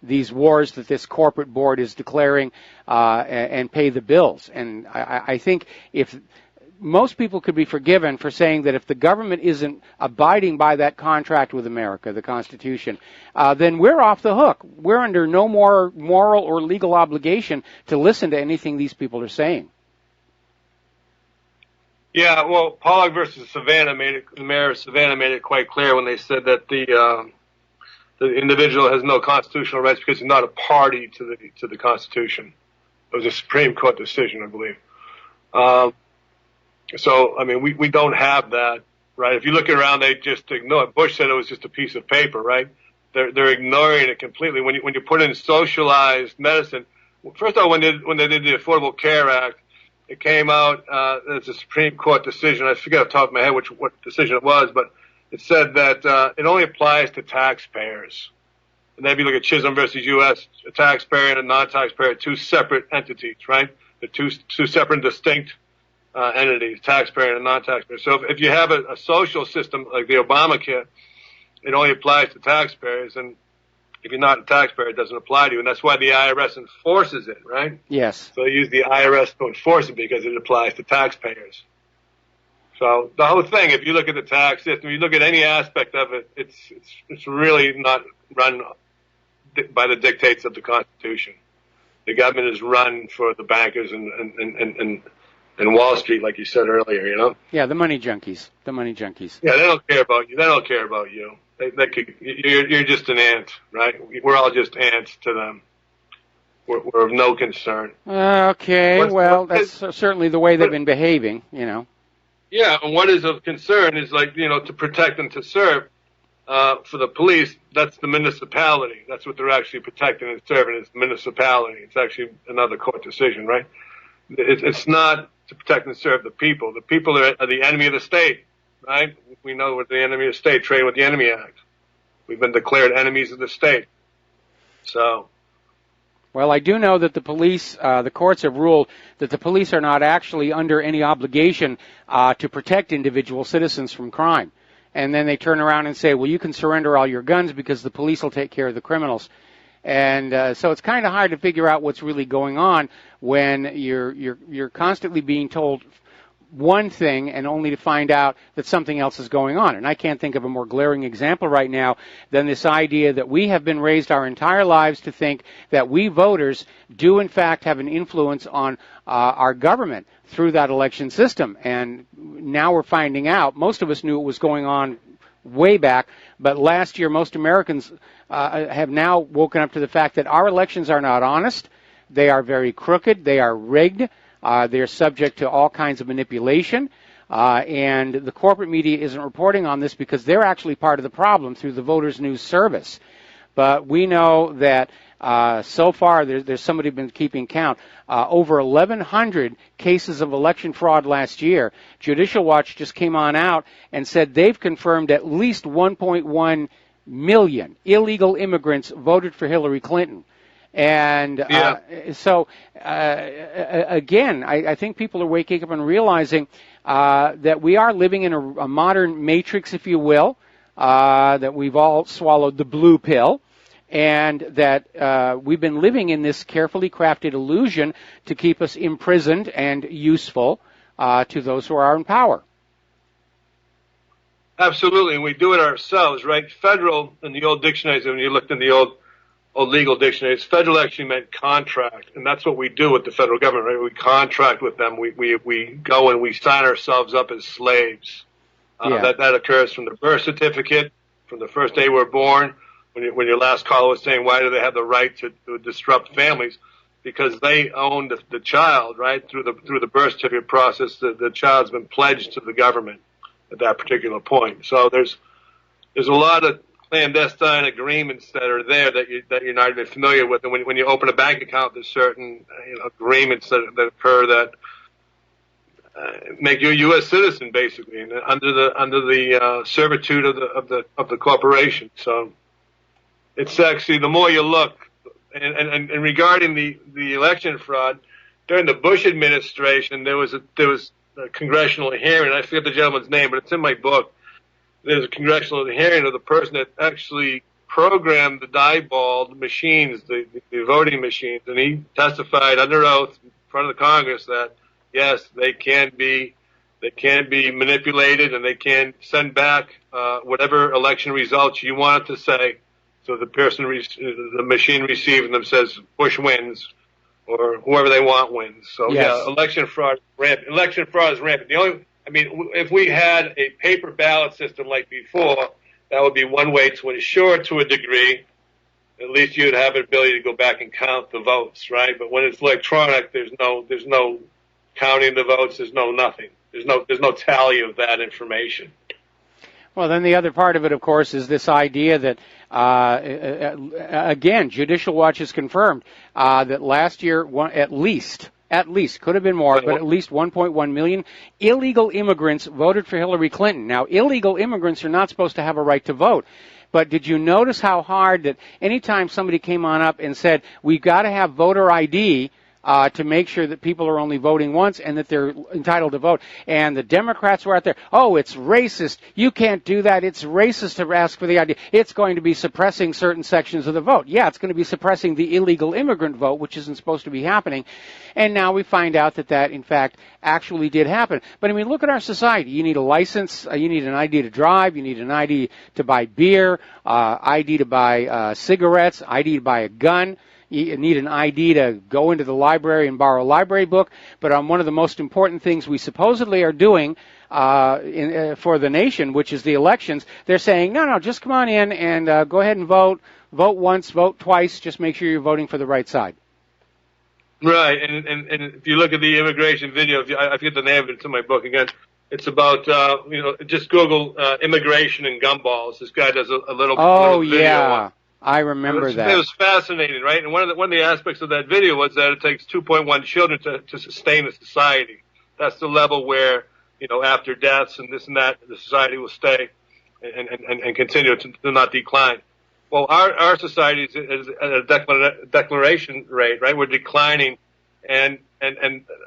these wars that this corporate board is declaring, and pay the bills? And I think if most people could be forgiven for saying that if the government isn't abiding by that contract with America, the Constitution, then we're off the hook. We're under no more moral or legal obligation to listen to anything these people are saying. Yeah, well, Pollock versus Savannah the mayor of Savannah made it quite clear when they said that the individual has no constitutional rights because he's not a party to the Constitution. It was a Supreme Court decision, I believe. So, I mean, we don't have that, right? If you look around, they just ignore it. Bush said it was just a piece of paper, right? They're ignoring it completely. When you put in socialized medicine, first of all, when they did the Affordable Care Act, it came out as a Supreme Court decision. I forget off the top of my head what decision it was, but it said that it only applies to taxpayers. And then if you look at Chisholm versus U.S., a taxpayer and a non-taxpayer are two separate entities, right? They're two separate and distinct entities, taxpayer and a non-taxpayer. So if you have a social system like the Obamacare, it only applies to taxpayers, and if you're not a taxpayer, it doesn't apply to you, and that's why the IRS enforces it, right? Yes. So they use the IRS to enforce it because it applies to taxpayers. So the whole thing, if you look at the tax system, you look at any aspect of it, it's really not run by the dictates of the Constitution. The government is run for the bankers and Wall Street, like you said earlier, you know? Yeah, the money junkies. The money junkies. Yeah, they don't care about you. They don't care about you. You're just an ant, right? We're all just ants to them. We're of no concern. Okay, that's certainly the way they've been behaving, you know. Yeah, and what is of concern is, like, you know, to protect and to serve for the police, that's the municipality. That's what they're actually protecting and serving is the municipality. It's actually another court decision, right? It's not to protect and serve the people. The people are the enemy of the state, right? We know what the enemy of the state, trade with the Enemy Act. We've been declared enemies of the state. So. Well, I do know that the police, the courts have ruled that the police are not actually under any obligation to protect individual citizens from crime. And then they turn around and say, well, you can surrender all your guns because the police will take care of the criminals. And so it's kind of hard to figure out what's really going on when you're constantly being told one thing and only to find out that something else is going on. And I can't think of a more glaring example right now than this idea that we have been raised our entire lives to think that we voters do in fact have an influence on our government through that election system. And now we're finding out, most of us knew it was going on way back, but last year most Americans have now woken up to the fact that our elections are not honest, they are very crooked, they are rigged, they're subject to all kinds of manipulation, and the corporate media isn't reporting on this because they're actually part of the problem through the Voters News Service. But we know that so far there's somebody been keeping count. Over 1,100 cases of election fraud last year. Judicial Watch just came on out and said they've confirmed at least 1.1 million illegal immigrants voted for Hillary Clinton. And so, again, I think people are waking up and realizing that we are living in a modern matrix, if you will, that we've all swallowed the blue pill, and that we've been living in this carefully crafted illusion to keep us imprisoned and useful to those who are in power. Absolutely, and we do it ourselves, right? Federal, in the old dictionaries, when you looked in the old legal dictionaries, federal actually meant contract, and that's what we do with the federal government, right? We contract with them. We go and we sign ourselves up as slaves. That occurs from the birth certificate, from the first day we're born. When your last caller was saying, why do they have the right to disrupt families? Because they own the child, right? Through the birth certificate process, the child's been pledged to the government at that particular point. So there's a lot of clandestine agreements that are there that you're not even familiar with. And when you open a bank account, there's certain agreements that occur that make you a U.S. citizen, basically, and under the servitude of the corporation. So it's actually, the more you look, and regarding the election fraud, during the Bush administration, there was a congressional hearing. I forget the gentleman's name, but it's in my book. There's a congressional hearing of the person that actually programmed the Diebold machines, the voting machines, and he testified under oath in front of the Congress that, yes, they can be They can't be manipulated, and they can send back whatever election results you want it to say. So the the machine receiving them says Bush wins, or whoever they want wins. So Yes. yeah, election fraud is rampant. Election fraud is rampant. If we had a paper ballot system like before, that would be one way to ensure to a degree. At least you'd have an ability to go back and count the votes, right? But when it's electronic, there's no counting the votes. There's no nothing. There's no tally of that information. Well, then the other part of it, of course, is this idea that, again, Judicial Watch has confirmed that last year, at least, could have been more, but at least 1.1 million illegal immigrants voted for Hillary Clinton. Now, illegal immigrants are not supposed to have a right to vote. But did you notice how hard that anytime somebody came on up and said, we've got to have voter ID to make sure that people are only voting once and that they're entitled to vote. And the Democrats were out there, oh, it's racist. You can't do that. It's racist to ask for the ID. It's going to be suppressing certain sections of the vote. Yeah, it's going to be suppressing the illegal immigrant vote, which isn't supposed to be happening. And now we find out that, in fact, actually did happen. But, I mean, look at our society. You need a license. You need an ID to drive. You need an ID to buy beer, ID to buy cigarettes, ID to buy a gun. You need an ID to go into the library and borrow a library book. But on one of the most important things we supposedly are doing for the nation, which is the elections, they're saying, no, just come on in and go ahead and vote. Vote once, vote twice. Just make sure you're voting for the right side. Right, and if you look at the immigration video, I forget the name of it, it's in my book again. It's about, just Google immigration and gumballs. This guy does a little video. Yeah. I remember that. It was fascinating, right? And one of the aspects of that video was that it takes 2.1 children to sustain a society. That's the level where, after deaths and this and that, the society will stay and continue to not decline. Well, our society is at a declaration rate, right? We're declining, and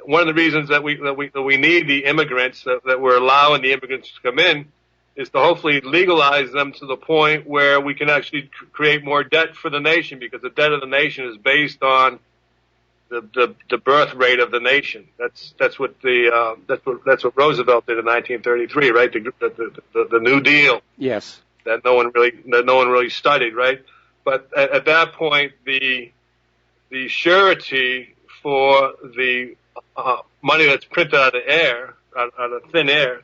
one of the reasons that we need the immigrants, that we're allowing the immigrants to come in, is to hopefully legalize them to the point where we can actually create more debt for the nation, because the debt of the nation is based on the birth rate of the nation. That's what Roosevelt did in 1933, right? The New Deal. Yes. That no one really studied, right? But at that point, the surety for the money that's printed out of the air, out of thin air,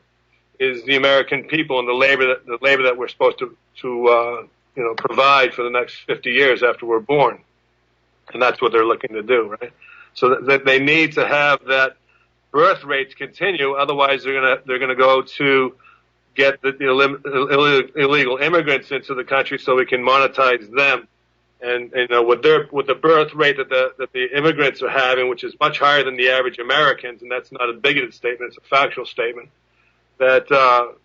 is the American people and the labor that we're supposed to provide for the next 50 years after we're born, and that's what they're looking to do, right? So that they need to have that birth rates continue, otherwise they're gonna go to get the illegal immigrants into the country so we can monetize them, and with the birth rate that the immigrants are having, which is much higher than the average Americans, and that's not a bigoted statement, it's a factual statement. That'll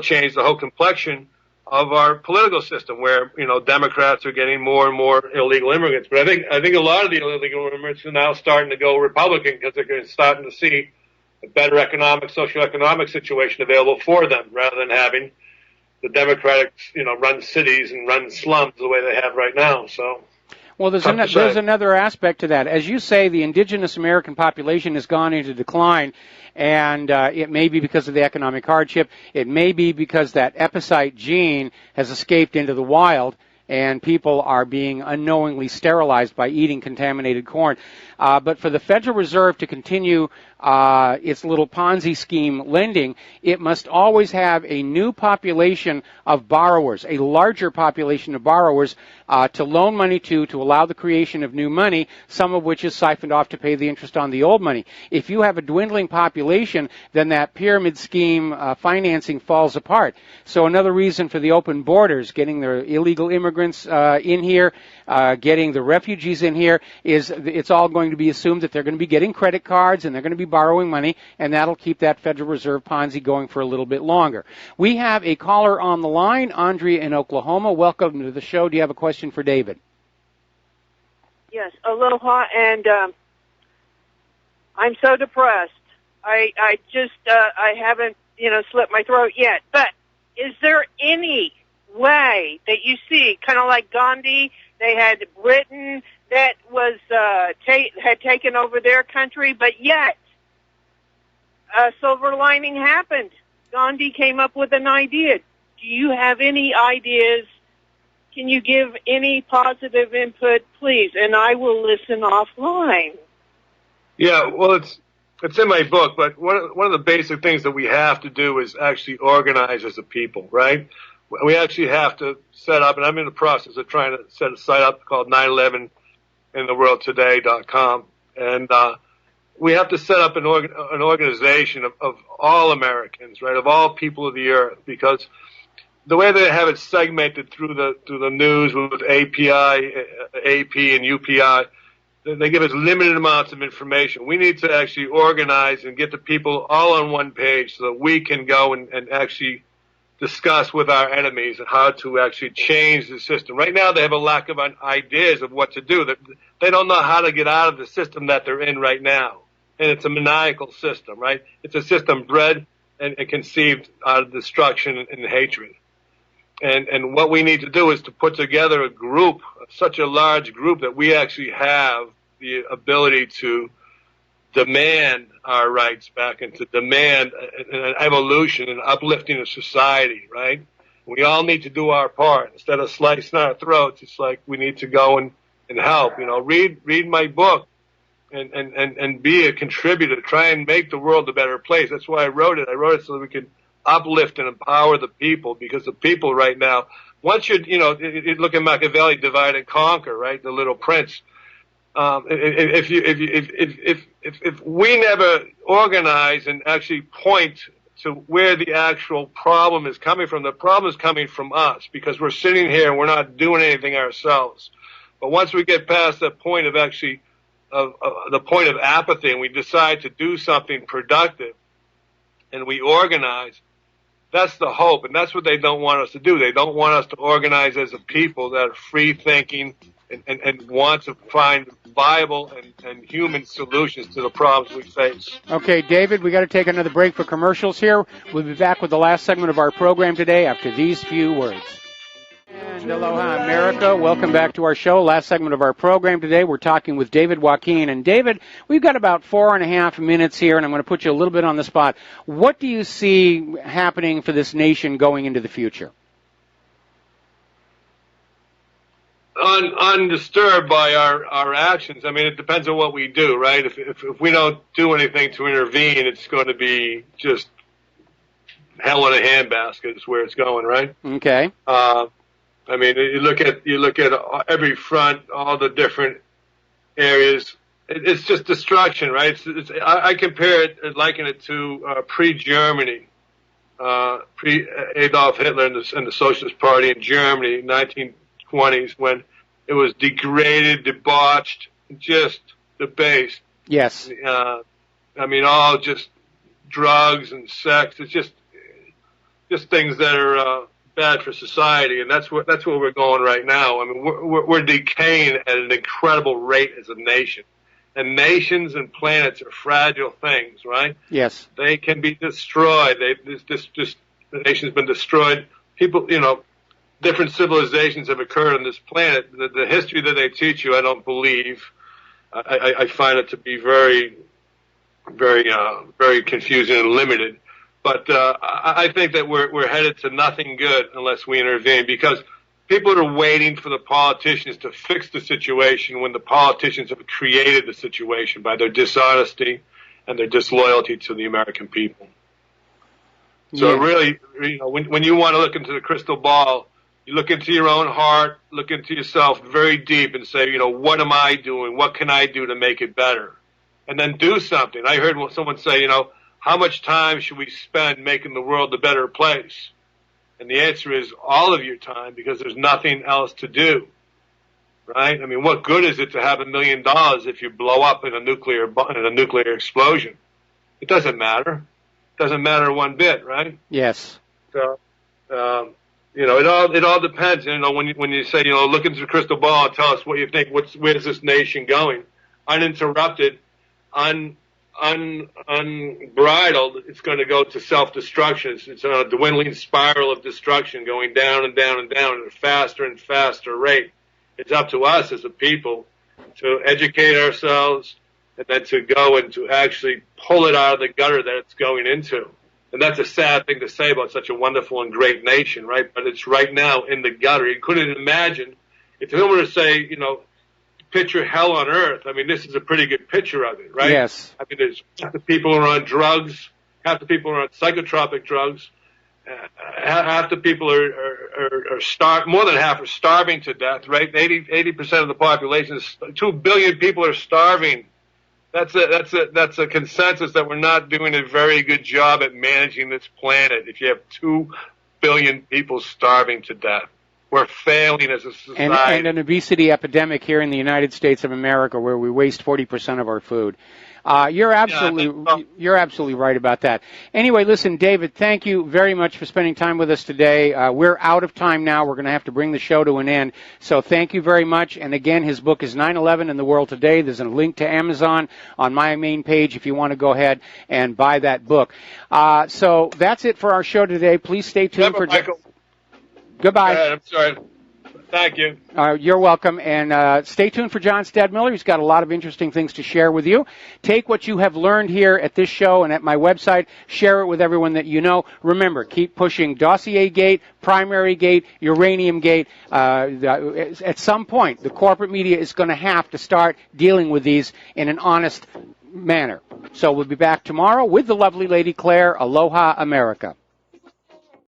change the whole complexion of our political system, where Democrats are getting more and more illegal immigrants. But I think a lot of the illegal immigrants are now starting to go Republican, because they're starting to see a better socioeconomic situation available for them, rather than having the Democratic run cities and run slums the way they have right now. So. Well, there's another aspect to that. As you say, the indigenous American population has gone into decline, and it may be because of the economic hardship. It may be because that epicite gene has escaped into the wild, and people are being unknowingly sterilized by eating contaminated corn. But for the Federal Reserve to continue its little Ponzi scheme lending, it must always have a new population of borrowers, a larger population of borrowers to loan money to allow the creation of new money, some of which is siphoned off to pay the interest on the old money. If you have a dwindling population, then that pyramid scheme financing falls apart. So another reason for the open borders, getting the illegal immigrants in here, getting the refugees in here, is it's all going to be assumed that they're going to be getting credit cards and they're going to be borrowing money, and that'll keep that Federal Reserve Ponzi going for a little bit longer. We have a caller on the line, Andrea in Oklahoma. Welcome to the show. Do you have a question for David? Yes, aloha, and I'm so depressed. I haven't slit my throat yet. But is there any way that you see, kind of like Gandhi, they had Britain that was had taken over their country, but yet a silver lining happened. Gandhi came up with an idea. Do you have any ideas? Can you give any positive input, please? And I will listen offline. Yeah, well, it's in my book, but one of the basic things that we have to do is actually organize as a people, right? We actually have to set up, and I'm in the process of trying to set a site up called 911intheworldtoday.com, and we have to set up an organization of all Americans, right, of all people of the earth, because the way they have it segmented through the news with API, AP, and UPI, they give us limited amounts of information. We need to actually organize and get the people all on one page so that we can go and actually discuss with our enemies how to actually change the system. Right now, they have a lack of ideas of what to do. They don't know how to get out of the system that they're in right now. And it's a maniacal system, right? It's a system bred and conceived out of destruction and hatred. And what we need to do is to put together a group, such a large group, that we actually have the ability to demand our rights back and to demand an evolution and uplifting of society, right? We all need to do our part. Instead of slicing our throats, it's like we need to go and help. You know, read my book and be a contributor. Try and make the world a better place. That's why I wrote it. I wrote it so that we could uplift and empower the people, because the people right now, once you look at Machiavelli, divide and conquer, right? The Little Prince. If we never organize and actually point to where the actual problem is coming from, the problem is coming from us, because we're sitting here and we're not doing anything ourselves. But once we get past that point of actually the point of apathy, and we decide to do something productive, and we organize, that's the hope, and that's what they don't want us to do. They don't want us to organize as a people that are free thinking and want to find viable and human solutions to the problems we face. Okay, David, we got to take another break for commercials here. We'll be back with the last segment of our program today after these few words. And aloha, America. Welcome back to our show. Last segment of our program today. We're talking with David Joaquin. And David, we've got about 4.5 minutes here, and I'm going to put you a little bit on the spot. What do you see happening for this nation going into the future? Undisturbed by our actions. I mean, it depends on what we do, right? If we don't do anything to intervene, it's going to be just hell in a handbasket is where it's going, right? Okay. I mean, you look at every front, all the different areas. It's just destruction, right? I compare it, liken it to pre-Germany, pre-Adolf Hitler and the Socialist Party in Germany, 1920s, when it was degraded, debauched, just debased. Yes. I mean, all just drugs and sex. It's just things that are bad for society, and that's where we're going right now. I mean, we're decaying at an incredible rate as a nation, and nations and planets are fragile things, right? Yes. They can be destroyed. The nation's been destroyed. People, different civilizations have occurred on this planet. The history that they teach you, I don't believe. I find it to be very, very, very confusing and limited. But I think that we're headed to nothing good unless we intervene, because people are waiting for the politicians to fix the situation when the politicians have created the situation by their dishonesty and their disloyalty to the American people. So really, when you want to look into the crystal ball, you look into your own heart, look into yourself very deep and say, what am I doing? What can I do to make it better? And then do something. I heard someone say, how much time should we spend making the world a better place? And the answer is all of your time, because there's nothing else to do, right? I mean, what good is it to have $1 million if you blow up in a nuclear explosion? It doesn't matter. It doesn't matter one bit, right? Yes. So, it all depends. When you say, look into the crystal ball and tell us what you think. Where's this nation going? Uninterrupted, unbridled, it's going to go to self-destruction. It's on a dwindling spiral of destruction, going down and down and down at a faster and faster rate. It's up to us as a people to educate ourselves, and then to go and to actually pull it out of the gutter that it's going into. And that's a sad thing to say about such a wonderful and great nation, right? But it's right now in the gutter. You couldn't imagine, if you were to say, you know, picture hell on earth, I mean, this is a pretty good picture of it, right? Yes. I mean, there's half the people are on drugs, half the people are on psychotropic drugs, half the people are more than half are starving to death, right? 80% of the population, 2 billion people are starving. That's a consensus that we're not doing a very good job at managing this planet. If you have 2 billion people starving to death, we're failing as a society. And an obesity epidemic here in the United States of America, where we waste 40% of our food. You're absolutely right about that. Anyway, listen, David, thank you very much for spending time with us today. We're out of time now. We're going to have to bring the show to an end. So thank you very much. And again, his book is 9/11 in the World Today. There's a link to Amazon on my main page if you want to go ahead and buy that book. So that's it for our show today. Please stay tuned for... Michael. Goodbye. Go ahead, I'm sorry. Thank you. You're welcome. And stay tuned for John Stadmiller. He's got a lot of interesting things to share with you. Take what you have learned here at this show and at my website. Share it with everyone that you know. Remember, keep pushing Dossier Gate, Primary Gate, Uranium Gate. At some point, the corporate media is going to have to start dealing with these in an honest manner. So we'll be back tomorrow with the lovely Lady Claire. Aloha, America.